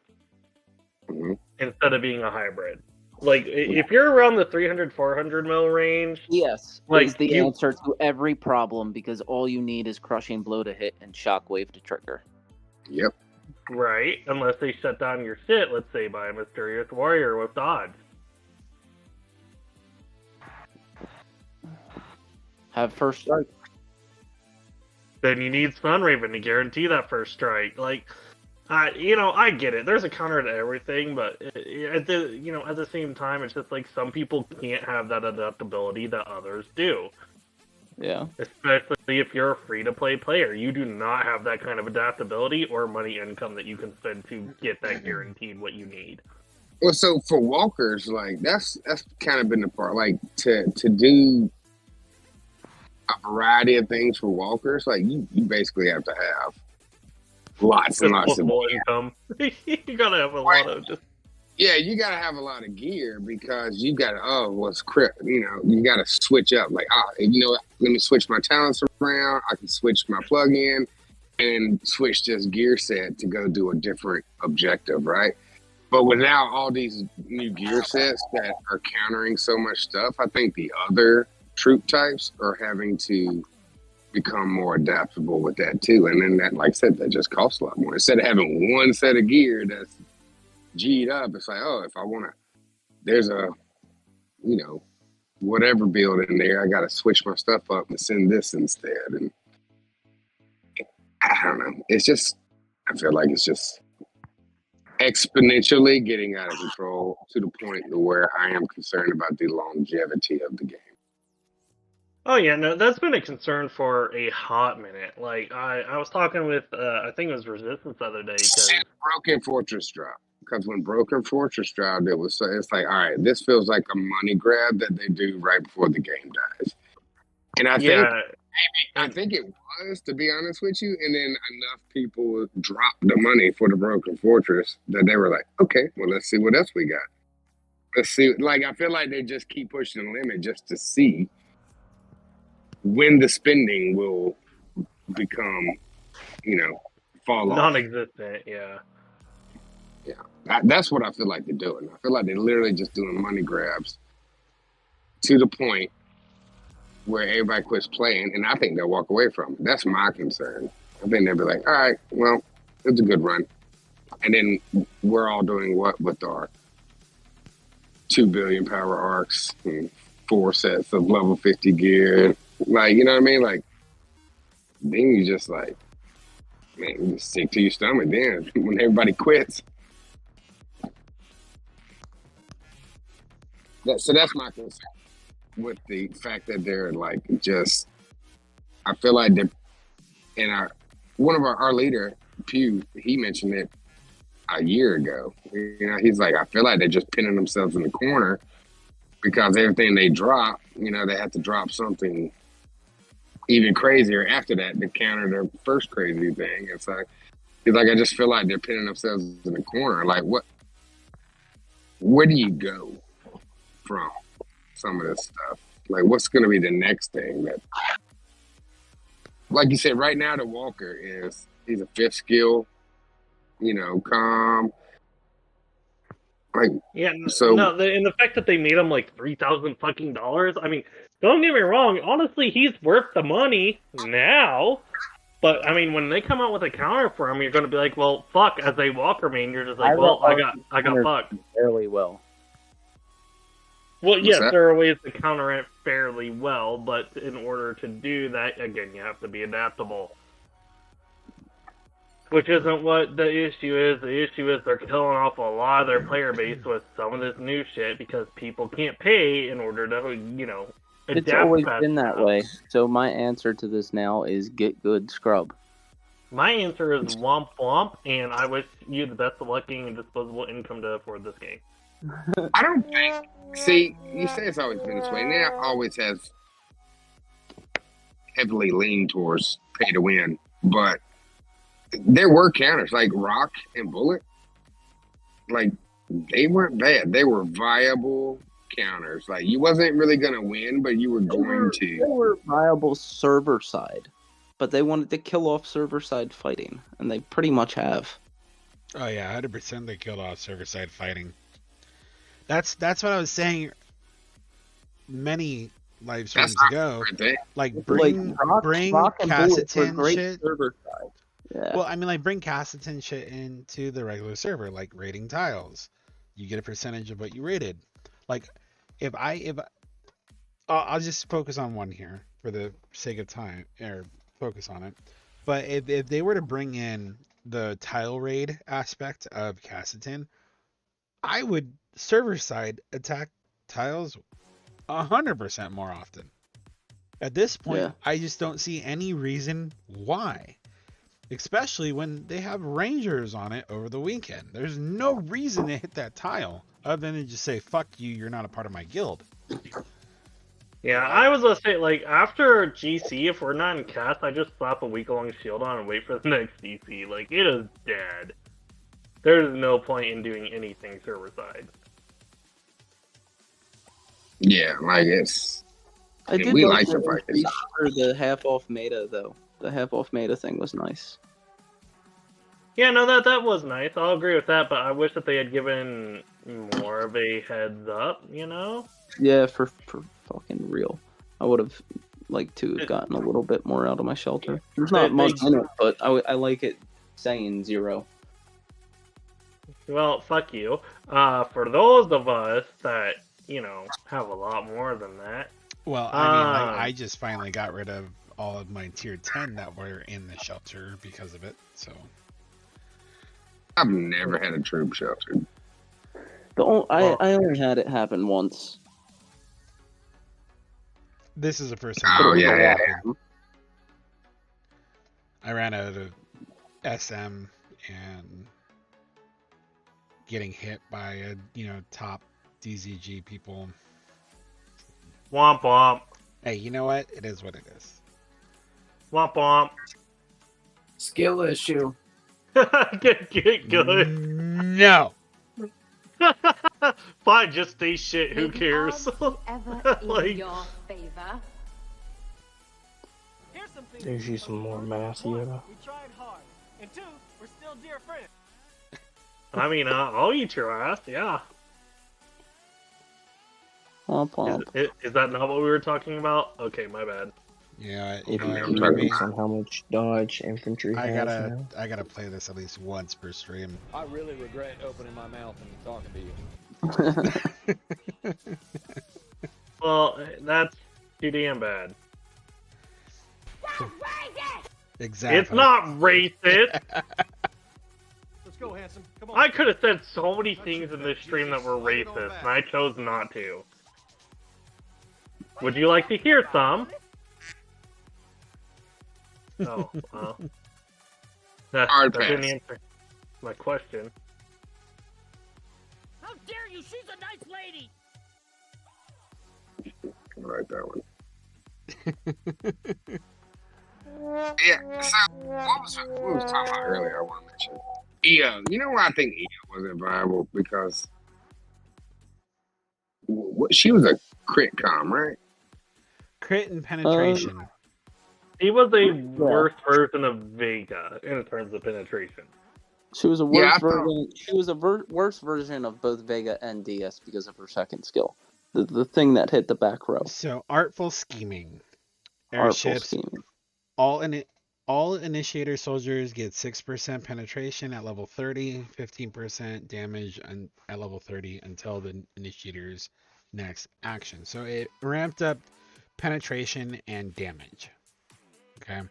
instead of being a hybrid. Like, if you're around the 300-400 mil range, yes, like is the answer to every problem because all you need is crushing blow to hit and shockwave to trigger. Yep. Right, unless they shut down your shit, let's say by a mysterious warrior with dodge. Have first strike. Then you need Sunraven to guarantee that first strike. Like, I get it. There's a counter to everything, but at the same time, it's just like some people can't have that adaptability that others do. Yeah. Especially if you're a free-to-play player. You do not have that kind of adaptability or money income that you can spend to get that guaranteed what you need. Well, so for walkers, like, that's kind of been the part. Like, to do a variety of things for walkers, like, you basically have to have lots and lots of income. You gotta have a lot of just... Yeah, you gotta have a lot of gear because you gotta, you gotta switch up. Like, let me switch my talents around. I can switch my plug-in and switch this gear set to go do a different objective, right? But without all these new gear sets that are countering so much stuff, I think the other troop types are having to become more adaptable with that too. And then that, like I said, that just costs a lot more. Instead of having one set of gear that's G'd up, it's like, if I want to, there's a, whatever build in there, I got to switch my stuff up and send this instead. And I don't know. It's just, I feel like it's just exponentially getting out of control to the point where I am concerned about the longevity of the game. Oh yeah, no, that's been a concern for a hot minute. Like I was talking with I think it was Resistance the other day because Broken Fortress dropped. Because when Broken Fortress dropped, it's like, all right, this feels like a money grab that they do right before the game dies. And I think it was, to be honest with you, and then enough people dropped the money for the Broken Fortress that they were like, okay, well, let's see what else we got. Let's see. Like, I feel like they just keep pushing the limit just to see when the spending will become, fall off. Non-existent, yeah. Yeah, that's what I feel like they're doing. I feel like they're literally just doing money grabs to the point where everybody quits playing, and I think they'll walk away from it. That's my concern. I think they'll be like, all right, well, it's a good run. And then we're all doing what with our 2 billion power arcs and 4 sets of level 50 gear. Like, you know what I mean? Like, then you just like, man, you just stick to your stomach then when everybody quits. So that's my concern with the fact that they're like just. I feel like they're in one of our leader Pew. He mentioned it a year ago. You know, he's like, I feel like they're just pinning themselves in the corner because everything they drop, you know, they have to drop something even crazier after that to counter their first crazy thing. It's like he's like, I just feel like they're pinning themselves in the corner. Like, where do you go from some of this stuff? Like, what's going to be the next thing that, like you said, right now the Walker he's a 5th skill, you know, calm. Like, yeah, so no, and the fact that they made him like $3,000 fucking dollars. I mean, don't get me wrong. Honestly, he's worth the money now. But I mean, when they come out with a counter for him, you're going to be like, well, fuck. As a Walker main, you're just like, well, I got fucked. Fairly well. Well, yes, there are ways to counter it fairly well, but in order to do that, again, you have to be adaptable. Which isn't what the issue is. The issue is they're killing off a lot of their player base with some of this new shit because people can't pay in order to, you know, adapt. It's always been that way. So my answer to this now is get good scrub. My answer is womp womp, and I wish you the best of luck getting disposable income to afford this game. I don't think. See, you say it's always been this way. Now always has heavily leaned towards pay to win, but there were counters like Rock and Bullet. Like they weren't bad. They were viable counters. Like you wasn't really gonna win, but you were going to. They were viable server side, but they wanted to kill off server side fighting, and they pretty much have. Oh yeah, 100% they killed off server side fighting. That's what I was saying many live streams ago. Like bring Cassetin shit. Yeah. Well, I mean, like bring Cassetin shit into the regular server, like rating tiles. You get a percentage of what you rated. Like I'll just focus on one here for the sake of time, or focus on it. But if they were to bring in the tile raid aspect of Cassetin, I would server side attack tiles 100% more often. At this point, I just don't see any reason why. Especially when they have rangers on it over the weekend. There's no reason to hit that tile other than to just say, fuck you, you're not a part of my guild. Yeah, I was gonna say, like, after GC, if we're not in cast, I just slap a week-long shield on and wait for the next DC. Like, it is dead. There's no point in doing anything server-side. Yeah, like it's. I did we like like to fight for the half-off meta, though. The half-off meta thing was nice. Yeah, no, that was nice. I'll agree with that, but I wish that they had given more of a heads up, you know? Yeah, for fucking real. I would have liked to have gotten a little bit more out of my shelter. There's not much in it, but I like it saying 0. Well, fuck you. For those of us that, you know, have a lot more than that. Well, I mean, like, I just finally got rid of all of my tier 10 that were in the shelter because of it, so. I've never had a troop shelter. I only had it happen once. This is the first time. Oh, yeah. I ran out of SM and getting hit by top DZG people. Womp womp. Hey, you know what? It is what it is. Womp womp. Skill issue. Get good. No. Fine, just stay shit. Who cares? Like, your favor. There's you some more mass, We tried hard. And 2, we're still dear friends. I mean, I'll eat your ass, yeah. Is that not what we were talking about? Okay, my bad. Yeah, if you focus on how much dodge infantry I has gotta play this at least once per stream. I really regret opening my mouth and talking to you. Well, that's too damn bad. Exactly. It's not racist. Let's go, handsome. Come on. I could have said so many things in this stream that were racist, and I chose not to. Would you like to hear some? Oh, well. That didn't answer my question. How dare you? She's a nice lady. I like that one. Yeah. So what was talking about earlier? I want to mention EO. You know why I think EO wasn't viable? Because she was a crit com, right? Crit and penetration. He was a worse version of Vega in terms of penetration. She was a worse version. She was a worse version of both Vega and DS because of her second skill, the thing that hit the back row. So artful scheming. Artful Airships. scheming. All initiator soldiers get 6% penetration at level 30, 15% damage at level 30 until the initiator's next action. So it ramped up penetration and damage. Okay.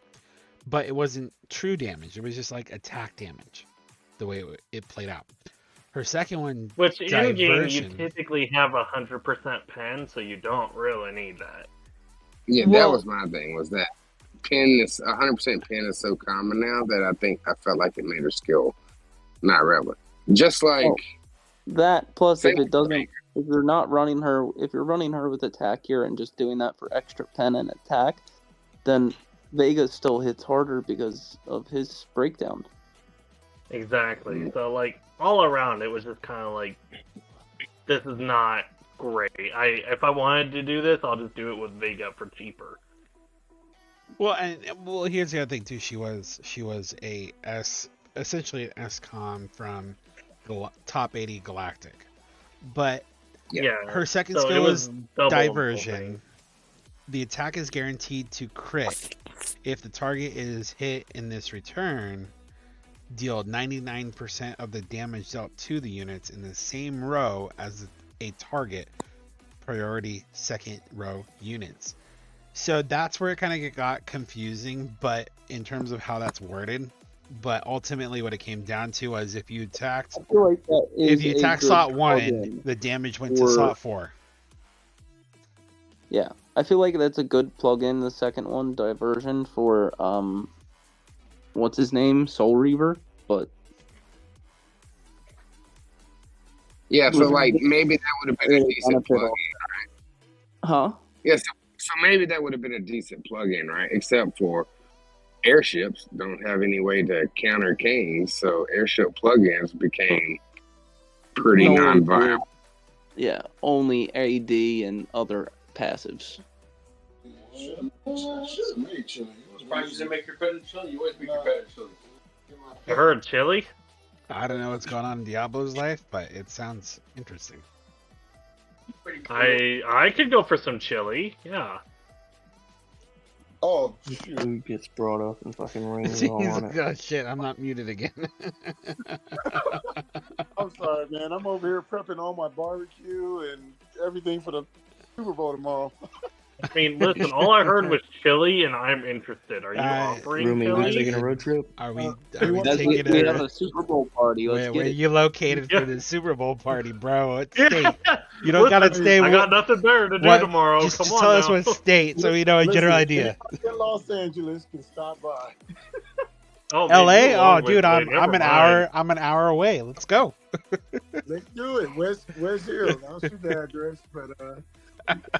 But it wasn't true damage. It was just like attack damage, the way it played out. Her second one, which in game you typically have 100% pen, so you don't really need that. Yeah, that was my thing. Was that pin is 100% pin is so common now that I felt like it made her skill not relevant. Just like that. Plus, if you're running her with attack here and just doing that for extra pen and attack, then Vega still hits harder because of his breakdown. Exactly. So like all around, it was just kind of like, this is not great. If I wanted to do this, I'll just do it with Vega for cheaper. Well, here's the other thing too. She was essentially an S-com from top 80 Galactic, but her second skill was diversion. The attack is guaranteed to crit if the target is hit in this return. Deal 99% of the damage dealt to the units in the same row as a target priority second row units. So that's where it kind of got confusing, but in terms of how that's worded. But ultimately what it came down to was if you attacked slot 1, the damage went to slot 4. Yeah, I feel like that's a good plug-in, the second one, diversion, for what's his name? Soul Reaver, but yeah, so like maybe that would have been a decent plug-in, right? Huh? Yeah, so maybe that would have been a decent plug-in, right? Except for airships don't have any way to counter canes, so airship plugins became pretty non-viable. Yeah, only AD and other passives. You heard chili? I don't know what's going on in Diablo's life, but it sounds interesting. I could go for some chili, yeah. Oh, food gets brought up and fucking rings all on it. Oh shit, I'm not muted again. I'm sorry, man. I'm over here prepping all my barbecue and everything for the Super Bowl tomorrow. I mean, listen, all I heard was chili, and I'm interested. Are you offering chili? Are we taking a road trip? Are we taking we have a Super Bowl party. Where you located for the Super Bowl party, bro? What state? You don't gotta stay. I got nothing better to do tomorrow. Just Come on tell now. us what state, so we know a general idea. In Los Angeles, can stop by. Oh, LA? Oh, dude, I'm an hour. I'm an hour away. Let's go. Let's do it. West Hill. I'll shoot the address, but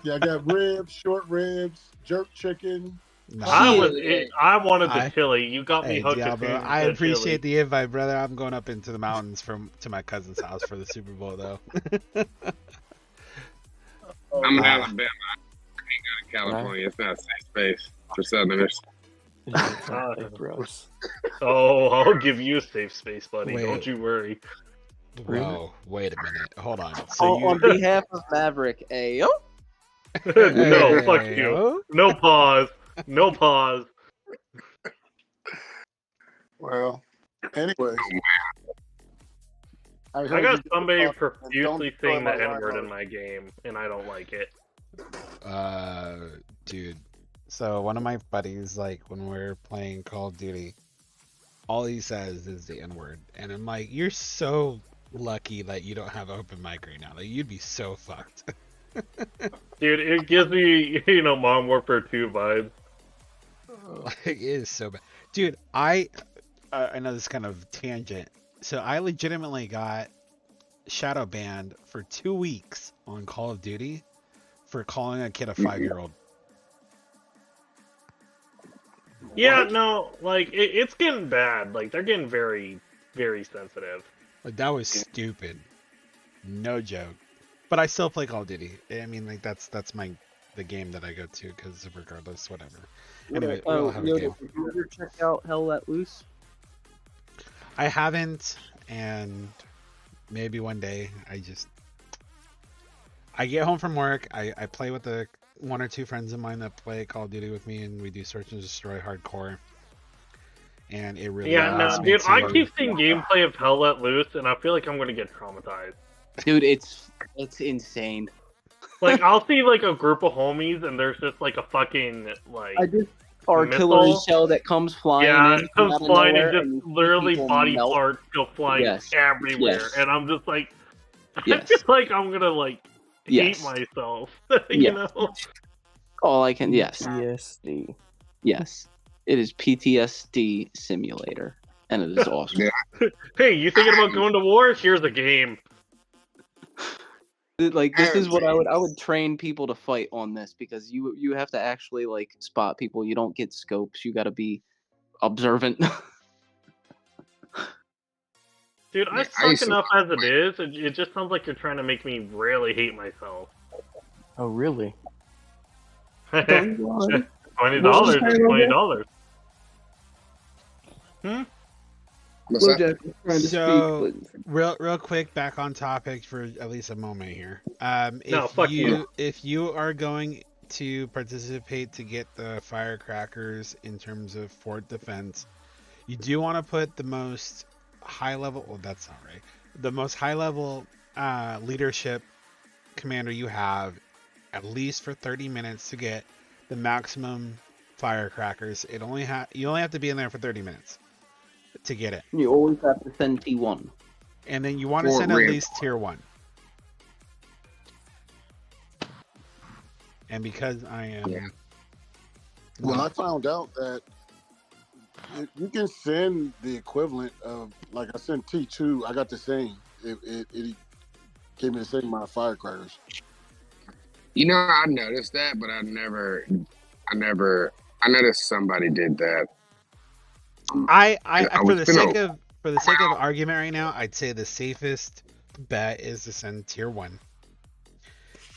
yeah, I got ribs, short ribs, jerk chicken. I wanted the chili. You got me hooked. I appreciate the invite, brother. I'm going up into the mountains to my cousin's house for the Super Bowl, though. I'm in Alabama. I can't go to California. It's not a safe space for Southerners. Gross. Oh, I'll give you a safe space, buddy. Don't you worry. Whoa, wait a minute. Hold on. So on behalf of Maverick, ayo? No, fuck you. No pause. No pause. Well, anyway. I got somebody profusely saying the N-word in my game, and I don't like it. Dude. So one of my buddies, like, when we're playing Call of Duty, all he says is the N-word. And I'm like, you're so lucky that you don't have open mic right now. Like, you'd be so fucked. Dude, it gives me, Modern Warfare 2 vibes. It is so bad. Dude, I know this is kind of tangent. So I legitimately got shadow banned for 2 weeks on Call of Duty for calling a kid a 5-year-old. Yeah, no, like, it's getting bad. Like, they're getting very, very sensitive. Like, that was stupid. No joke. But I still play Call of Duty. I mean, like, that's the game that I go to, because regardless, whatever. Anyway, we all have a game. Did you ever check out Hell Let Loose? I haven't, and maybe one day. I get home from work, I play with the 1 or 2 friends of mine that play Call of Duty with me, and we do Search and Destroy hardcore. And it really dude, I keep seeing gameplay of Hell Let Loose, and I feel like I'm gonna get traumatized. Dude, it's insane. Like, I'll see, like, a group of homies, and there's just, like, a fucking, like, artillery missile. shell that comes flying Yeah, in. it comes out of flying nowhere, and just literally people body melt. parts go flying everywhere. Yes. And I'm just like, I Yes. feel like I'm gonna, like, hate Yes. myself. Yes. know? All I can, yes. PTSD. Yes. It is PTSD simulator. And it is awesome. Hey, you thinking about going to war? Here's a game. Like, this is what I would train people to fight on this, because you have to actually, like, spot people. You don't get scopes. You got to be observant. Dude, I suck enough as it is. It just sounds like you're trying to make me really hate myself. Oh, really? $20. $20. So, real quick, back on topic for at least a moment here. If you are going to participate to get the firecrackers in terms of fort defense, you do want to put the most high level. Well, that's not right. The most high level leadership commander you have, at least for 30 minutes to get the maximum firecrackers. You only have to be in there for 30 minutes to get it. You always have to send T1. And then you want to send at least tier 1. And because I am... Well, I found out that you can send the equivalent of, like, I sent T2, I got the same. It gave me the same amount of firecrackers. I noticed that, but I noticed somebody did that. For the sake of argument right now, I'd say the safest bet is to send tier 1.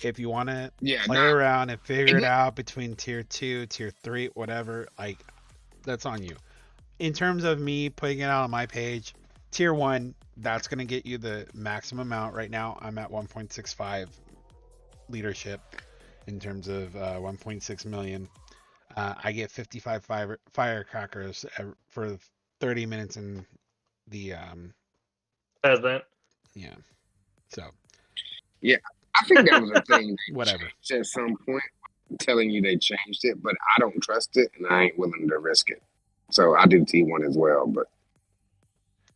If you want to play around and figure it out between tier 2, tier 3, whatever, like, that's on you. In terms of me putting it out on my page, tier 1, that's going to get you the maximum amount. Right now, I'm at 1.65 leadership in terms of 1.6 million. I get 55 firecrackers for 30 minutes in the peasant. Yeah. So. Yeah, I think that was a thing. Whatever. At some point, telling you they changed it, but I don't trust it, and I ain't willing to risk it. So I do T1 as well, but.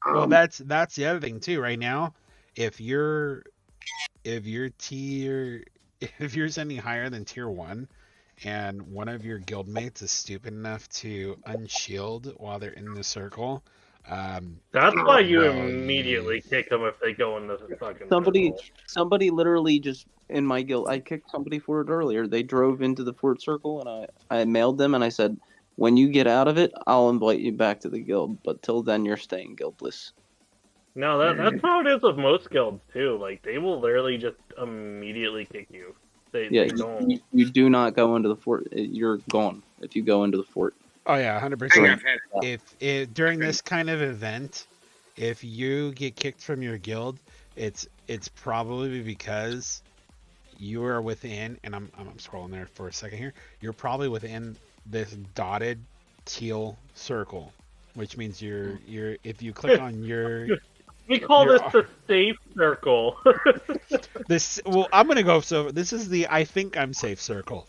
Well, that's the other thing too. Right now, if you're sending higher than tier 1, and one of your guildmates is stupid enough to unshield while they're in the circle, that's why you immediately kick them if they go in the fucking Somebody literally just in my guild, I kicked somebody for it earlier. They drove into the fort circle, and I mailed them, and I said, when you get out of it, I'll invite you back to the guild, but till then you're staying guildless. No, that's how it is with most guilds too. Like, they will literally just immediately kick you. They don't. You do not go into the fort. You're gone if you go into the fort. Oh yeah, 100%. If during this kind of event, if you get kicked from your guild, it's probably because you are within, and I'm scrolling there for a second here. You're probably within this dotted teal circle, which means you're if you click on your. We call this the safe circle. I'm gonna go. So this is the I think I'm safe circle.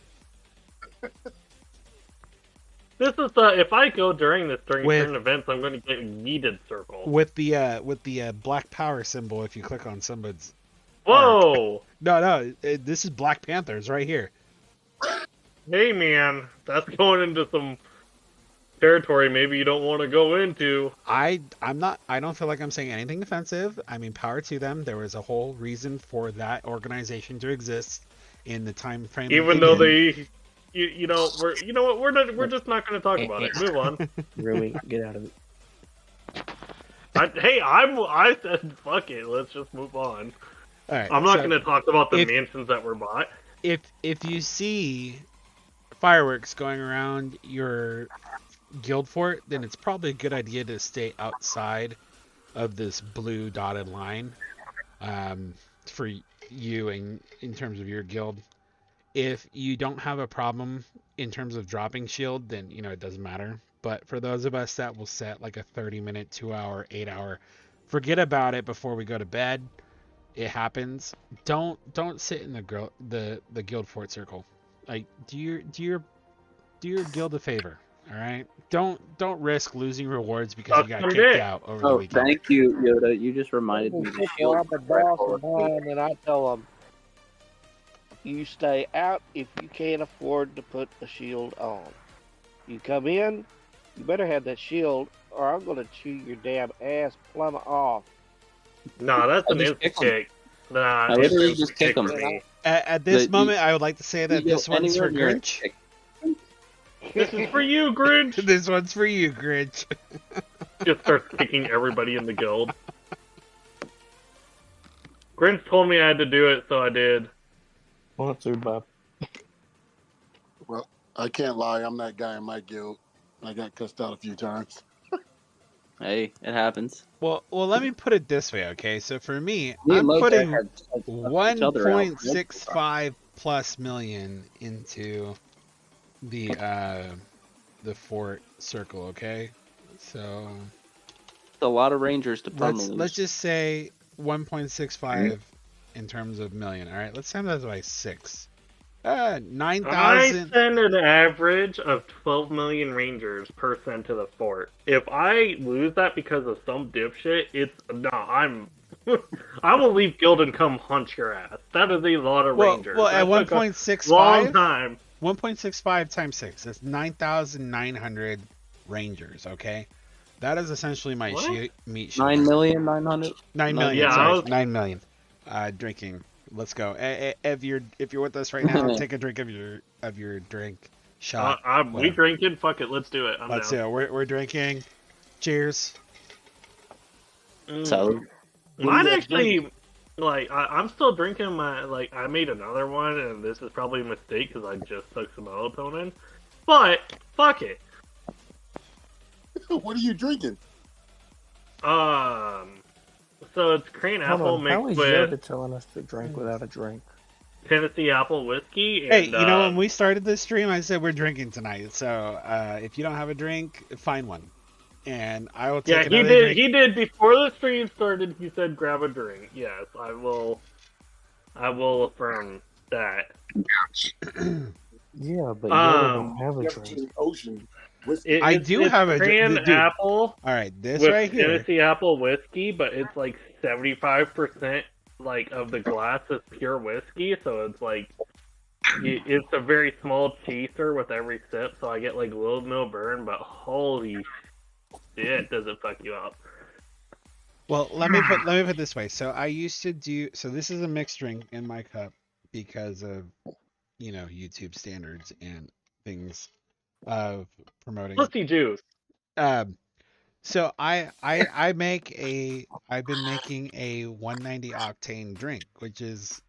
This is if I go during certain events, I'm going to get needed circle with the black power symbol. If you click on somebody's, whoa, No, this is Black Panthers right here. Hey, man, that's going into some territory maybe you don't want to go into. I don't feel like I'm saying anything offensive. I mean, power to them. There was a whole reason for that organization to exist in the time frame. Even though they, you know what, we're just not going to talk about it. Move on. Rumi, get out of it. I said fuck it. Let's just move on. All right, I'm not going to talk about the mansions that were bought. If you see fireworks going around your guild fort, then it's probably a good idea to stay outside of this blue dotted line for you and in terms of your guild. If you don't have a problem in terms of dropping shield, then it doesn't matter. But for those of us that will set like a 30-minute, 2-hour, 8-hour, forget about it before we go to bed. It happens. Don't sit in the guild fort circle. Like do your guild a favor. All right. Don't risk losing rewards because you got kicked out over the weekend. Thank you, Yoda. You just reminded me. I'm the boss of mine, and I tell them, you stay out if you can't afford to put the shield on. You come in, you better have that shield, or I'm gonna chew your damn ass plumb off. Nah, that's an instant kick. Nah, I literally just kick him. At this moment, I would like to say that this one's for Grinch. This is for you, Grinch. This one's for you, Grinch. Just starts kicking everybody in the guild. Grinch told me I had to do it, so I did. Want to, Bob? Well, I can't lie. I'm that guy in my guild. I got cussed out a few times. Hey, it happens. Well, let me put it this way, okay? So for me, I'm putting 1.65 plus million into the fort circle, okay? So it's a lot of rangers to permanently. Let's just say 1.65 in terms of million. All right, let's times that by 6. 9,000. I send an average of 12 million rangers per send to the fort. If I lose that because of some dipshit, I will leave guild and come hunt your ass. That is a lot of rangers. Well, at 1.65, long time. 1.65 times 6. That's 9,900 rangers. Okay, that is essentially my meat shield. 9,900,000. 9 million. Yeah, sorry, 9 million. Drinking. Let's go. If you're with us right now, take a drink of your drink shot. We drinking. Fuck it. Let's do it. Let's do it. We're drinking. Cheers. So mine actually, I'm still drinking my I made another one, and this is probably a mistake because I just took some melatonin. But fuck it. What are you drinking? So it's Crane apple mixed with Yoda telling us to drink without a drink? Tennessee apple whiskey. Hey, when we started this stream, I said we're drinking tonight. So if you don't have a drink, find one, and I will take another drink. He did before the stream started. He said grab a drink. Yes, I will affirm that. Yeah, but Yoda don't have a drink. Ocean. I do have a Cran apple. All right, this with right here. Tennessee apple whiskey, but it's 75% of the glass is pure whiskey, so it's it's a very small chaser with every sip, so I get a little no burn, but holy shit, does it fuck you up. Well, let me put it this way. So I used to do. So this is a mixed drink in my cup because of YouTube standards and things of promoting pussy juice. So I've been making a 190 octane drink, which is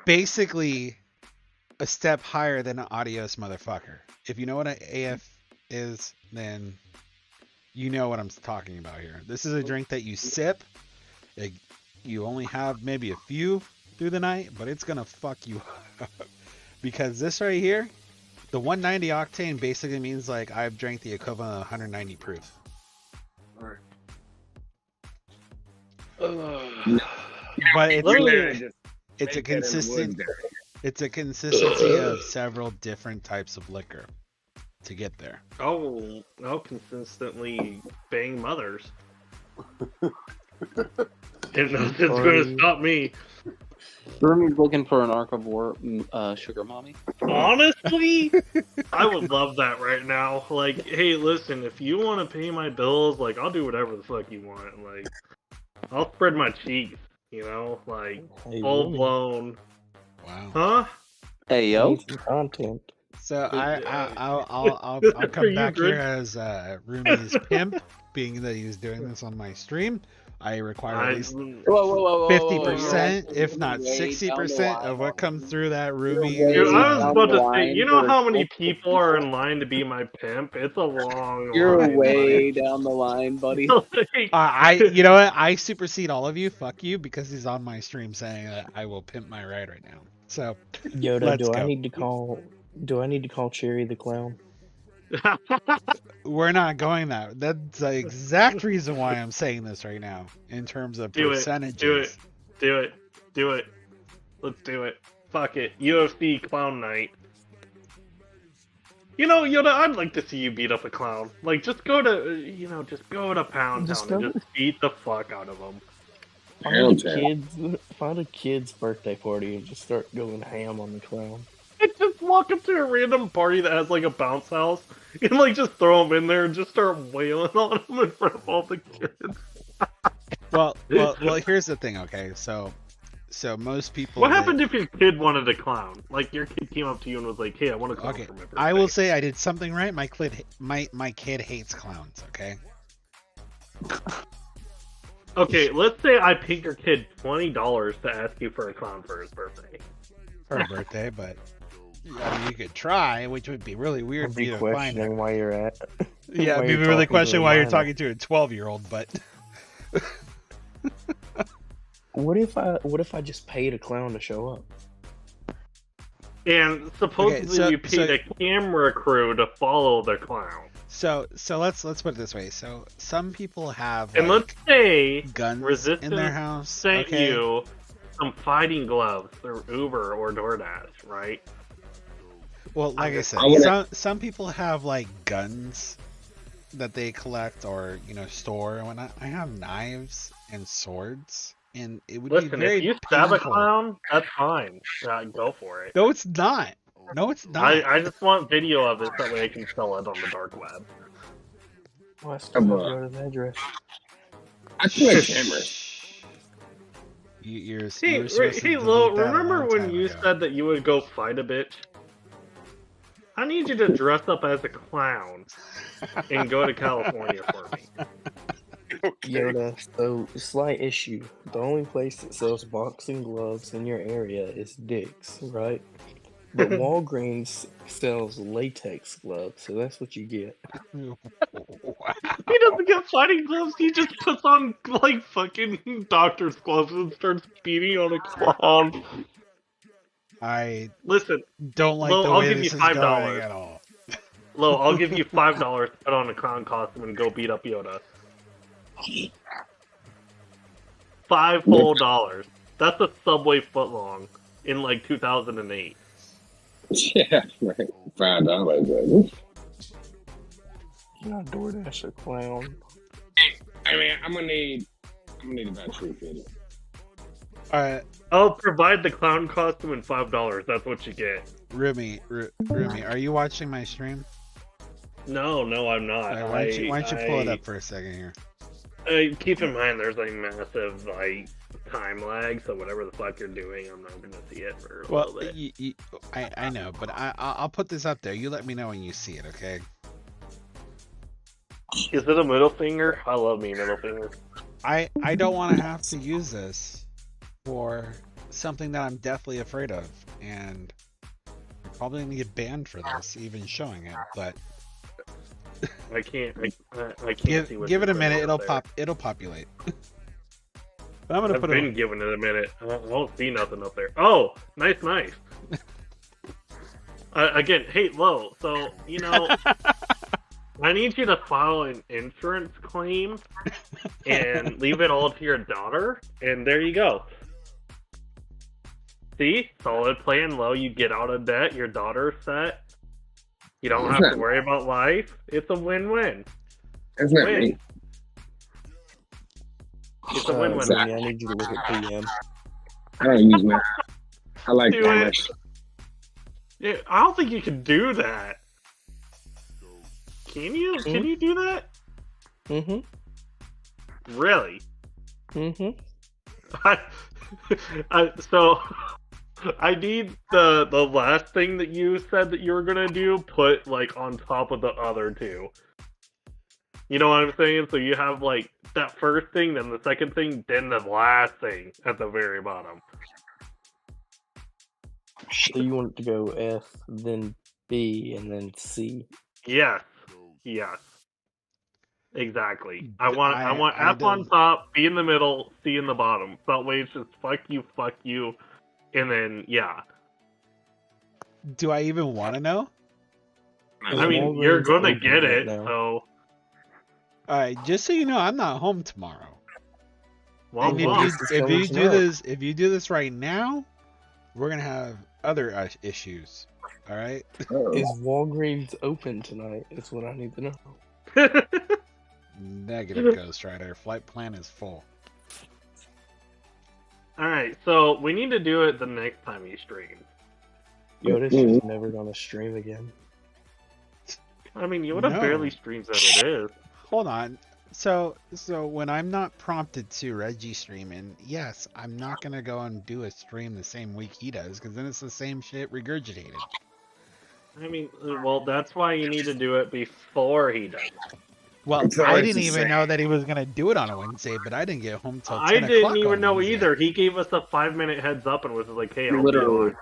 basically a step higher than an Adios motherfucker. If you know what an AF is, then you know what I'm talking about here. This is a drink that you sip. You only have maybe a few through the night, but it's gonna fuck you up. Because this right here, the 190 octane basically means I've drank the equivalent of 190 proof. Alright. But it's a consistency of several different types of liquor to get there. Oh, I'll consistently bang mothers. And nothing's gonna stop me. Rumi's looking for an Ark of War sugar mommy. Honestly, I would love that right now. Like, hey, listen, if you want to pay my bills, like, I'll do whatever the fuck you want. Like, I'll spread my cheeks, you know, like full blown. Wow. Huh? Hey yo. Need some content. So I'll come back here as Rumi's pimp, being that he's doing this on my stream. I require at least 50%, if not 60%, of what comes through that Rumi. Dude, I was about to say, you know how many people are in line to be my pimp? It's a long You're line. way down the line, buddy. You know what? I supersede all of you. Fuck you, because he's on my stream saying that I will pimp my ride right now. So, Yoda, let's do go. I need to call Cherry the clown? We're not going that. That's the exact reason why I'm saying this right now, in terms of percentages. Do it. Let's do it. Fuck it. UFC Clown Night. You know, Yoda, I'd like to see you beat up a clown. Like, just go to Pound Town and just beat the fuck out of them. Find a kid's birthday party and just start going ham on the clown. Just walk up to a random party that has like a bounce house and like just throw them in there and just start wailing on them in front of all the kids. Well, here's the thing, okay? So most people. What happened if your kid wanted a clown? Like your kid came up to you and was like, "Hey, I want a clown for my birthday." I will say I did something right. My kid hates clowns. Okay. Okay, let's say I paid your kid $20 to ask you for a clown for his birthday. For a birthday, but I mean, you could try, which would be really weird for you to find. Questioning why you're at. Yeah, it'd be really questioning why you're talking to a 12-year-old, but. What if I just paid a clown to show up? And supposedly you paid a camera crew to follow the clown. So let's put it this way. So some people have and let's say guns Resistance in their house. Sent you some fighting gloves through Uber or DoorDash, right? Well, like I said, some people have like guns that they collect or store and whatnot. I have knives and swords, and it would be very if you stab a clown, that's fine. Go for it. No, it's not. No, it's not. I just want video of it, that way I can sell it on the dark web. Well, I still go to the address. I collect cameras. Hey, Lo, remember when you said that you would go fight a bitch? I need you to dress up as a clown and go to California for me. Yoda, so slight issue. The only place that sells boxing gloves in your area is Dick's, right? But Walgreens sells latex gloves, so that's what you get. He doesn't get fighting gloves, he just puts on, like, fucking doctor's gloves and starts beating on a clown. I don't like Lo, the I'll way give this you is $5 going at all. Lo, I'll give you $5 to put on a clown costume and go beat up Yoda. $5 whole. That's a Subway footlong in like 2008. Yeah, right. $5. Not DoorDash a clown. I mean, I'm gonna need about $350. Alright. I'll provide the clown costume and $5. That's what you get. Rumi, are you watching my stream? No, I'm not. Right, why don't you pull it up for a second here? Keep in mind, there's like massive like time lag, so whatever the fuck you're doing, I'm not gonna see it for a little bit. I know, but I'll put this up there. You let me know when you see it, okay? Is it a middle finger? I love me middle finger. I don't want to have to use this for something that I'm deathly afraid of, and I'm probably gonna get banned for this, even showing it. But I can't see what. Give it a minute. It'll populate. But I'm gonna I've been giving it a minute. I won't see nothing up there. Oh, nice. Again, hey, Lo. So I need you to file an insurance claim and leave it all to your daughter, and there you go. See? Solid plan, Lo. You get out of debt, your daughter's set. You don't have to worry about life. It's a win-win. That's not me. It's a win-win. Jimmy, I need you to look at PM. I don't use math. I like Do it. English. Yeah, I don't think you can do that. Can you? Can you do that? Really? So I need the last thing that you said that you were gonna do put like on top of the other two. You know what I'm saying? So you have like that first thing, then the second thing, then the last thing at the very bottom. So you want it to go F, then B, and then C. Yes. Yes. Exactly. I want F on top, B in the middle, C in the bottom. So that way it's just fuck you, and then yeah. Do I even want to know? I mean, you're gonna get it, so. Alright, just so you know, I'm not home tomorrow. Well, and if you do this right now, we're gonna have other issues. Alright? Is Walgreens open tonight? Is what I need to know. Negative, Ghost Rider. Flight plan is full. Alright, so we need to do it the next time you stream. Yoda's just never gonna stream again. I mean, Yoda barely streams as it is. Hold on. So when I'm not prompted to Reggie streaming, yes, I'm not gonna go and do a stream the same week he does, because then it's the same shit regurgitated. I mean, well, that's why you need to do it before he does. Well, I didn't even know that he was gonna do it on a Wednesday, but I didn't get home till 10 o'clock. I didn't even know Wednesday. either. He gave us a 5-minute heads up and was like, "Hey, I'll Literally.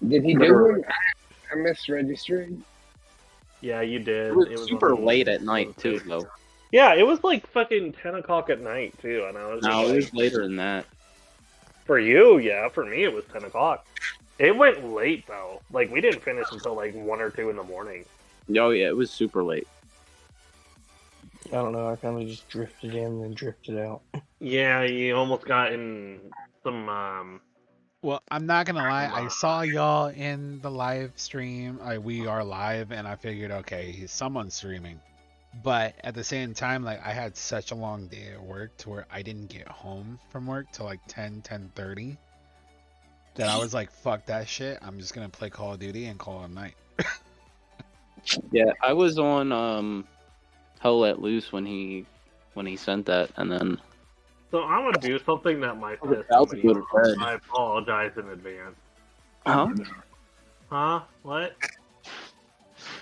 Did he do it? I missed registering. Yeah, you did. It was super late at night too, though. Yeah, it was like fucking 10 o'clock at night too, and I was. No, like, it was later than that. For you, yeah. For me, it was 10 o'clock. It went late though. Like we didn't finish until like 1 or 2 in the morning. Oh yeah, it was super late. I don't know. I kind of just drifted in and drifted out. Yeah, you almost got in some. Well, I'm not gonna lie. I saw y'all in the live stream. We are live, and I figured, okay, someone's streaming. But at the same time, like I had such a long day at work to where I didn't get home from work till like 10:30. That I was like, fuck that shit. I'm just gonna play Call of Duty and call it a night. Yeah, I was on Hell Let Loose when he sent that, and then. So I'm gonna do something that might piss That me was off. good. I apologize in advance. Huh? Huh? What?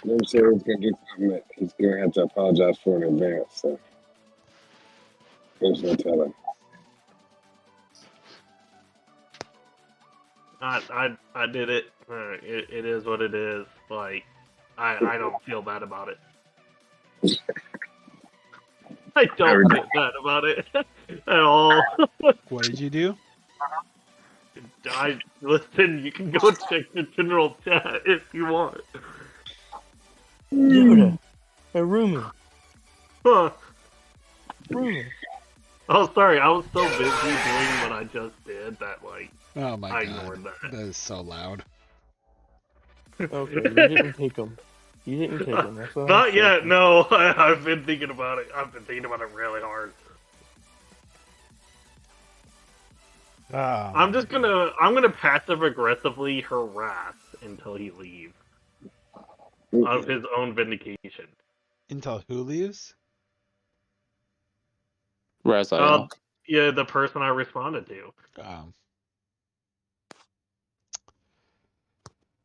I'm sure he's gonna do something that he's gonna have to apologize for in advance. So who's gonna tell him? I did it. It is what it is. Like I don't feel bad about it. I don't feel bad about it at all. What did you do? Listen, you can go check the general chat if you want. Yoda, a roomie. Huh. Roomie. Oh, sorry, I was so busy doing what I just did that, like, Oh my I god, ignored that. that is so loud. Okay, you didn't take them. You didn't take them. That's what Not I'm yet, saying. no. I've been thinking about it. I've been thinking about it really hard. I'm gonna passive aggressively harass until he leaves. Out of his own vindication. Until who leaves? Raziel. Yeah, the person I responded to.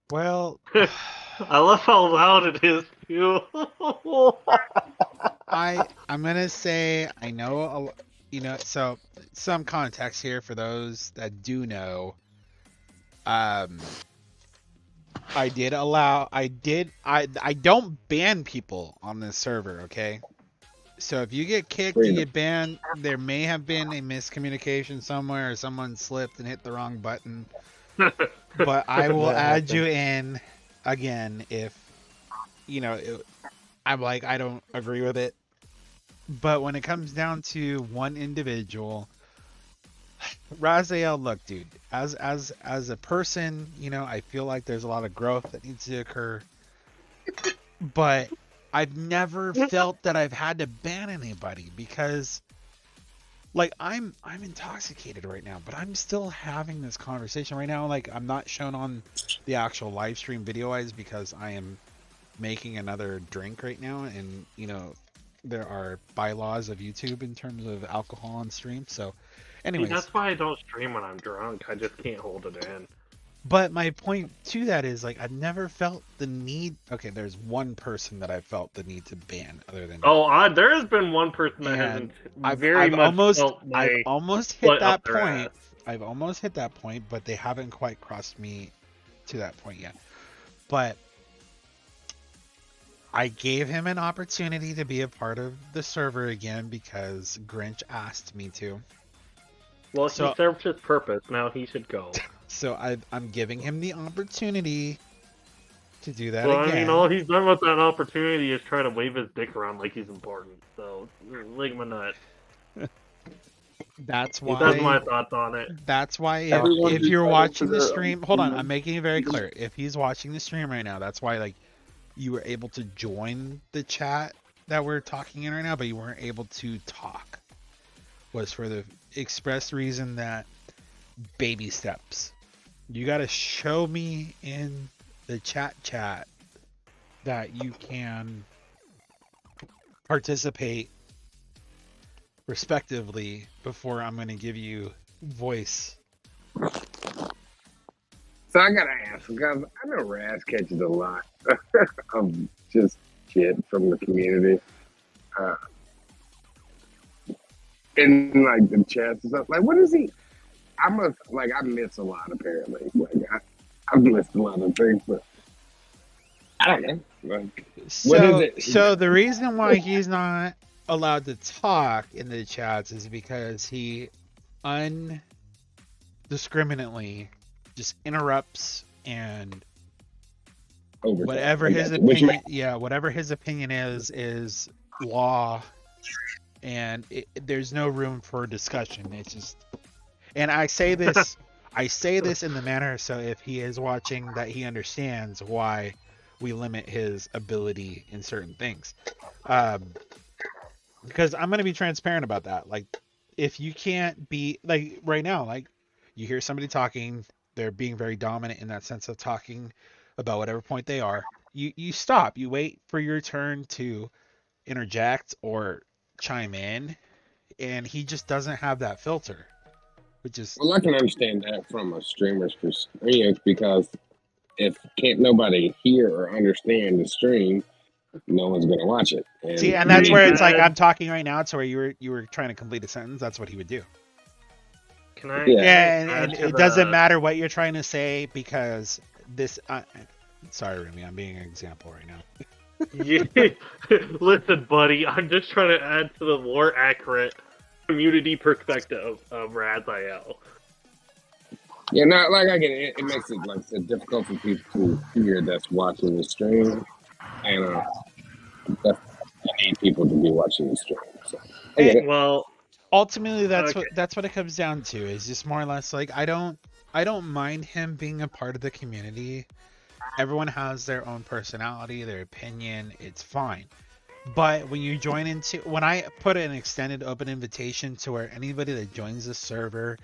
Well, I love how loud it is too. I'm gonna say I know so some context here for those that do know. I don't ban people on this server, okay? So if you get kicked, you get banned. There may have been a miscommunication somewhere, or someone slipped and hit the wrong button. But I will add you in again if I'm like, I don't agree with it. But when it comes down to one individual, Raziel, look, dude, as a person, I feel like there's a lot of growth that needs to occur. But I've never felt that I've had to ban anybody because Like I'm intoxicated right now, but I'm still having this conversation right now. Like I'm not shown on the actual live stream video wise because I am making another drink right now, and there are bylaws of YouTube in terms of alcohol on stream. So, anyways, See, that's why I don't stream when I'm drunk. I just can't hold it in. but my point to that is like I've never felt the need. Okay, there's one person that I felt the need to ban other than. Oh, there has been one person that hasn't very much felt my I've almost hit foot up that their point. ass. I've almost hit that point, but they haven't quite crossed me to that point yet. But I gave him an opportunity to be a part of the server again because Grinch asked me to. Well, he served his purpose. Now he should go. So I'm giving him the opportunity to do that Well, again. I mean, all he's done with that opportunity is try to wave his dick around like he's important. So, lick my nut. That's why. That's my thoughts on it. That's why if you're watching the stream, hold on, I'm making it very clear. If he's watching the stream right now, that's why you were able to join the chat that we're talking in right now, but you weren't able to talk. Was for the express reason that baby steps. You got to show me in the chat that you can participate respectively before I'm going to give you voice. So I gotta ask, because I know Raz catches a lot of just shit from the community. In like the chats and stuff. Like, what is he? I miss a lot apparently. Like, I've missed a lot of things, but I don't know. Like, what is it? So the reason why he's not allowed to talk in the chats is because he undiscriminately just interrupts and whatever his opinion, whatever his opinion is law, and there's no room for discussion. It's just, and I say this in the manner so if he is watching that he understands why we limit his ability in certain things. Because I'm going to be transparent about that. Like, if you can't be, like, right now, like, you hear somebody talking, they're being very dominant in that sense of talking about whatever point they are. You stop. You wait for your turn to interject or chime in, and he just doesn't have that filter, which is... Well, I can understand that from a streamer's perspective, because if can't nobody hear or understand the stream, no one's gonna watch it. And that's where it's like I'm talking right now. It's where you were trying to complete a sentence. That's what he would do. Can I? Yeah, and it doesn't matter what you're trying to say because this. Sorry, Remy, I'm being an example right now. Listen, buddy, I'm just trying to add to the more accurate community perspective of Raziel. Yeah, not like I get it. It makes it like difficult for people to hear that's watching the stream, and you need people to be watching the stream. So, well, ultimately, that's what it comes down to. Is just more or less like I don't mind him being a part of the community. Everyone has their own personality, their opinion. It's fine. But when you join when I put an extended open invitation to where anybody that joins the server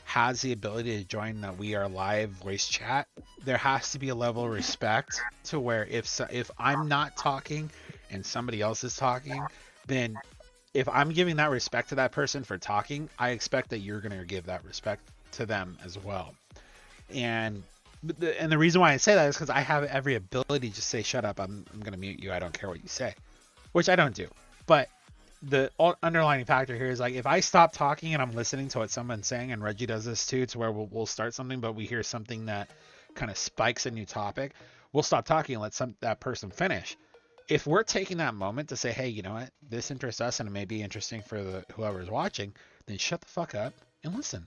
has the ability to join the We Are Live voice chat, there has to be a level of respect to where if I'm not talking and somebody else is talking, then if I'm giving that respect to that person for talking, I expect that you're going to give that respect to them as well. And the reason why I say that is because I have every ability to say, shut up, I'm going to mute you, I don't care what you say, which I don't do. But the underlying factor here is like if I stop talking and I'm listening to what someone's saying, and Reggie does this too, to where we'll start something, but we hear something that kind of spikes a new topic, we'll stop talking and let that person finish. If we're taking that moment to say, hey, you know what, this interests us and it may be interesting for whoever's watching, then shut the fuck up and listen.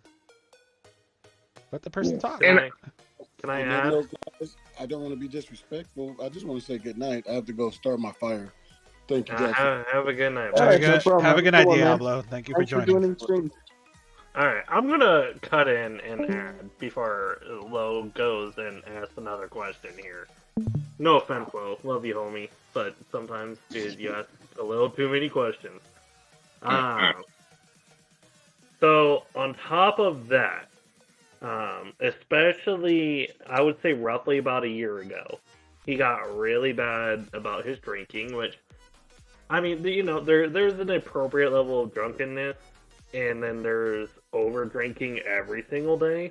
Let the person talk. Can I add? I don't want to be disrespectful. I just want to say good night. I have to go start my fire. Thank you, guys. Have a good night. Have a good night, Diablo. Thank you for joining. Alright, I'm gonna cut in and add before Lo goes and asks another question here. No offense, Lo. Love you, homie. But sometimes, dude, you ask a little too many questions. So on top of that, especially I would say roughly about a year ago, he got really bad about his drinking, which I mean, there's an appropriate level of drunkenness, and then there's over drinking every single day.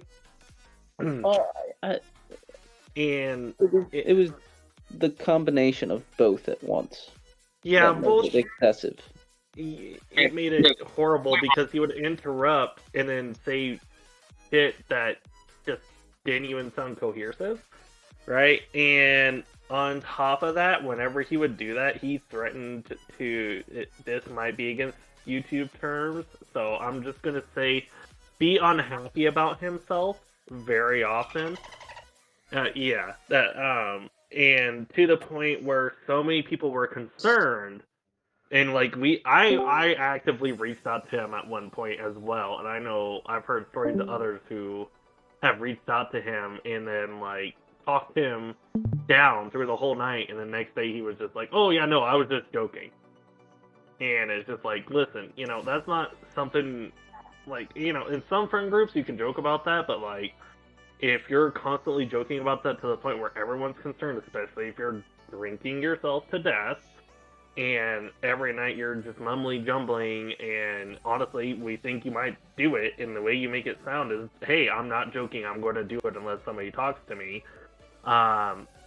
And it was the combination of both at once. Yeah, that made both. it excessive. It made it horrible because he would interrupt and then say shit that just didn't even sound cohesive, right? And on top of that, whenever he would do that, he threatened this might be against YouTube terms, so I'm just gonna say, be unhappy about himself very often. And to the point where so many people were concerned, and like I actively reached out to him at one point as well, and I know I've heard stories of others who have reached out to him and then like talked him down through the whole night, and the next day he was just like, "Oh yeah, no, I was just joking." And it's just like, listen, that's not something like, in some friend groups you can joke about that, but like, if you're constantly joking about that to the point where everyone's concerned, especially if you're drinking yourself to death, and every night you're just mumbling, jumbling, and honestly, we think you might do it, and the way you make it sound is, hey, I'm not joking, I'm going to do it unless somebody talks to me.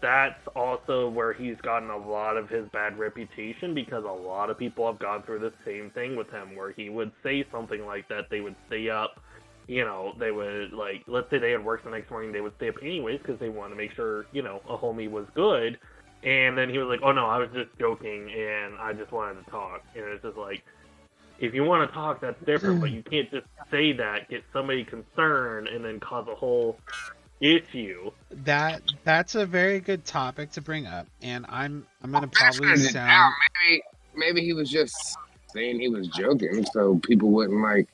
That's also where he's gotten a lot of his bad reputation, because a lot of people have gone through the same thing with him, where he would say something like that, they would stay up, they would, like, let's say they had work the next morning, they would stay up anyways, because they wanted to make sure, a homie was good, and then he was like, oh no, I was just joking, and I just wanted to talk, and it's just like, if you want to talk, that's different, but you can't just say that, get somebody concerned, and then cause a whole issue. That's a very good topic to bring up, and I'm gonna probably sound. Maybe he was just saying he was joking, so people wouldn't like.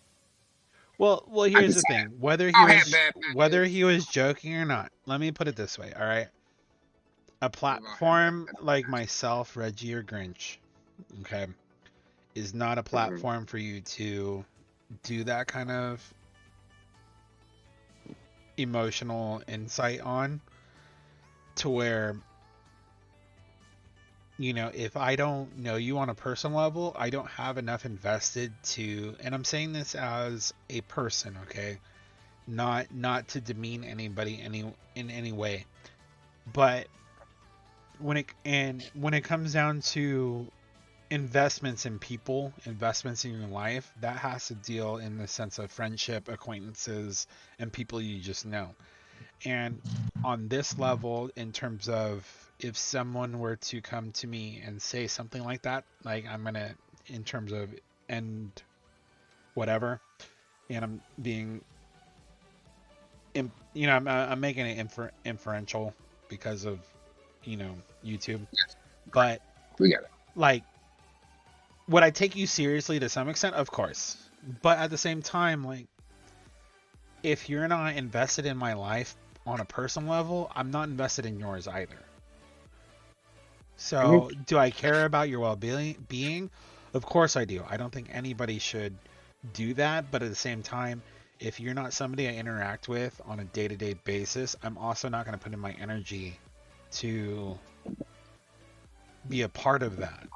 Well, here's the thing: whether he was joking or not. Let me put it this way, all right? A platform like myself, Reggie, or Grinch, okay, is not a platform for you to do that kind of emotional insight on, to where, if I don't know you on a personal level, I don't have enough invested to, and I'm saying this as a person, okay, not to demean anybody in any way, but when it comes down to investments in people, investments in your life, that has to deal in the sense of friendship, acquaintances, and people you just know. And on this level, in terms of if someone were to come to me and say something like that, like I'm gonna, in terms of end whatever, and I'm being, I'm making it inferential because of, YouTube, but we got it. Like, would I take you seriously to some extent? Of course. But at the same time, like, if you're not invested in my life on a personal level, I'm not invested in yours either. So, do I care about your well-being? Of course I do. I don't think anybody should do that. But at the same time, if you're not somebody I interact with on a day-to-day basis, I'm also not going to put in my energy to be a part of that.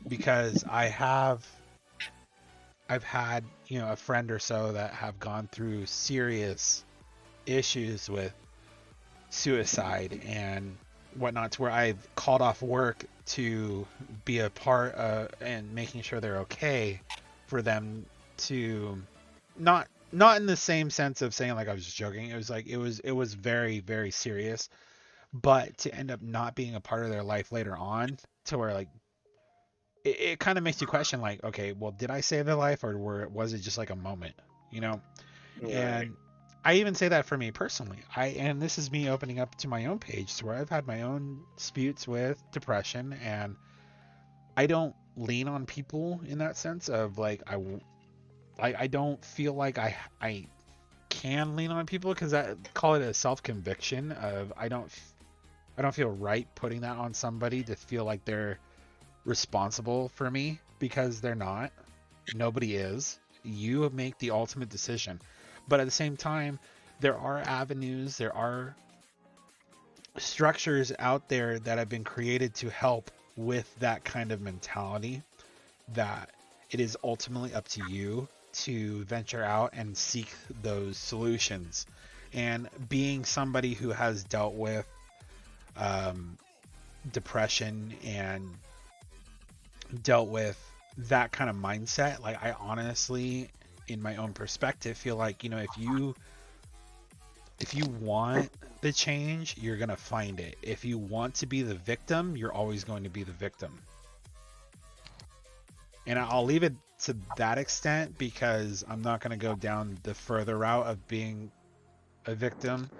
Because I've had, a friend or so that have gone through serious issues with suicide and whatnot, to where I've called off work to be a part of and making sure they're okay, for them to not in the same sense of saying like I was just joking. It was like it was very, very serious, but to end up not being a part of their life later on, to where like it kind of makes you question, like, okay, well, did I save their life, or was it just like a moment, Right. And I even say that for me personally. And this is me opening up to my own page, to where I've had my own disputes with depression, and I don't lean on people in that sense of like I don't feel like I can lean on people, because I call it a self-conviction of I don't feel right putting that on somebody to feel like they're responsible for me, because they're not. Nobody is. You make the ultimate decision. But at the same time, there are avenues, there are structures out there that have been created to help with that kind of mentality, that it is ultimately up to you to venture out and seek those solutions. And being somebody who has dealt with depression and dealt with that kind of mindset, like, I honestly, in my own perspective, feel like, if you want the change, you're gonna find it. If you want to be the victim, you're always going to be the victim. And I'll leave it to that extent, because I'm not going to go down the further route of being a victim.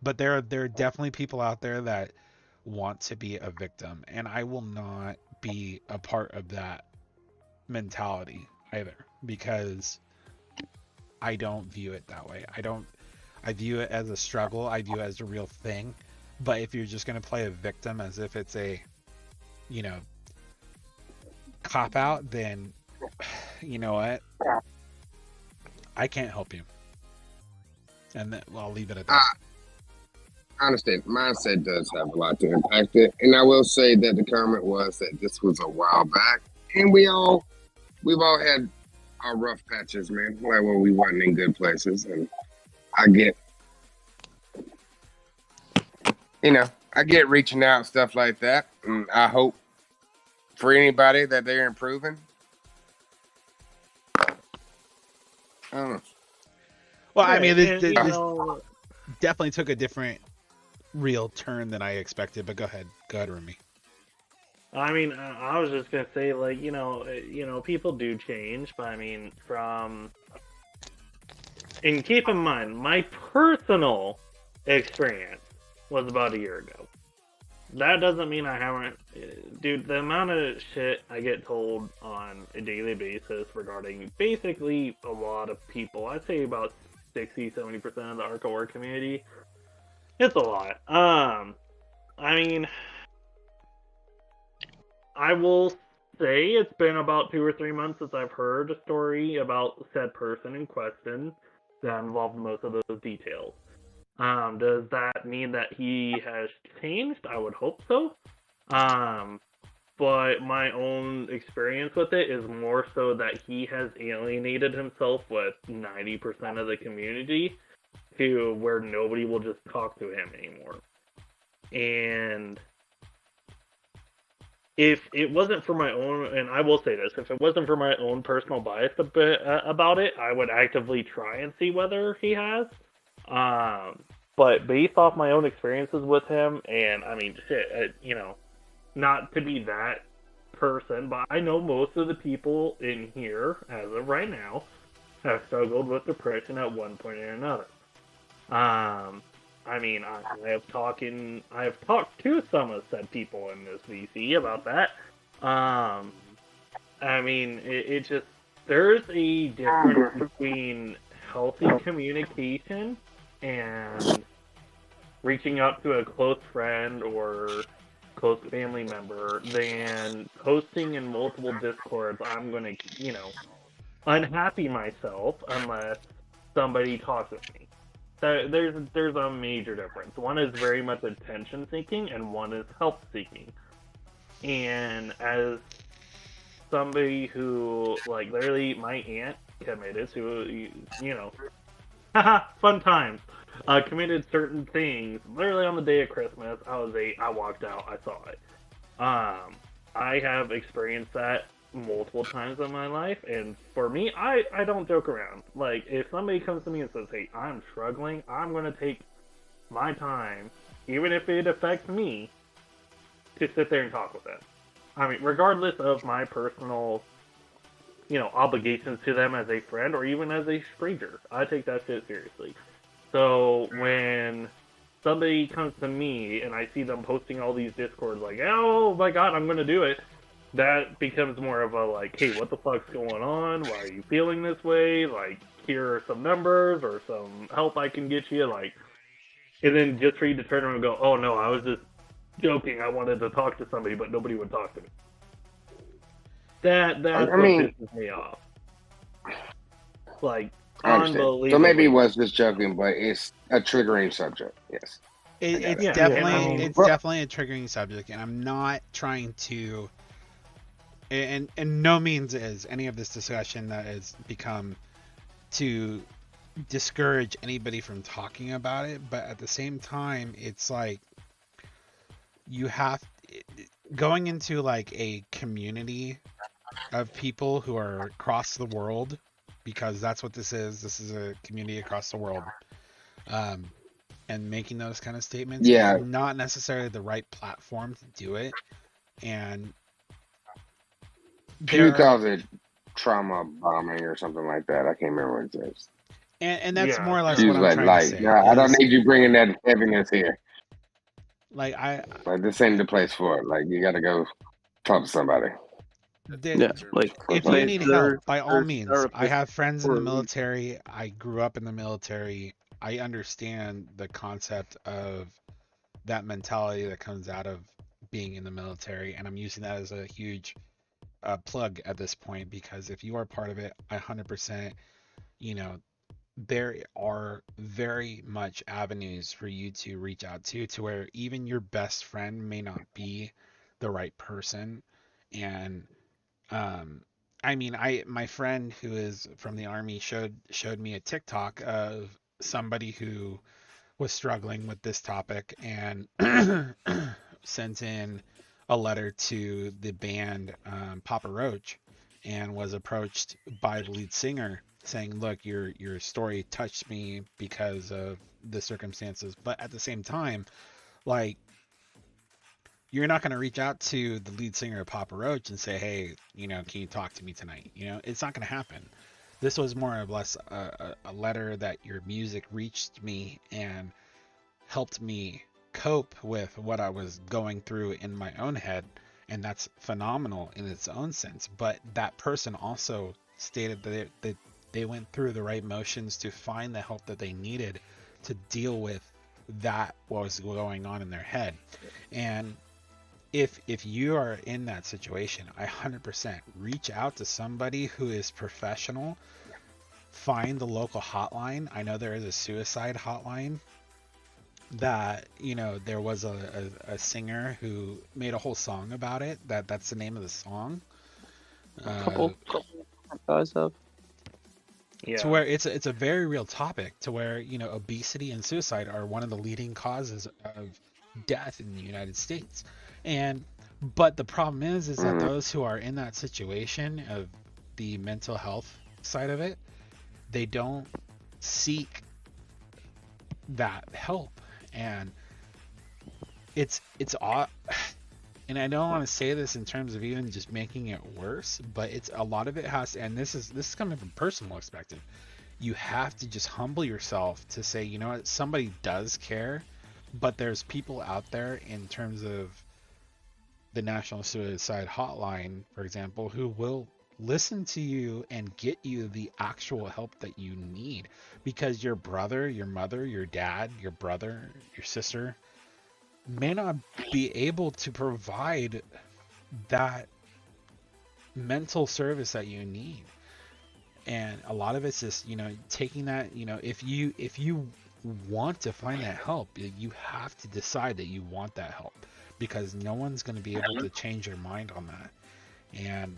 But there are definitely people out there that want to be a victim, and I will not be a part of that mentality either, because I don't view it that way. I view it as a struggle. I view it as a real thing. But if you're just going to play a victim as if it's a, cop out, then you know what? I can't help you. And I'll leave it at that. I understand. Mindset does have a lot to impact it. And I will say that the comment was that this was a while back. And we've all had our rough patches, man. Like when we weren't in good places. And I get reaching out and stuff like that. And I hope for anybody that they're improving. I don't know. Well, I mean, this definitely took a different real turn than I expected, but go ahead, Remy. I mean, I was just gonna say, like, people do change, but I mean, and keep in mind, my personal experience was about a year ago. That doesn't mean I haven't, dude, the amount of shit I get told on a daily basis regarding basically a lot of people, I'd say about 60-70% of the Arca War community, it's a lot. I mean, I will say it's been about 2 or 3 months since I've heard a story about said person in question that involved most of those details. Does that mean that he has changed? I would hope so. But my own experience with it is more so that he has alienated himself with 90% of the community to where nobody will just talk to him anymore. And if it wasn't for my own, and I will say this, if it wasn't for my own personal bias about it, I would actively try and see whether he has. But based off my own experiences with him, and I mean, shit, not to be that person, but I know most of the people in here, as of right now, have struggled with depression at one point or another. I mean, I have talked to some of said people in this VC about that. I mean, it just, there's a difference between healthy communication and reaching out to a close friend or close family member than posting in multiple discords. I'm going to, unhappy myself unless somebody talks with me. There's a major difference. One is very much attention seeking and one is help seeking. And as somebody who, like, literally my aunt committed to, fun times. Committed certain things literally on the day of Christmas. I walked out, I saw it. I have experienced that multiple times in my life, and for me, I don't joke around. Like, if somebody comes to me and says, hey, I'm struggling, I'm going to take my time, even if it affects me, to sit there and talk with them. I mean, regardless of my personal, obligations to them as a friend or even as a stranger, I take that shit seriously. So when somebody comes to me and I see them posting all these discords like, oh my god, I'm going to do it, that becomes more of a like, hey, what the fuck's going on? Why are you feeling this way? Like, here are some numbers or some help I can get you. Like, and then just for you to turn around and go, oh no, I was just joking. I wanted to talk to somebody, but nobody would talk to me. That's what pisses me off. Like, I understand. unbelievably. So maybe he was just joking, but it's a triggering subject. Yes. It's Yeah, definitely and it's definitely a triggering subject, and I'm not trying to. And no means is any of this discussion that has become to discourage anybody from talking about it, but at the same time, it's like you have going into like a community of people who are across the world, because that's what this is. This is a community across the world. And making those kind of statements Yeah. is not necessarily the right platform to do it. And Pew calls it trauma bombing or something like that. I can't remember what it says. And that's more or less He what was I'm trying to say. no, I don't need you bringing that heaviness here. Like this ain't the place for it. Like, you got to go talk to somebody. If you need help, by all means. I have friends in the military. I grew up in the military. I understand the concept of that mentality that comes out of being in the military, and I'm using that as a huge plug at this point, because if you are part of it, 100%, there are very much avenues for you to reach out to where even your best friend may not be the right person. And I mean, my friend who is from the army showed me a TikTok of somebody who was struggling with this topic and sent in a letter to the band Papa Roach, and was approached by the lead singer saying, look, your story touched me because of the circumstances, but at the same time, like, you're not going to reach out to the lead singer of Papa Roach and say, hey, can you talk to me tonight? It's not going to happen. This was more or less a letter that your music reached me and helped me cope with what I was going through in my own head. And that's phenomenal in its own sense. But that person also stated that they went through the right motions to find the help that they needed to deal with that what was going on in their head. And if you are in that situation, I 100% reach out to somebody who is professional. Find the local hotline. I know there is a suicide hotline that, there was a singer who made a whole song about it. That's the name of the song. Couple guys have. Yeah. To where it's a very real topic, to where, obesity and suicide are one of the leading causes of death in the United States. But the problem is that those who are in that situation of the mental health side of it, they don't seek that help. And it's odd. And I don't want to say this in terms of even just making it worse, but it's a lot of it has, and this is coming from personal perspective. You have to just humble yourself to say, you know what, somebody does care, but there's people out there in terms of the National Suicide Hotline, for example, who will listen to you and get you the actual help that you need, because your brother, your mother, your dad, your brother, your sister may not be able to provide that mental service that you need. And a lot of it's just, taking that, if you want to find that help, you have to decide that you want that help, because no one's going to be able to change your mind on that. And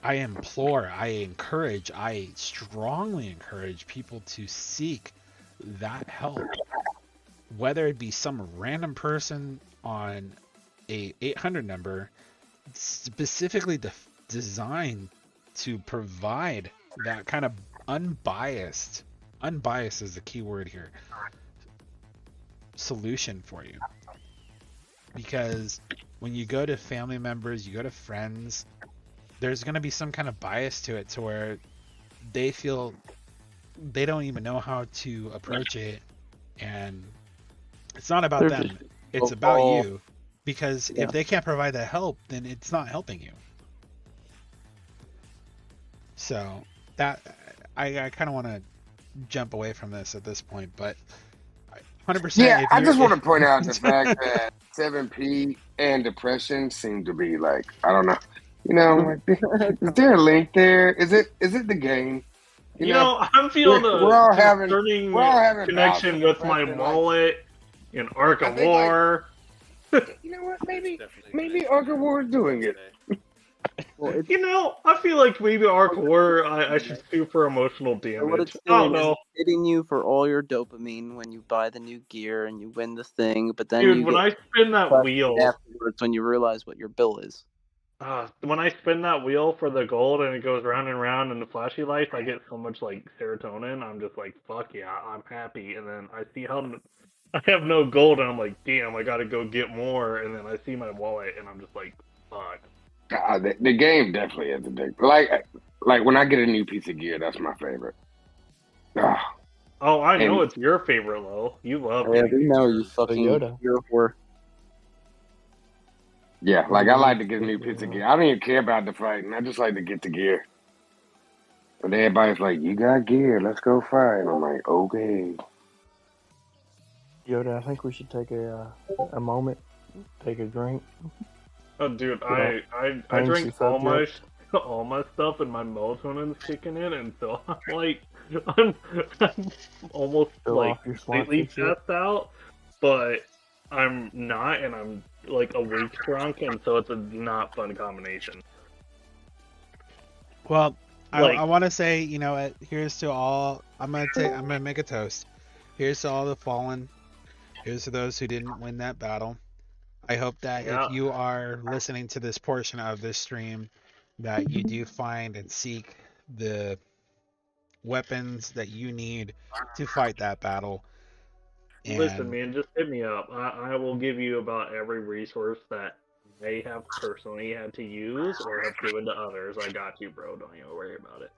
I implore, I strongly encourage people to seek that help, whether it be some random person on a 800 number specifically designed to provide that kind of unbiased is the key word here, solution for you. Because when you go to family members, you go to friends, there's going to be some kind of bias to it, to where they feel they don't even know how to approach it. And it's not about them. It's about you. Because if they can't provide that help, then it's not helping you. So that I kind of want to jump away from this at this point, but 100%. Yeah, I just want to point out the fact that 7P and depression seem to be like, I don't know, like, is there a link there? Is it the game? You know, I'm feeling we're all a having concerning bouts connection of with my depression, like, mullet in Arc I of think, War. you know what? Maybe Arc of War is doing it. Well, You know, I feel like maybe Arc of War, I should sue for emotional what damage. it's I don't doing is know. it's hitting you for all your dopamine when you buy the new gear and you win the thing, but then Dude, you when get I spin that depressed wheel, afterwards when you realize what your bill is. when I spin that wheel for the gold and it goes round and round in the flashy lights, I get so much like serotonin. I'm just like, fuck yeah, I'm happy. And then I see how I have no gold, and I'm like, damn, I gotta go get more. And then I see my wallet, and I'm just like, fuck. God, the game definitely is addictive. Like when I get a new piece of gear, that's my favorite. Oh, I know And- it's your favorite, Lo. You love Yeah, getting we know you gears. fucking Yoda. gear whore. Yeah, like I like to get a new piece of gear. I don't even care about the fighting. I just like to get the gear. But everybody's like, "You got gear, let's go fight." And I'm like, "Okay." Yoda, I think we should take a moment, take a drink. Oh, dude, Yeah. I Change drank the all my subject. all my stuff, and my melatonin's kicking in, and so I'm like, I'm almost Fill like off your completely sponsorship. passed out, but I'm not, and I'm like awake drunk, and so it's a not fun combination. Well, Like- I want to say, you know, here's to all. I'm gonna make a toast. Here's to all the fallen. Here's to those who didn't win that battle. I hope that Yeah. if you are listening to this portion of this stream, that you do find and seek the weapons that you need to fight that battle. And Listen, man, just hit me up. I will give you about every resource that I have personally had to use or have given to others. I got you, bro. Don't even worry about it.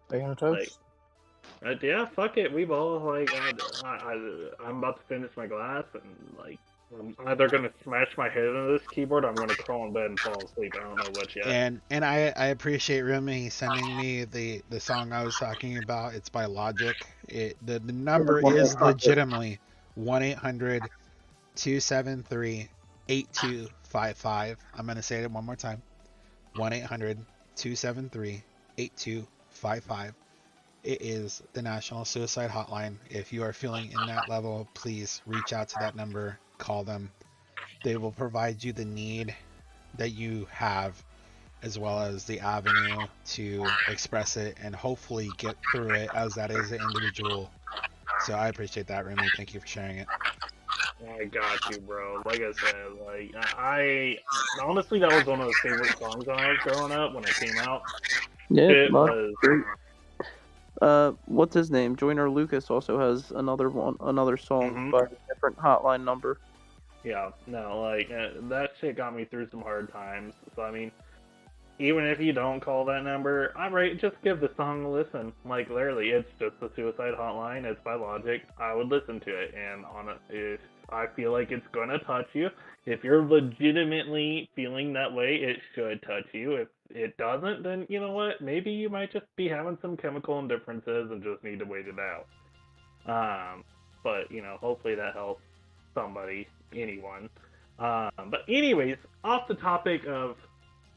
Stay on a toast. Yeah, fuck it. We both like. I'm about to finish my glass, and like, I'm either gonna smash my head into this keyboard, or I'm gonna crawl in bed and fall asleep. I don't know which yet. and I appreciate Rumi sending me the song I was talking about. It's by Logic. The number is legitimately 1-800-273-8255. I'm gonna say it one more time. 1-800-273-8255. It is the National Suicide Hotline. If you are feeling in that level, please reach out to that number, call them. They will provide you the need that you have, as well as the avenue to express it and hopefully get through it, as that is an individual. So I appreciate that, Remy. Thank you for sharing it. I got you, bro. Like I said, like I honestly, that was one of the favorite songs when I was growing up when it came out. Yeah, It was great. What's his name? Joyner Lucas also has another song by a different hotline number. Yeah, no, like that shit got me through some hard times. So I mean, even if you don't call that number, just give the song a listen. Like literally, it's just the Suicide Hotline. It's by Logic. I would listen to it, and if I feel like it's gonna touch you, if you're legitimately feeling that way, it should touch you. If it doesn't, then you know what? Maybe you might just be having some chemical indifferences and just need to wait it out. But you know, hopefully that helps somebody, anyone. But anyways, off the topic of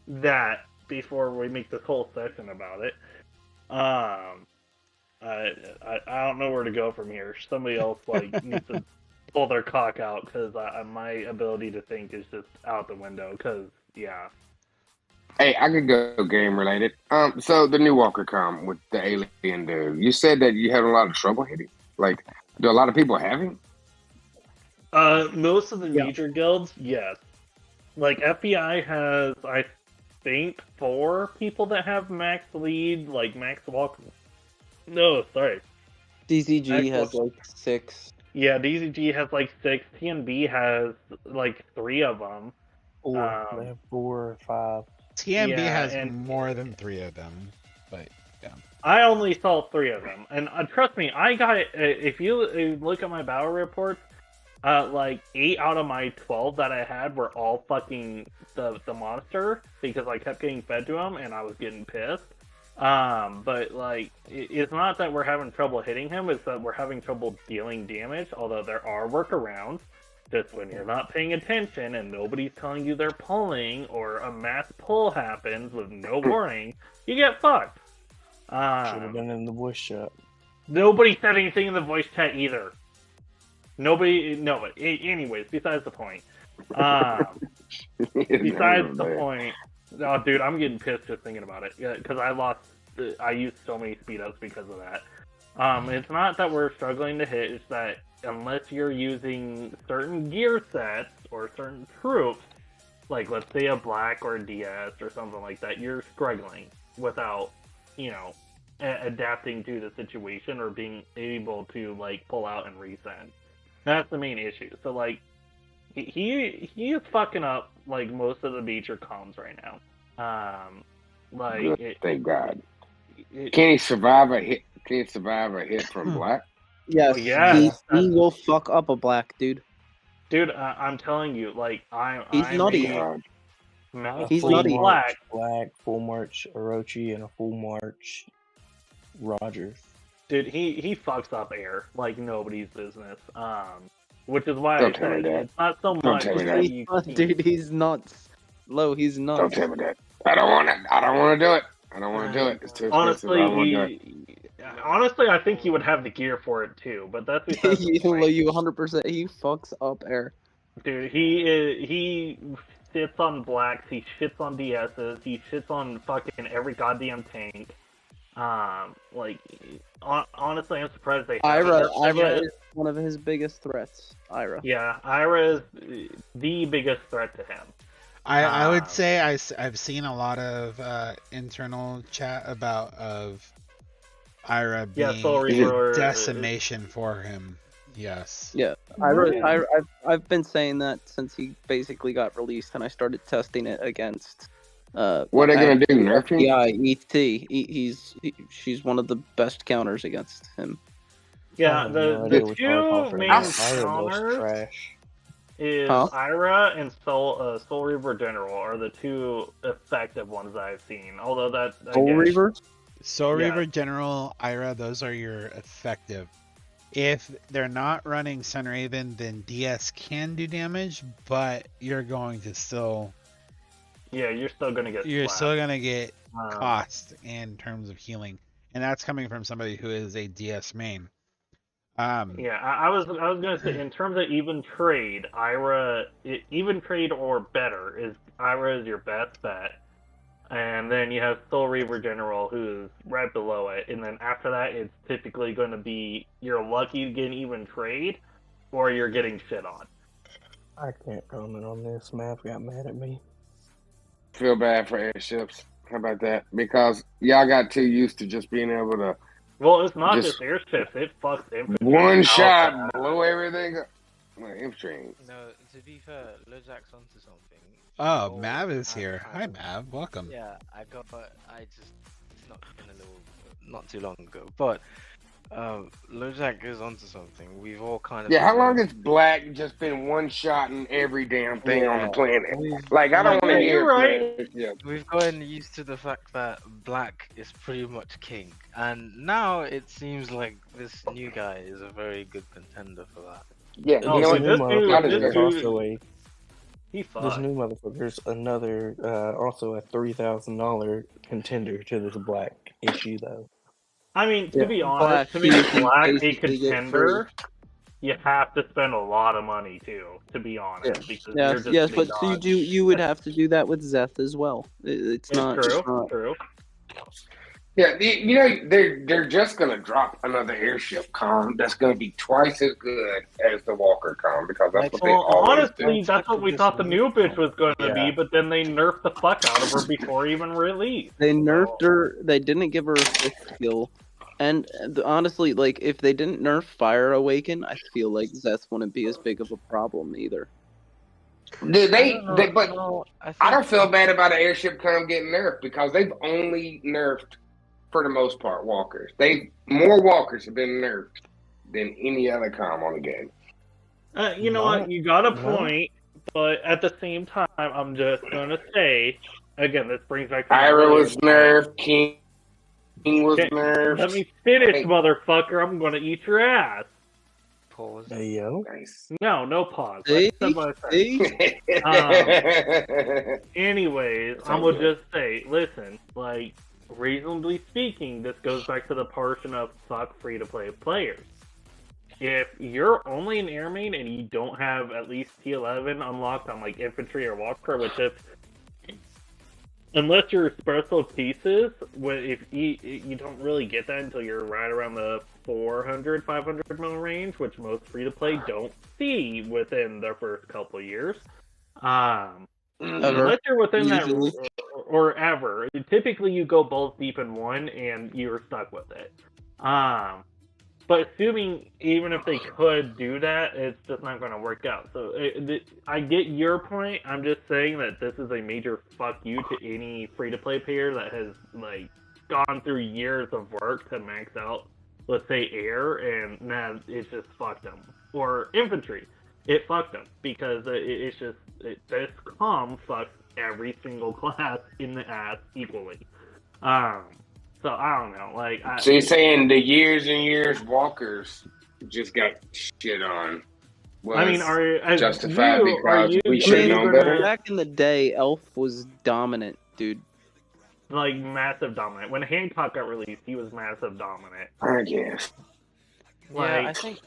that, before we make this whole session about it, I don't know where to go from here. Somebody else needs to pull their cock out, because my ability to think is just out the window. Because yeah. Hey, I could go game related. So the new Walker com with the alien dude. You said that you had a lot of trouble hitting. Like, do a lot of people have him? Most of the major guilds, yes. Like FBI has, I think, 4 people that have max lead, like max walk. No, sorry. DZG has like 6. Yeah, DZG has like 6. TNB has like 3 of them. 4. They have 4 or 5. TNB has more than 3 of them, but yeah. I only saw 3 of them, and trust me, I got. If you look at my battle reports, like 8 out of my 12 that I had were all fucking the monster, because I kept getting fed to him and I was getting pissed. But like, it's not that we're having trouble hitting him; it's that we're having trouble dealing damage. Although there are workarounds. Just when you're not paying attention and nobody's telling you they're pulling, or a mass pull happens with no warning, you get fucked. Should have done it in the voice chat. Nobody said anything in the voice chat either. Nobody. No. Anyways, besides the point. Besides the point. Oh, dude, I'm getting pissed just thinking about it because I used so many speed ups because of that. It's not that we're struggling to hit; it's that unless you're using certain gear sets or certain troops, like let's say a black or a DS or something like that, you're struggling without, adapting to the situation or being able to like pull out and resend. That's the main issue. So like, he is fucking up like most of the major comms right now. Thank God. Can he survive a hit? Can he survive a hit from black? Yes, Yeah, he will fuck up a black dude. Dude, I'm telling you, like He's nutty. He's full nutty. March Black, full March Orochi, and a full March Rogers. Dude, he fucks up air like nobody's business. Which is why Don't I tell me say that. it's not so Don't much tell me that that. you Dude, he's nuts. Low, he's nuts. Don't tell me that. I don't want it. I don't want to do it. I don't want to do it. It's too expensive. I don't want to do it. Honestly, I think he would have the gear for it too, but that's besides the point. You 100%. He fucks up air. Dude, he sits on blacks, he shits on DSs, he shits on fucking every goddamn tank. Honestly, I'm surprised they haven't Ira yet. is one of his biggest threats. Ira. Yeah, Ira is the biggest threat to him. I would say I've seen a lot of internal chat about Ira being decimation for him. Yes. Yeah, I've been saying that since he basically got released, and I started testing it against. What are they gonna do? Nerf him? Yeah, ET. She's one of the best counters against him. Yeah, the two main counters is Ira and Soul Reaver General are the two effective ones I've seen. Although that Soul Reaver General, Ira, those are your effective. If they're not running Sunraven, then DS can do damage, but you're going to still. Yeah, you're still gonna get. You're slapped. still gonna get cost in terms of healing, and that's coming from somebody who is a DS main. Yeah, I was gonna say in terms of even trade, even trade or better Ira is your best bet, and then you have Soul Reaver General who's right below it, and then after that it's typically going to be you're lucky to get an even trade, or you're getting shit on. I can't comment on this. Mav got mad at me. Feel bad for airships. How about that? Because y'all got too used to just being able to. Well, it's not just airships. It fucks infantry. One shot, blow everything up. Well, infantry. No, to be fair, Lojack's onto something. Oh, Mav is here. Hi, Mav. Welcome. Yeah, it's been a little, not too long ago, but Lojack is onto something. We've all kind of. Yeah, how long has Black just been one shotting every damn thing on the planet? Like, I don't want to hear. Right. Yeah. We've gotten used to the fact that Black is pretty much king, and now it seems like this new guy is a very good contender for that. Yeah, this new motherfucker's another, also a $3,000 contender to this Black issue, though. I mean, to be honest, to make Black a contender, you have to spend a lot of money too. To be honest, because you're just but you would have to do that with Zeth as well. It's not true. Yeah, they're just gonna drop another airship comm that's gonna be twice as good as the Walker comm because that's what they always honestly, do. that's what we thought the new bitch was going to be, but then they nerfed the fuck out of her before even release. They nerfed her. They didn't give her a fifth skill. And honestly, like, if they didn't nerf Fire Awaken, I feel like Zeth wouldn't be as big of a problem either. Dude, I don't feel bad about an airship comm getting nerfed because they've only nerfed, for the most part, walkers. More walkers have been nerfed than any other comm on the game. You know what? You got a point, but at the same time, I'm just gonna say, again, this brings back to Ira was nerfed, King was nerfed. Let me finish, motherfucker. I'm gonna eat your ass. Pause. Hey, yo. Nice. No pause. Anyways, I'm gonna just say, listen, like, reasonably speaking, this goes back to the portion of fuck free-to-play players. If you're only an air main and you don't have at least T11 unlocked on like infantry or walker, which unless you're special pieces, if you don't really get that until you're right around the 400, 500 mil range, which most free-to-play don't see within their first couple years. Unless you're within Usually. that, or ever. Typically, you go balls deep in one, and you're stuck with it. But assuming even if they could do that, it's just not going to work out. So I get your point. I'm just saying that this is a major fuck you to any free-to-play player that has like gone through years of work to max out, let's say, air, and now it's just fucked them. Or infantry, it fucked them because this comm fucks every single class in the ass equally. So I don't know. Like, so you're saying the years and years walkers just got shit on? I mean, are justified you, because we should have known better? Back in the day, Elf was dominant, dude. Like massive dominant. When Hancock got released, he was massive dominant. I guess. Yeah, I think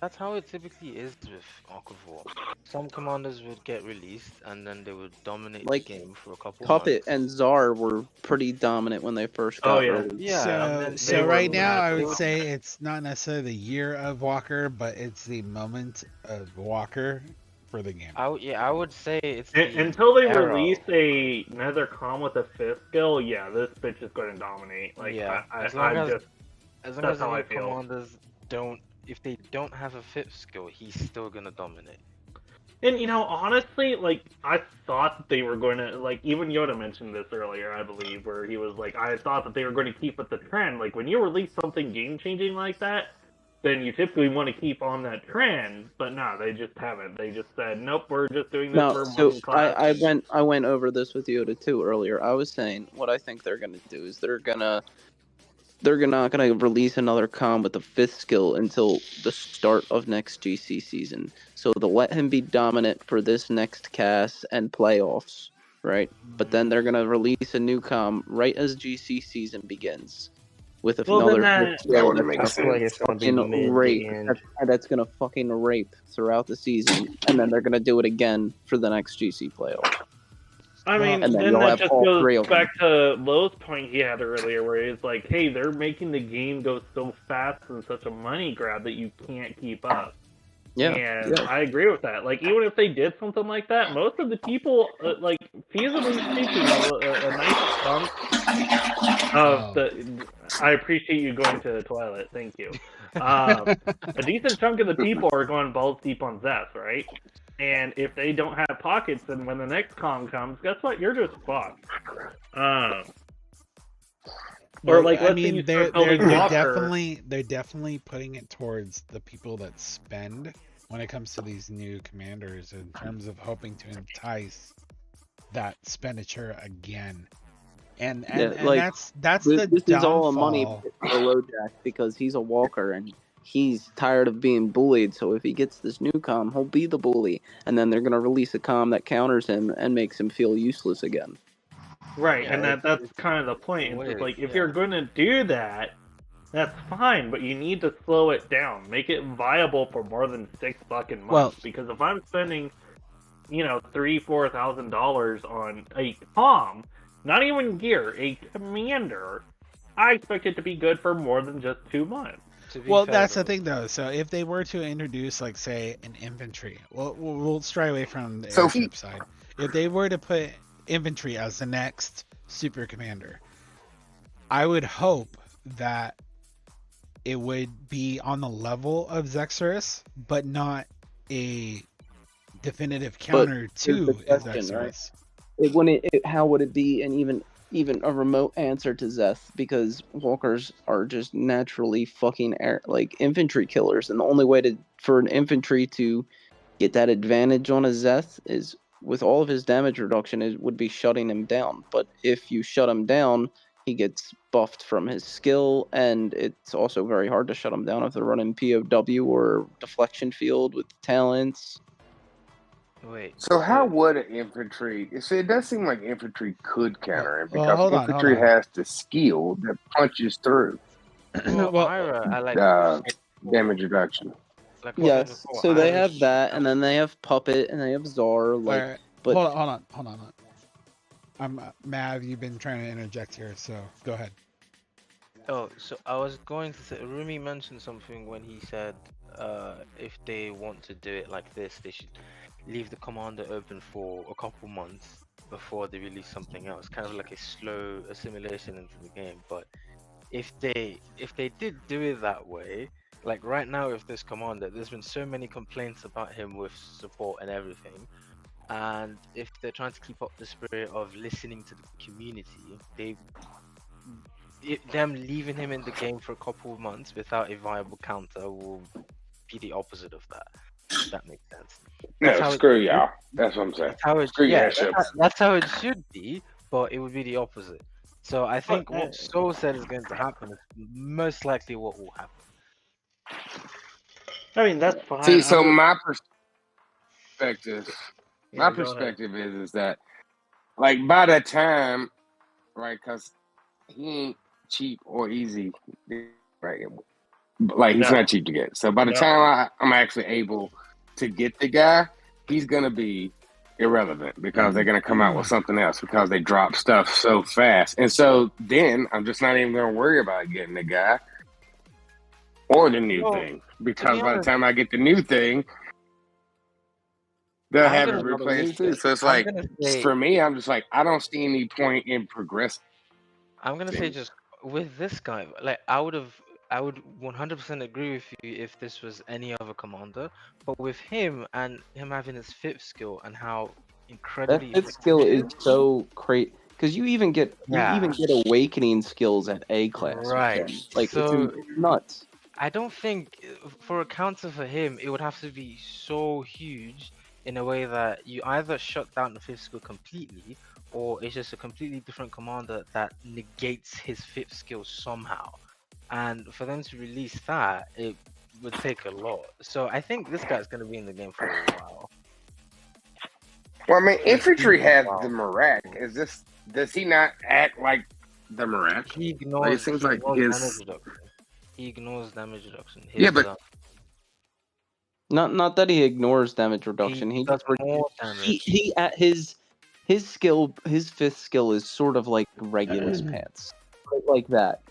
that's how it typically is with Ark of War. Some commanders would get released, and then they would dominate the game for a couple Puppet months. and Czar were pretty dominant when they first got released. Yeah. So right now, I would say it's not necessarily the year of Walker, but it's the moment of Walker for the game. I would say it's until they release another comm with a 5th skill. Yeah, this bitch is going to dominate. Like, yeah, as long as as the commanders if they don't have a 5th skill, he's still gonna dominate. And you know, honestly, like I thought they were going to, like, even Yoda mentioned this earlier, I believe, where he was like, I thought that they were going to keep with the trend. Like when you release something game changing like that, then you typically want to keep on that trend. But no, they just haven't. They just said, nope, we're just doing this for one class. I went over this with Yoda too earlier. I was saying what I think they're gonna do is they're not gonna release another comm with the 5th skill until the start of next GC season. So they'll let him be dominant for this next cast and playoffs, right? But then they're gonna release a new comm right as GC season begins with another 5th skill that's gonna fucking rape throughout the season, and then they're gonna do it again for the next GC playoff. I mean, and then that just goes back to Lowe's point he had earlier, where he's like, hey, they're making the game go so fast and such a money grab that you can't keep up. Yeah. And I agree with that. Like, even if they did something like that, most of the people, like, feasibly speaking, a nice chunk of the... I appreciate you going to the toilet. Thank you. A decent chunk of the people are going balls deep on Zeth, right? And if they don't have pockets, then when the next comm comes, guess what? You're just fucked. Or like, I mean, they're definitely putting it towards the people that spend when it comes to these new commanders in terms of hoping to entice that expenditure again. And like, that's this the downfall. Is all money for LoJack because he's a walker and he's tired of being bullied. So if he gets this new comm, he'll be the bully, and then they're gonna release a comm that counters him and makes him feel useless again. Right, and that's kind of the point. It's just like, if you're going to do that, that's fine, but you need to slow it down. Make it viable for more than 6 fucking months. Because if I'm spending, $3,000-$4,000 on a comm, not even gear, a commander, I expect it to be good for more than just 2 months. Well, that's the thing, though. So if they were to introduce, like, say, an infantry, we'll stray away from the airship side. If they were to put infantry as the next super commander, I would hope that it would be on the level of Xexorus, but not a definitive counter to Xexorus. Right? How would it be an even a remote answer to Zeth? Because walkers are just naturally fucking infantry killers, and the only way for an infantry to get that advantage on a Zeth is with all of his damage reduction would be shutting him down. But if you shut him down, he gets buffed from his skill, and it's also very hard to shut him down if they're running POW or deflection field with talents. Wait. So how would an infantry? See, it does seem like infantry could counter it Well, because hold infantry on. has the skill that punches through. Well, Ira, I like Damage reduction. like Yes, before, so they Ira's have that, and then they have Puppet, and they have Czar. Like, Alright, but hold on. I'm Mav. You've been trying to interject here, so go ahead. Oh, so I was going to say, Rumi mentioned something when he said, if they want to do it like this, they should leave the commander open for a couple months before they release something else, kind of like a slow assimilation into the game. But if they did do it that way, like right now with this commander, there's been so many complaints about him with support and everything. And if they're trying to keep up the spirit of listening to the community, them leaving him in the game for a couple of months without a viable counter will be the opposite of that. If that makes sense. No, screw y'all. That's what I'm saying. Screw your ships. That's how it should be, but it would be the opposite. So I think what Soul said is going to happen is most likely what will happen. I mean, that's fine. See, so my perspective is that, like, by the time, right, because he ain't cheap or easy, right? Like, he's not cheap to get. So by the time I'm actually able to get the guy, he's gonna be irrelevant because they're gonna come out with something else because they drop stuff so fast. And so then I'm just not even gonna worry about getting the guy or the new thing because by the time I get the new thing, they'll have it replaced too. So it's like, for me, I'm just like, I don't see any point in progressing. I'm gonna say just with this guy, like I would 100% agree with you if this was any other commander, but with him and him having his fifth skill and how incredibly that fifth skill is so great because you even get awakening skills at A class. Right. Like, so it's nuts. I don't think for a counter for him it would have to be so huge in a way that you either shut down the fifth skill completely or it's just a completely different commander that negates his fifth skill somehow. And for them to release that, it would take a lot. So I think this guy's going to be in the game for a while. Well, I mean, infantry has the Marak. Does he not act like the Marak? He ignores, damage reduction. He ignores damage reduction. But not that he ignores damage reduction. He does more damage. He at his skill, his fifth skill is sort of like Regulus Pants, like that.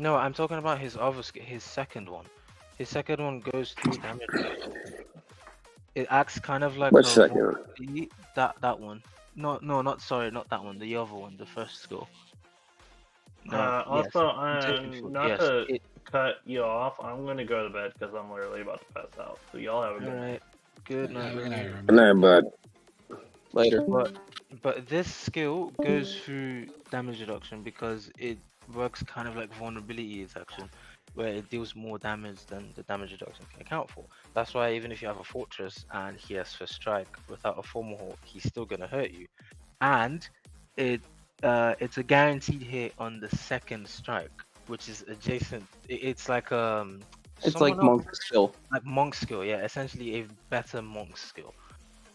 No, I'm talking about his other skill, his second one. His second one goes through damage. It acts kind of like second? That one. No, not that one. The other one, the first skill. Not to cut you off, I'm gonna go to bed because I'm literally about to pass out. So y'all have a good night. Good night. Good night, bud. Later. But this skill goes through damage reduction because it works kind of like vulnerability detection, where it deals more damage than the damage reduction can account for. That's why even if you have a fortress and he has first strike without a formal halt, he's still gonna hurt you. And it's a guaranteed hit on the second strike, which is adjacent. It's like it's like monk skill. Like monk skill, yeah. Essentially a better monk skill.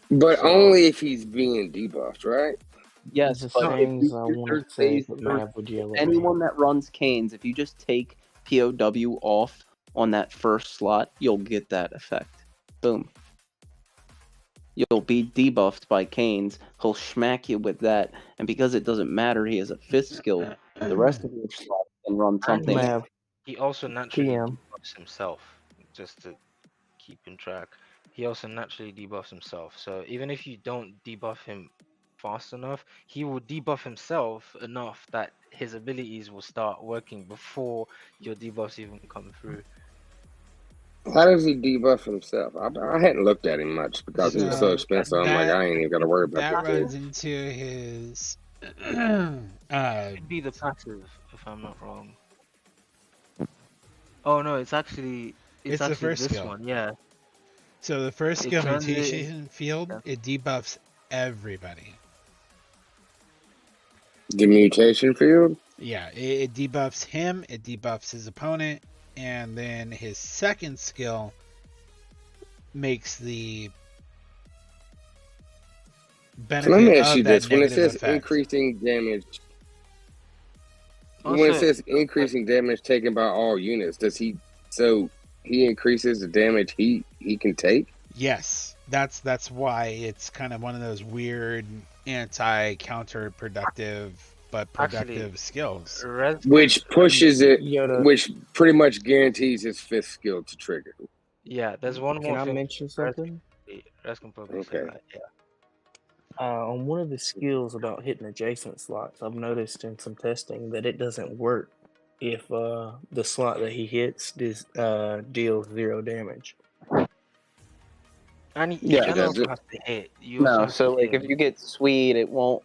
But only if he's being debuffed, right? Yes, but anyone that runs Canes, if you just take POW off on that first slot, you'll get that effect. Boom. You'll be debuffed by Canes. He'll smack you with that, and because it doesn't matter, he has a fifth skill. The rest of your slots can run something. He also naturally debuffs himself, just to keep in track. He also naturally debuffs himself. So even if you don't debuff him fast enough, he will debuff himself enough that his abilities will start working before your debuffs even come through. How does he debuff himself? I hadn't looked at him much because he was so expensive. I'm like, I ain't even got to worry about that. That runs into his. Could be the passive, if I'm not wrong. Oh no, it's actually the first this skill. one, yeah. So the first skill, mutation field, it debuffs everybody. The mutation field? Yeah, it debuffs him, it debuffs his opponent, and then his second skill makes the So let me benefit ask you of that this: when it negative says effect. increasing damage, when it Also, says increasing damage taken by all units, does he? So he increases the damage he can take. Yes, that's why it's kind of one of those weird anti-counterproductive but productive actually, skills. Which pushes it, Yoda, which pretty much guarantees his fifth skill to trigger. yeah, there's one can more I thing. mention something? Res can probably say Okay. that. Yeah. On one of the skills about hitting adjacent slots, I've noticed in some testing that it doesn't work if the slot that he hits deals 0 damage. And Yeah. you also have to hit. You also No, have so to like hit. if you get Swede, it won't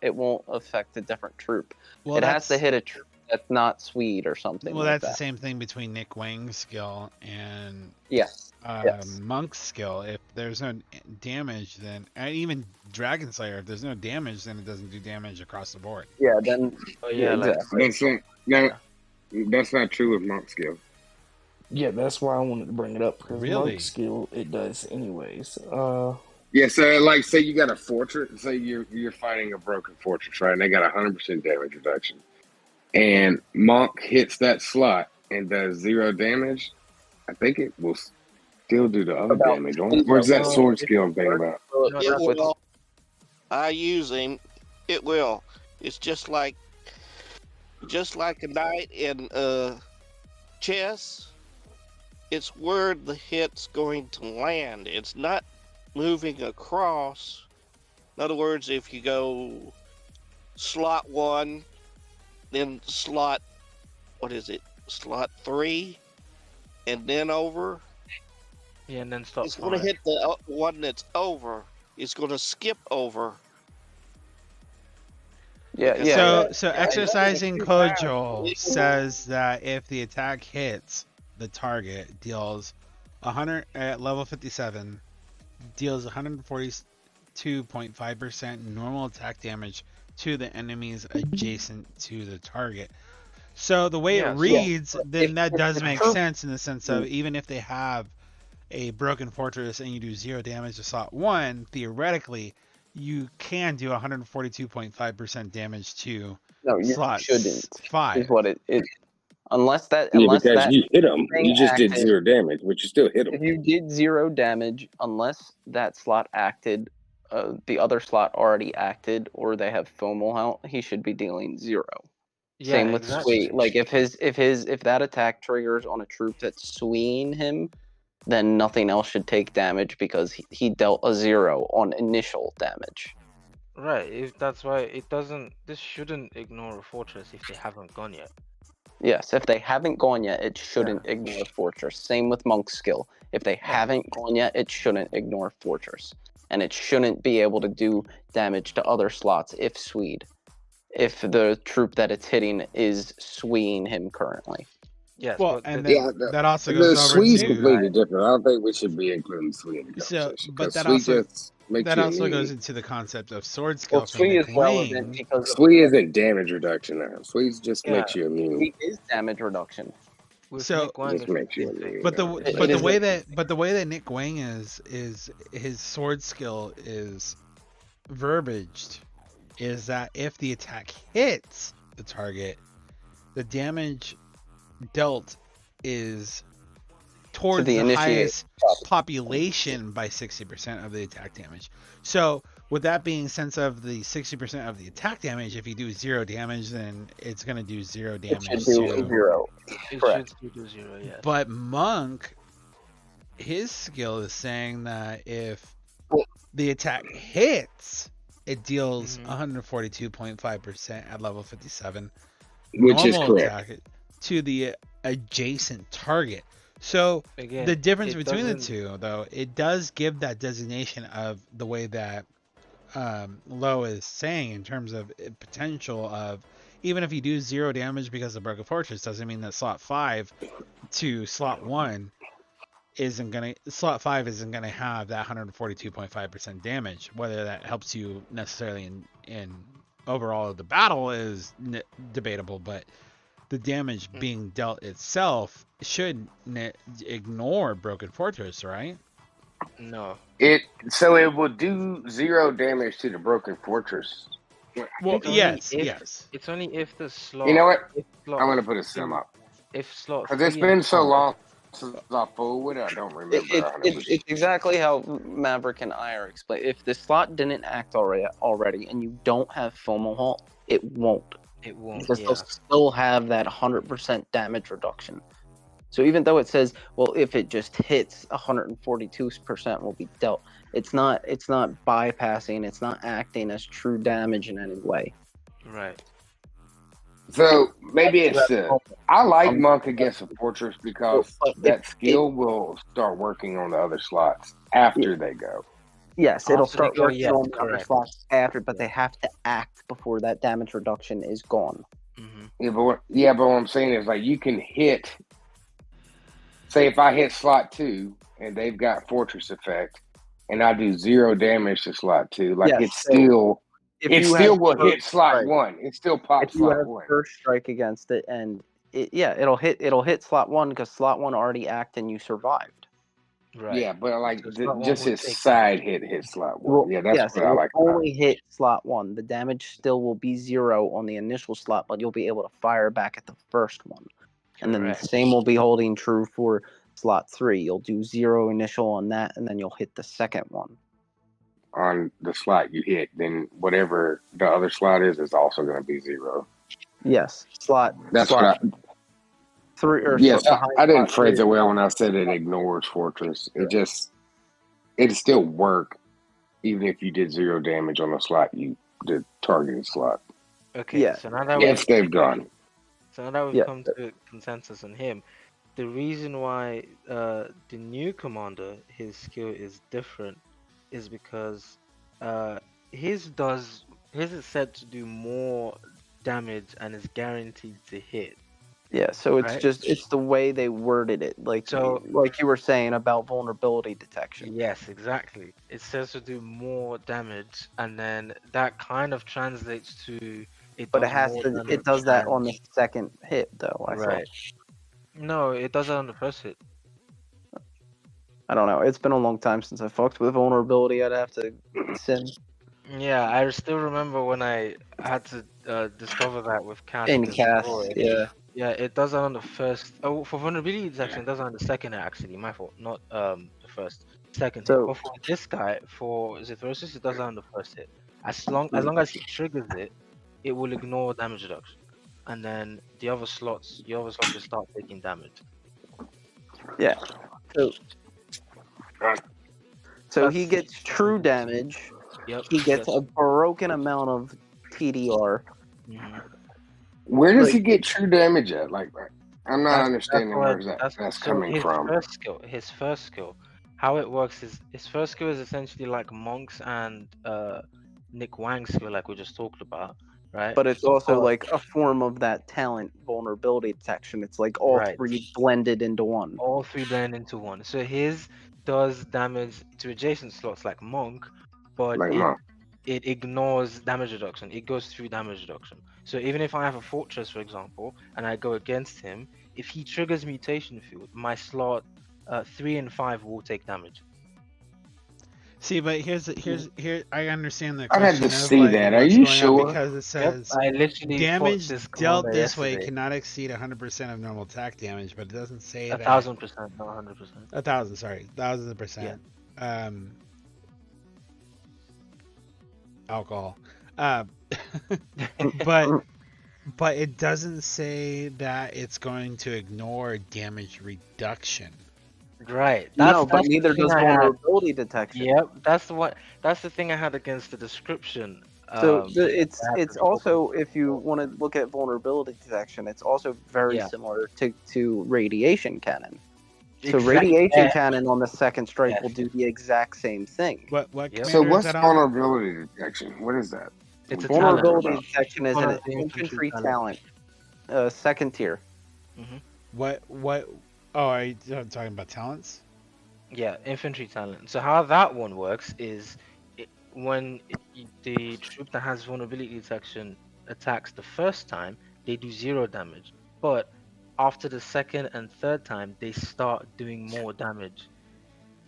affect a different troop. Well, it has to that's hit a troop that's not Swede or something well, like that's the that. same thing between Nick Wang's skill and Yes. Yes. Monk's skill. If there's no damage, then and even Dragon Slayer, if there's no damage, then it doesn't do damage across the board. Yeah. Then. Oh yeah, like exactly. That's not true with Monk skill. Yeah, that's why I wanted to bring it up because Really? Monk skill it does anyways. Yeah, so like say you got a fortress, say you're fighting a broken fortress, right? And they got 100% damage reduction. And Monk hits that slot and does 0 damage, I think it will still do the other damage. Where's that sword skill I'm thinking about? It will. I use him. It will. It's just like a knight in chess. It's where the hit's going to land. It's not moving across. In other words, if you go slot 1, then slot, slot 3, and then over. Yeah, and then stop. It's going to hit the one that's over. It's going to skip over. Yeah. So exercising Kojo says that if the attack hits the target, deals 100 at level 57, deals 142.5% normal attack damage to the enemies adjacent to the target. So the way it reads, then that does make sense in the sense of even if they have a broken fortress and you do 0 damage to slot 1, theoretically you can do 142.5% damage to slot shouldn't. 5. Is what it unless because that you hit him, you just did acted, 0 damage, but you still hit him. If you did 0 damage, unless that slot acted, the other slot already acted, or they have fomal out, he should be dealing 0. Yeah, Same with exactly. Swee. Like if that attack triggers on a troop that's Sweeing him, then nothing else should take damage because he dealt a 0 on initial damage. Right. That's why it doesn't. This shouldn't ignore a fortress if they haven't gone yet. Yes, if they haven't gone yet, it shouldn't ignore Fortress. Same with Monk's skill. If they haven't gone yet, it shouldn't ignore Fortress. And it shouldn't be able to do damage to other slots if the troop that it's hitting is Sweeing him currently. Yes, well, and then that also goes the over Swede's to completely different. I don't think we should be including Swede in the conversation. but that Swede also just makes you also immune. goes into the concept of sword skill from Swede Nick is relevant Wang. because Swede isn't damage reduction now. Swede just makes you immune. Swede is damage reduction. So, just makes you immune. but the way that Nick Wang is his sword skill is verbaged is that if the attack hits the target, the damage dealt is towards the highest population by 60% of the attack damage. So with that being sense of the 60% of the attack damage, if you do 0 damage, then it's going to do 0 damage. It should do 0. Correct. Should do 0, yes. But Monk, his skill is saying that if the attack hits, it deals 142.5% at level 57. Which is correct. Attack to the adjacent target. So again, the difference between the two, though, it does give that designation of the way that Lo is saying in terms of potential of even if you do 0 damage because of Broken Fortress, doesn't mean that slot 5 to slot 1 slot 5 isn't gonna have that 142.5% damage. Whether that helps you necessarily in overall of the battle is debatable, but the damage being dealt itself should ignore Broken Fortress, right? No. So it will do 0 damage to the broken fortress. Well, It's only yes, if, yes. It's only if the slot. You know what? If slot I'm gonna put a sim 2 up If slot because it's 3 and been so 5. long since I fooled with it. I don't remember 100%. It's exactly how Maverick and I are explaining. If the slot didn't act already, and you don't have FOMO halt, it won't. It won't. Because Yeah. they'll still have that 100% damage reduction. So even though it says, well, if it just hits 142% will be dealt, it's not bypassing, it's not acting as true damage in any way. Right. So maybe it's I like Monk against a fortress because that skill will start working on the other slots after they go. Yes, it'll After they start go, working yes, on the other correct. slots after, but they have to act before that damage reduction is gone. Yeah, but what I'm saying is like you can hit. Say if I hit slot 2 and they've got fortress effect, and I do 0 damage to slot 2, like Yes, it's so still if it you still have will hit first slot strike- 1. It still pops If you slot have 1. first strike against it, and it'll hit slot 1 because slot 1 already acted and you survived. Right. Yeah, but like So slot 1 just would his take side hit slot 1. Well, Yeah, that's yes, what it I will like about only hit slot 1. The damage still will be 0 on the initial slot, but you'll be able to fire back at the first one. And then the Correct. same will be holding true for slot 3. You'll do 0 initial on that, and then you'll hit the second one. on the slot you hit, then whatever the other slot is also going to be 0. Yes, slot. That's slot what 3 or Yes, slot behind I didn't slot phrase 3. it well when I said it ignores fortress. It'd still work even if you did 0 damage on the slot you did targeted slot. Okay. Yeah. So now that If they've gone. So now that we've Yeah. come to a consensus on him, the reason why the new commander, his skill is different, is because his is said to do more damage and is guaranteed to hit. Yeah, so it's Right. just it's the way they worded it, like you were saying about vulnerability detection. Yes, exactly. It says to do more damage, and then that kind of translates to it. But does it has more to. damage It does that and- on the second hit, though. I Right. No, it does it on the first hit. thought. I don't know. It's been a long time since I fucked with vulnerability. I'd have to sim. Yeah, I still remember when I had to discover that with Cash In against cast, Roy. yeah. Yeah, it does it on the first. Oh, for vulnerability detection, it does it on the second hit, actually. My fault, not the first. Second hit. So- But for this guy, for Zithrosis, it does it on the first hit. As long as he triggers it, it will ignore damage reduction. And then the other slots just start taking damage. Yeah. So he gets true damage. Yep. He gets a broken amount of TDR. Where does he get true damage at? Like, I'm not understanding where that's so coming his from. His first skill, how it works is his first skill is essentially like Monk's and Nick Wang's skill, like we just talked about, right? But it's also like a form of that talent vulnerability detection. It's like all Right. three blended into one. All three blend into one. So his does damage to adjacent slots like Monk, but Like Monk. it ignores damage reduction. It goes through damage reduction. So even if I have a fortress, for example, and I go against him, if he triggers mutation field, my slot 3 and 5 will take damage. See, but here I understand the I'd have question to of see like that. Are what's you going on sure? because it says I literally damage fought this dealt commander this way yesterday. cannot exceed 100% of normal attack damage, but it doesn't say that. 1,000%, not 100%. 1,000, sorry, 1,000%. Alcohol, but it doesn't say that it's going to ignore damage reduction. Right. But neither does vulnerability detection. Yep, that's the thing I had against the description. So it's also, if you want to look at vulnerability detection, it's also very similar to radiation cannon. So radiation cannon on the second strike will do the exact same thing. What So what's vulnerability detection? What is that? It's a vulnerability talent. detection is One an of the infantry talent, second tier. What? Oh, are you talking about talents? Yeah, infantry talent. So how that one works is when the troop that has vulnerability detection attacks the first time, they do 0 damage. But after the second and third time, they start doing more damage.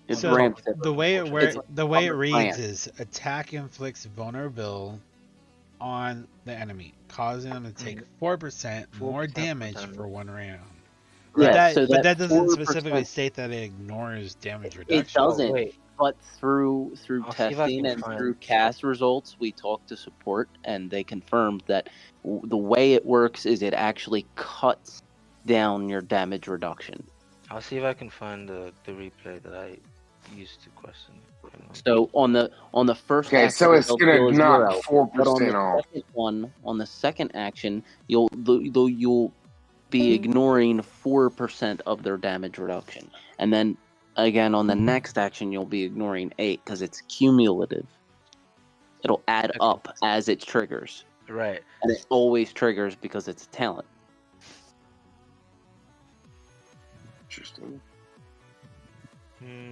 It So ramps it. the way It's like the way it covered reads ramp. is attack inflicts vulnerable on the enemy, causing them to take 4% more 4% damage for 1 round. Yeah, so But that that doesn't 4%, specifically state that it ignores damage it reduction. doesn't. wait. But through I'll see if I testing can and find- through cast results, we talked to support, and they confirmed that the way it works is it actually cuts down your damage reduction. I'll see if I can find the replay that I used to question. So on the first Okay, action, so it's it'll gonna deal a knock 0. 4% But on the off. second one, on the second action, you'll be ignoring 4% of their damage reduction, and then again on the next action you'll be ignoring 8 because it's cumulative. It'll add up as it triggers. Right. And it always triggers because it's a talent. Interesting.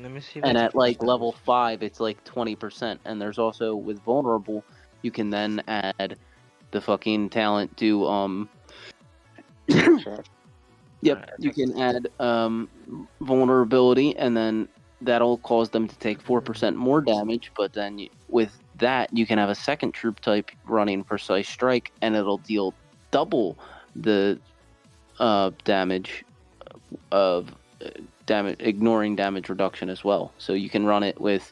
Let me see. If And I at can like find level 5, it's like 20%. And there's also with vulnerable, you can then add the fucking talent to Yep, you can add vulnerability, and then that'll cause them to take 4% more damage. But then with that, you can have a second troop type running precise strike, and it'll deal double the damage of ignoring damage reduction as well. So you can run it with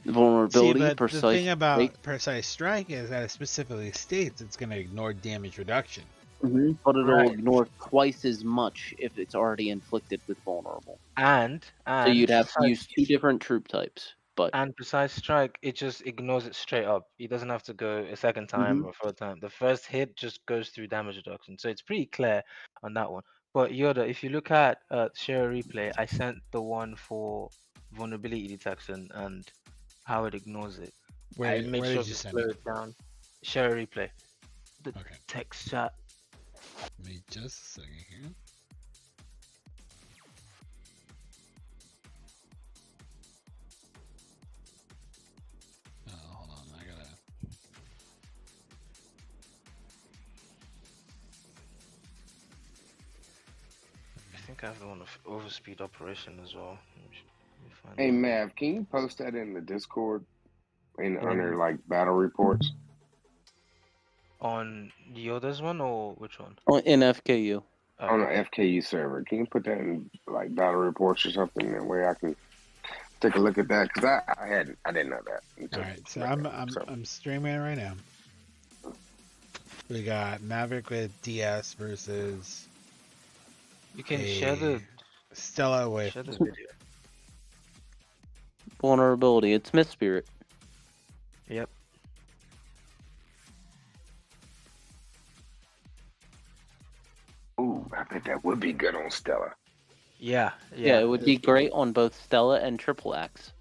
vulnerability, See, but precise the thing about strike. precise strike is that it specifically states it's going to ignore damage reduction. But it'll Right. ignore twice as much if it's already inflicted with vulnerable. And So you'd have to precise- use 2 different troop types. But And precise strike, it just ignores it straight up. It doesn't have to go a second time or a third time. The first hit just goes through damage reduction. So it's pretty clear on that one. But Yoda, if you look at share a replay, I sent the one for vulnerability detection and how it ignores it. Where I made did sure you to send slow it? it down. Share a replay. The Okay. text chat. Give me just a second here. Oh, hold on. I gotta. I think I have the one of overspeed operation as well. Let me find Hey it. Mav, can you post that in the Discord under Um, like battle reports? On Yoda's one or which one? in FKU. On the FKU server. Can you put that in like battle reports or something that way I can take a look at that? Because I didn't know that. All right, so I'm streaming right now. We got Maverick with DS versus. You can share the Stella with. Share the video. Vulnerability, it's Myth Spirit. Yep. Ooh, I bet that would be good on Stella. Yeah. Yeah, it would be great on both Stella and Triple Axe.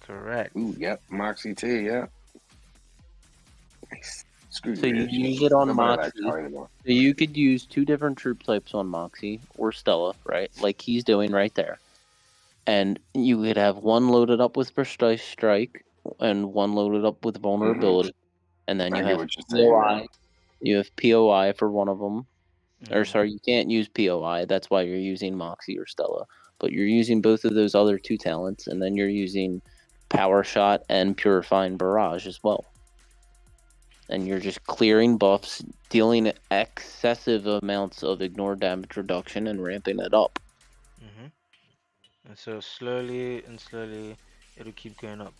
Correct. Ooh, yep. Moxie T, yeah. Nice. Screw So you bitch. use it on Nobody Moxie. likes her anymore. So you could use 2 different troop types on Moxie or Stella, right? Like he's doing right there. And you could have one loaded up with Precise Strike and one loaded up with Vulnerability. And then I you get have what you're saying POI. now. You have POI for one of them. Or sorry, you can't use POI. That's why you're using Moxie or Stella. But you're using both of those other 2 talents, and then you're using Power Shot and Purifying Barrage as well. And you're just clearing buffs, dealing excessive amounts of ignore damage reduction, and ramping it up. And so slowly and slowly, it'll keep going up.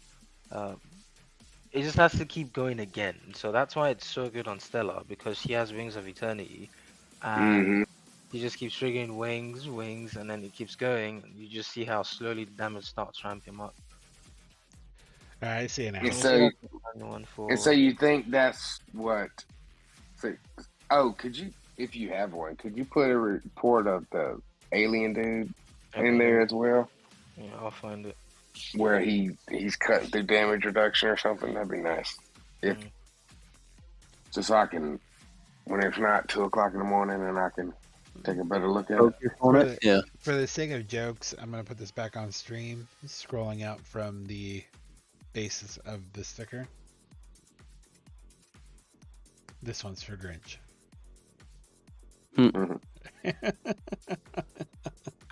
It just has to keep going again. So that's why it's so good on Stella, because she has Wings of Eternity. And he just keeps triggering wings, and then it keeps going. You just see how slowly the damage starts ramping up. All right, I see it now. And so you think that's what? So, could you, if you have one, could you put a report of the alien dude in there as well? Yeah, I'll find it. Where he's cutting through damage reduction or something? That'd be nice. If just so I can, when it's not 2 o'clock in the morning, and I can take a better look at it. For the sake of jokes, I'm gonna put this back on stream. Scrolling out from the basis of the sticker. This one's for Grinch.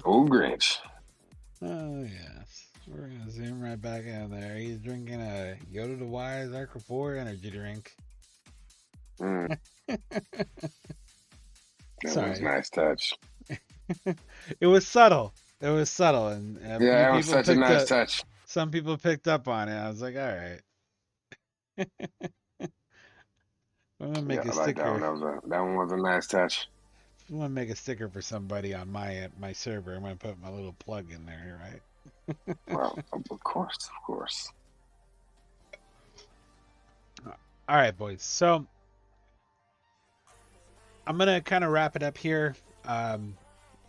Old Grinch. Oh yes. right back in there. He's drinking a Yoda the Wise Arc 4 energy drink. That Sorry. was a nice touch. It was subtle. It was subtle, and a few Yeah, it was people such a picked nice up. touch. Some people picked up on it. I was like, all right. I'm gonna make Yeah, a I like that sticker. one. That one was a nice touch. I'm gonna make a sticker for somebody on my server. I'm gonna put my little plug in there, right? Well, of course. All right, boys. So I'm gonna kind of wrap it up here.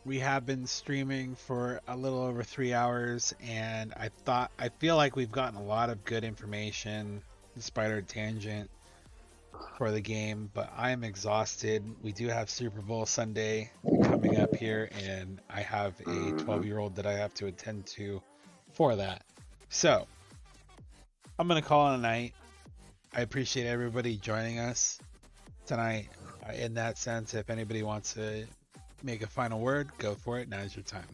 We have been streaming for a little over 3 hours, and I feel like we've gotten a lot of good information, despite our tangent, for the game. But I am exhausted. We do have Super Bowl Sunday coming up here, and I have a 12-year-old that I have to attend to for that. So I'm gonna call it a night. I appreciate everybody joining us tonight. In that sense, if anybody wants to make a final word, go for it. Now's your time.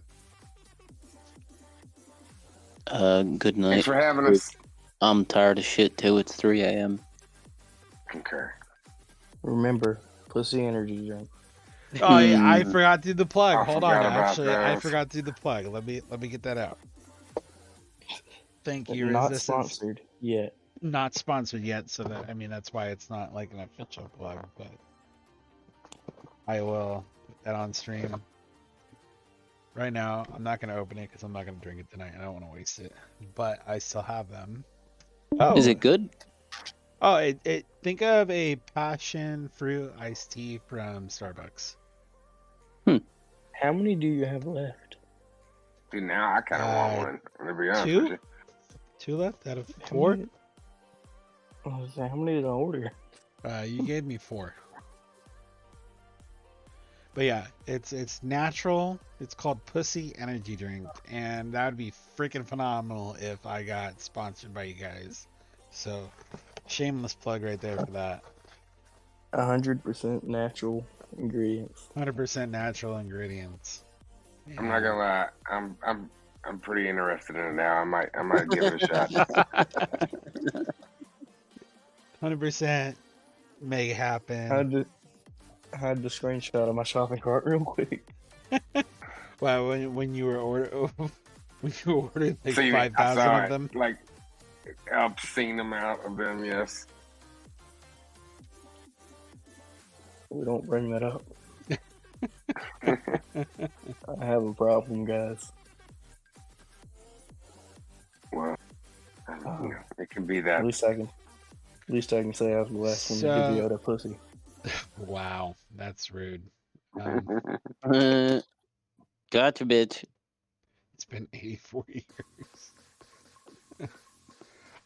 Good night. Thanks for having us. I'm tired of shit too. It's 3 a.m. Concur. Remember, pussy energy drink. Oh yeah, I forgot to do the plug. I Hold on, forgot about actually, I that. forgot to do the plug. Let me get that out. Thank you. Not Resistance. sponsored yet. Not sponsored yet, so that that's why it's not like an official plug, but I will put that on stream. Right now, I'm not gonna open it because I'm not gonna drink it tonight. I don't want to waste it, but I still have them. Oh, Is it good? Oh, it think of a passion fruit iced tea from Starbucks. How many do you have left? Dude, now I kind of want one. To be honest Two? with you. Two left out of 4? How many did I order? You gave me 4. But yeah, it's natural. It's called Pussy Energy Drink, and that would be freaking phenomenal if I got sponsored by you guys. So, shameless plug right there for that. 100% natural ingredients. 100% natural ingredients. I'm not gonna lie. I'm pretty interested in it now. I might give it a shot. 100% make it happen. I had the screenshot of my shopping cart real quick. Wow, when you were ordering like See, 5,000 of them. Like obscene amount of them. Yes. We don't bring that up. I have a problem, guys. Well, it can be that. At least I can say I was the last one to give you that pussy. Wow, that's rude. Gotcha, bitch. It's been 84 years.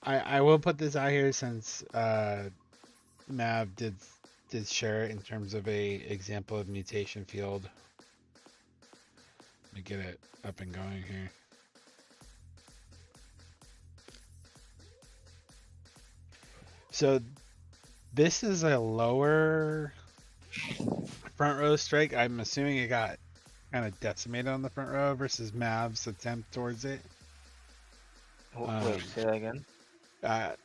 I will put this out here since Mav did share it in terms of a example of mutation field. Let me get it up and going here. So this is a lower front row strike. I'm assuming it got kind of decimated on the front row versus Mav's attempt towards it. Wait, say that again. I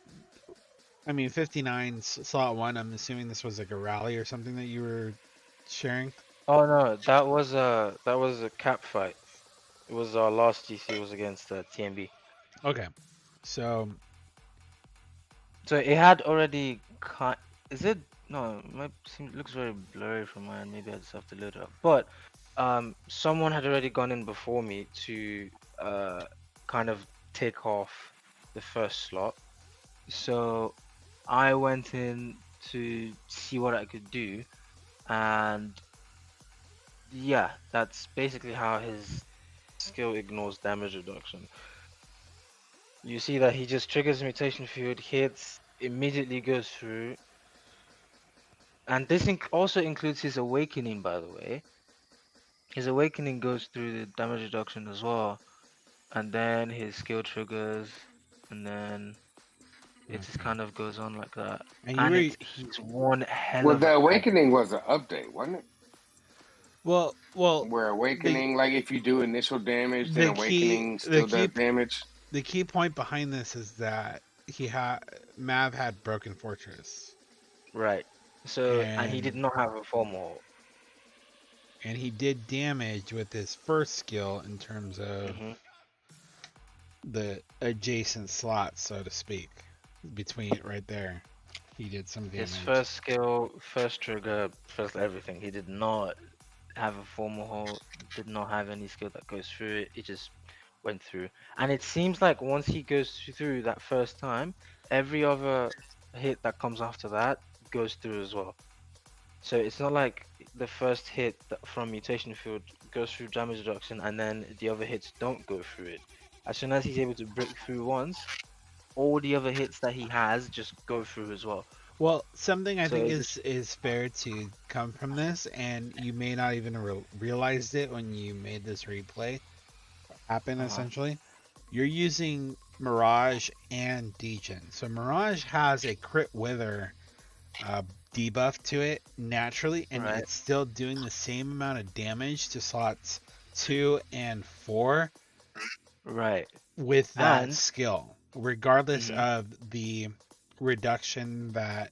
mean, 59 slot 1. I'm assuming this was like a rally or something that you were sharing. Oh no, that was a cap fight. It was our last GC was against TMB. Okay, so it had already. Is it no? It might seem it looks very blurry from my end. Maybe I just have to load it up. But someone had already gone in before me to kind of take off the first slot. So I went in to see what I could do, and yeah, that's basically how his skill ignores damage reduction. You see that he just triggers mutation field, hits, immediately goes through, and this also includes his awakening, by the way. His awakening goes through the damage reduction as well, and then his skill triggers, and then it just kind of goes on like that. And he's one hell Well, of the a awakening was an update, wasn't it? Well, where awakening, like if you do initial damage, then awakening still does damage. the key point behind this is that Mav had Broken Fortress. Right. So, and he did And not have a formal. and he did damage with his first skill in terms of the adjacent slots, so to speak, between right there. He did some damage. His first skill, first trigger, first everything. He did not have a formal hold, did not have any skill that goes through it. It just went through. And it seems like once he goes through that first time, every other hit that comes after that goes through as well. So it's not like the first hit from mutation field goes through damage reduction and then the other hits don't go through it. As soon as he's able to break through once, all the other hits that he has just go through as well. Well, something I think is fair to come from this, and you may not even realized it when you made this replay happen. Essentially, you're using Mirage and Degen. So Mirage has a crit wither debuff to it naturally, and it's still doing the same amount of damage to slots 2 and 4. Right. With that skill, regardless of the reduction that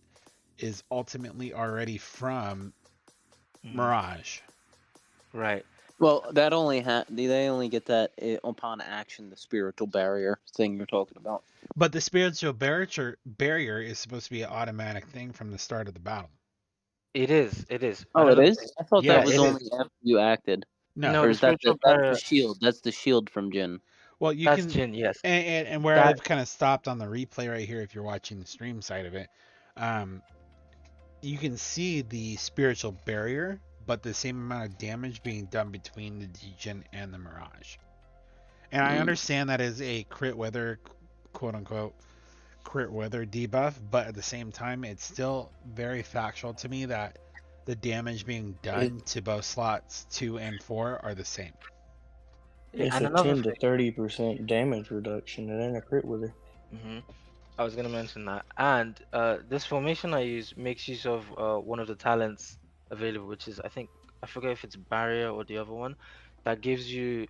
is ultimately already from Mirage. Right. Well, that only they only get that upon action, the spiritual barrier thing you're talking about. But the spiritual barrier is supposed to be an automatic thing from the start of the battle. It is. It is. Oh, it is? I thought that was only after you acted. No, or is that's the shield. That's the shield from Jin. Well, you that's can, Jin, yes. And where I've kind of stopped on the replay right here, if you're watching the stream side of it, you can see the spiritual barrier, but the same amount of damage being done between the Degen and the Mirage. And I understand that is a crit weather, quote unquote, crit weather debuff, but at the same time, it's still very factual to me that the damage being done to both slots 2 and 4 are the same. It's a 10 to 30% damage reduction. It ain't a crit wither. I was gonna mention that, and this formation I use makes use of one of the talents available, which is I forget if it's barrier or the other one, that gives you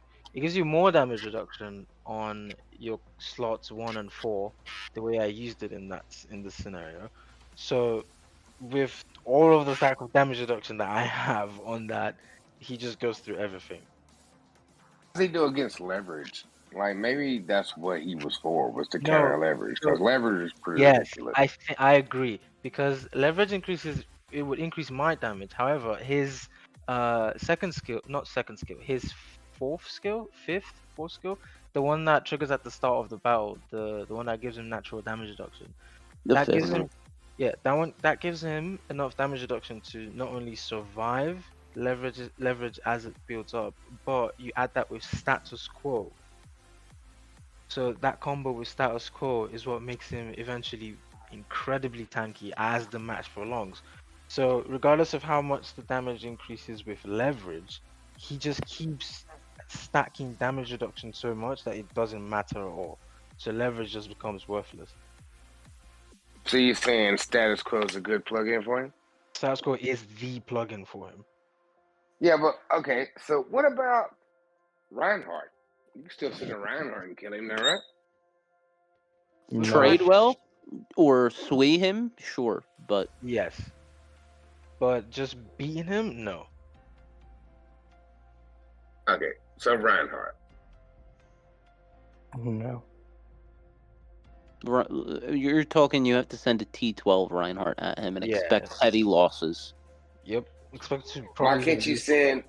more damage reduction on your slots 1 and 4. The way I used it in this scenario, so with all of the stack of damage reduction that I have on that, he just goes through everything. What does he do against leverage? Like maybe that's what he was for, was to counter leverage, because leverage is pretty ridiculous. I agree, because leverage it would increase my damage. However, his his fourth skill, the one that triggers at the start of the battle, the one that gives him natural damage reduction. That gives him enough damage reduction to not only survive leverage as it builds up, but you add that with status quo. So that combo with status quo is what makes him eventually incredibly tanky as the match prolongs. So regardless of how much the damage increases with leverage, he just keeps stacking damage reduction so much that it doesn't matter at all. So leverage just becomes worthless. So you're saying status quo is a good plugin for him? Status quo is the plugin for him. Yeah, but okay. So what about Reinhardt? You can still send a Reinhardt and kill him, now, right? Trade well or sway him, sure, but yes. But just beating him, no. Okay, so Reinhardt. No. You're talking. You have to send a T12 Reinhardt at him and expect heavy losses. Yep, expect to. Why can't you send?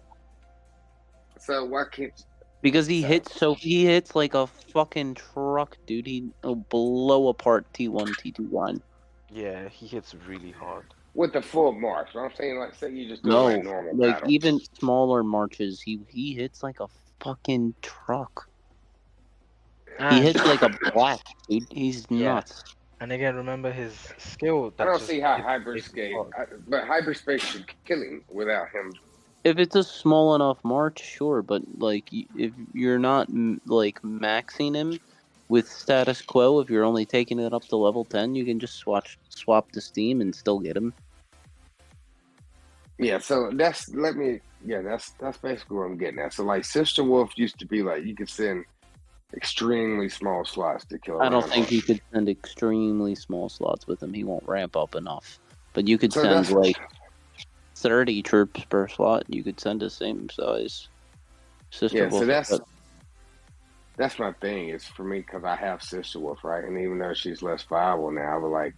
So why can't? Because he hits like a fucking truck, dude. He'll blow apart T1, T2 line. Yeah, he hits really hard. With the full march, I'm saying, like, say you just do like normal battle. Even smaller marches, he hits like a fucking truck. He hits like a black, dude. He's nuts. And again, remember his skill. I don't see how hyperspace, but hyperspace should kill him without him. If it's a small enough march, sure, but like if you're not like maxing him with status quo, if you're only taking it up to level 10, you can just swap the Steam and still get him. Yeah, so that's basically what I'm getting at. So like Sister Wolf used to be like you could send extremely small slots to kill a I don't think Reinhardt. you could send extremely small slots with him. He won't ramp up enough. But you could So send that's like 30 troops per slot. You could send the same size Sister yeah. So Wolf. that's my thing. Is for me because I have Sister Wolf, right? And even though she's less viable now, but like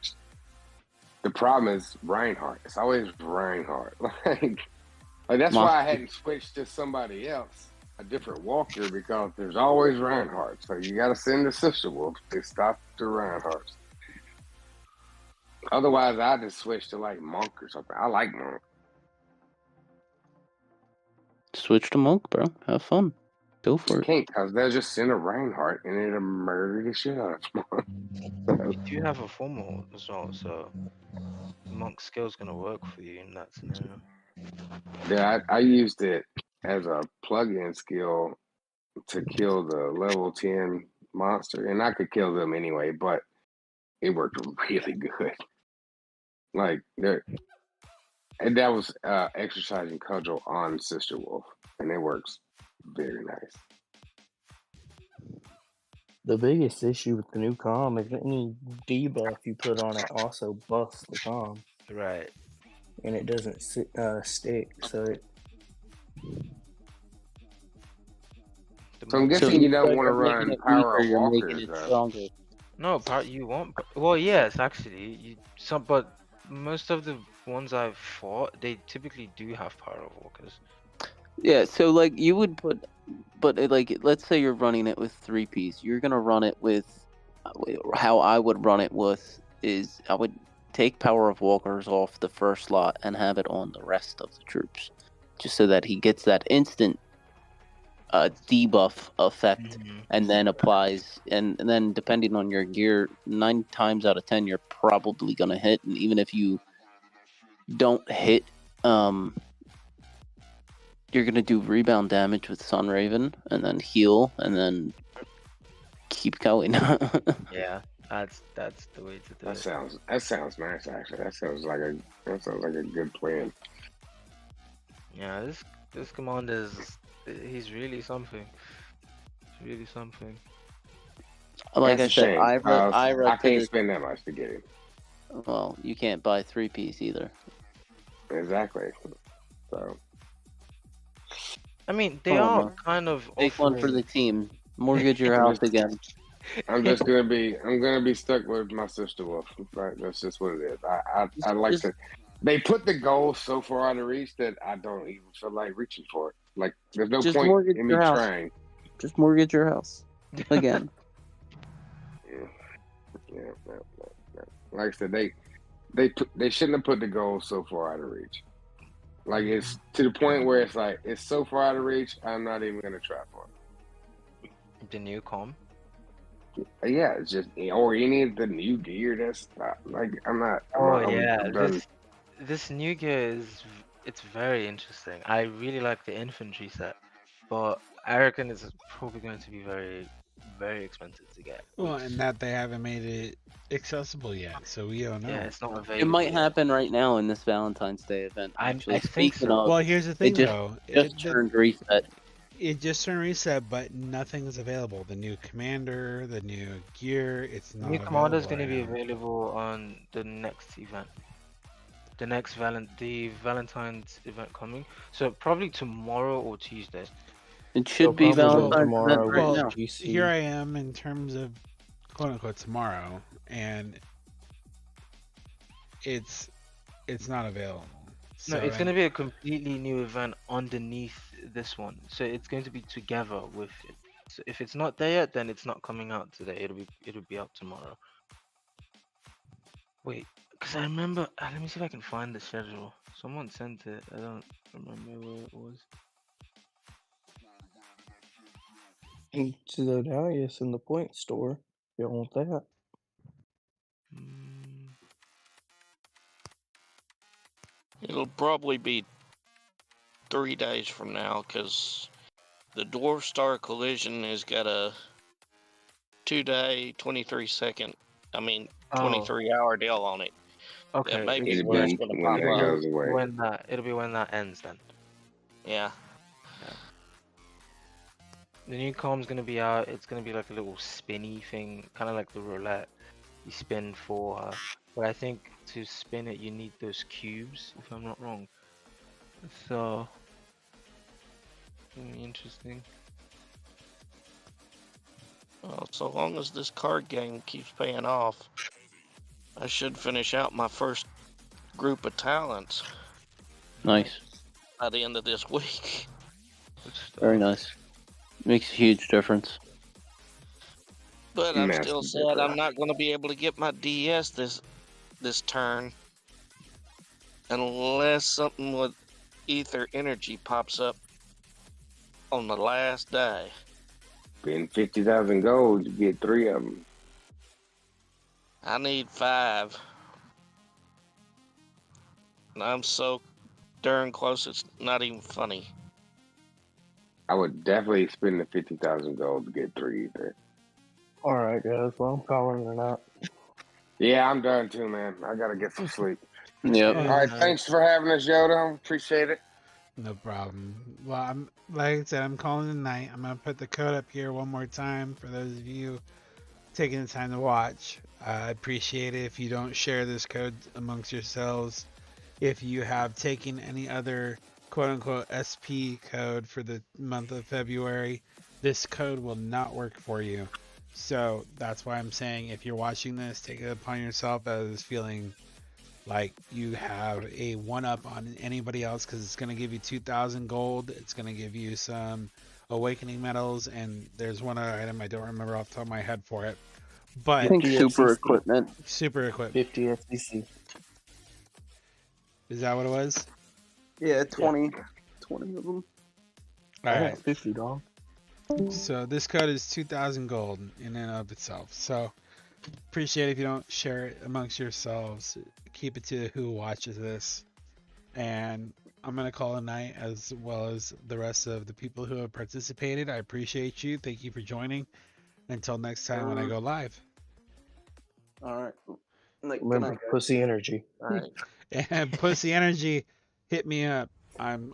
the problem is Reinhardt. It's always Reinhardt. Like that's why I hadn't switched to somebody else, a different walker, because there's always Reinhardt. So you got to send the Sister Wolf to stop the Reinhardts. Otherwise, I just switch to like Monk or something. I like Monk. Switch to Monk, bro. Have fun. Go for it. Can't, because they'll just send a Reinhardt and it'll murder the shit out of Monk. You do have a formal as well, so Monk's skill's gonna work for you in that scenario. Yeah, I used it as a plug-in skill to kill the level 10 monster, and I could kill them anyway, but it worked really good. Like, and that was exercising cudgel on Sister Wolf, and it works very nice. The biggest issue with the new comm is any debuff you put on it also buffs the comm. Right. And it doesn't stick, so it... So I'm guessing you don't want to run Power of Walkers, stronger. No, you won't. Well, yes, actually, but most of the ones I've fought, they typically do have Power of Walkers. Yeah, so like you would put, but like let's say you're running it with 3-piece. You're gonna run it with how I would run it with is I would take Power of Walkers off the first slot and have it on the rest of the troops, just so that he gets that instant debuff effect, and then applies, and then depending on your gear, 9 times out of 10 you're probably gonna hit, and even if you don't hit, you're gonna do rebound damage with Sun Raven, and then heal, and then keep going. Yeah, that's the way to do that it. That sounds nice, actually. That sounds like a good plan. Yeah, this commander he's really something. He's really something. Like That's I said, I can't spend that much to get him. Well, you can't buy 3-piece either. Exactly. So. I mean, they are kind of take one for the team. Mortgage your house again. I'm gonna be stuck with my Sister Wolf. Right, that's just what it is. I like to. They put the goal so far out of reach that I don't even feel like reaching for it. Like there's no point in me trying. Just mortgage your house again. Yeah. Like I said, they shouldn't have put the goal so far out of reach. Like it's to the point where it's like it's so far out of reach, I'm not even gonna try for it. The new comm? Yeah, it's just or any of the new gear that's not, like I'm not. This new gear it's very interesting. I really like the infantry set, but I reckon it's probably going to be very, very expensive to get. Well, and that they haven't made it accessible yet, so we don't know. Yeah, it's not available. It might happen right now in this Valentine's Day event. Actually, I think so. Well, here's the thing, though. It just turned reset. It just turned reset, but nothing is available. The new commander, the new gear, it's not. New commander is going to be available on the next event. The next Valentine's event coming. So probably tomorrow or Tuesday. It should be Valentine's tomorrow. right Well, now. Here I am in terms of quote unquote tomorrow, and it's not available. No, it's going to be a completely new event underneath this one. So it's going to be together with it. So if it's not there yet, then it's not coming out today. It'll be out tomorrow. Wait, because I remember. Let me see if I can find the schedule. Someone sent it. I don't remember where it was. So now it's in the point store. You don't want that. It'll probably be 3 days from now, because the Dwarf Star Collision has got a 2-day, 23-second, 23-hour deal on it. Okay, that maybe it'll that's be going to when pop that up. goes away. It'll be when that ends then. Yeah. The new com's gonna be out. It's gonna be like a little spinny thing, kind of like the roulette. You spin for, but I think to spin it you need those cubes, if I'm not wrong. So, interesting. Well, so long as this card game keeps paying off, I should finish out my first group of talents Nice. by the end of this week. Very nice. Makes a huge difference. But I'm Massive still sad difference. I'm not going to be able to get my DS this turn unless something with ether energy pops up on the last day. Spend 50,000 gold, you get 3 of them. I need 5. And I'm so darn close, it's not even funny. I would definitely spend the 50,000 gold to get 3 ether. All right, guys. Well, I'm calling it out. Yeah, I'm done too, man. I gotta get some sleep. Yep. All right, thanks for having us, Yoda. Appreciate it. No problem. Well, I'm like I said, I'm calling it a night. I'm gonna put the code up here one more time for those of you taking the time to watch. I appreciate it if you don't share this code amongst yourselves. If you have taken any other quote-unquote SP code for the month of February, this code will not work for you. So that's why I'm saying if you're watching this, take it upon yourself as feeling like you have a one-up on anybody else, because it's going to give you 2,000 gold. It's going to give you some awakening medals, and there's one other item I don't remember off the top of my head for it. But I think super equipment. Super equipment. 50 FCC. Is that what it was? Yeah, 20 of them. All right. 50, dog. So this code is 2,000 gold in and of itself. So appreciate it if you don't share it amongst yourselves. Keep it to who watches this. And I'm going to call a night, as well as the rest of the people who have participated. I appreciate you. Thank you for joining. Until next time when I go live. All right. Remember, pussy energy. All right. And Pussy Energy, hit me up. I'm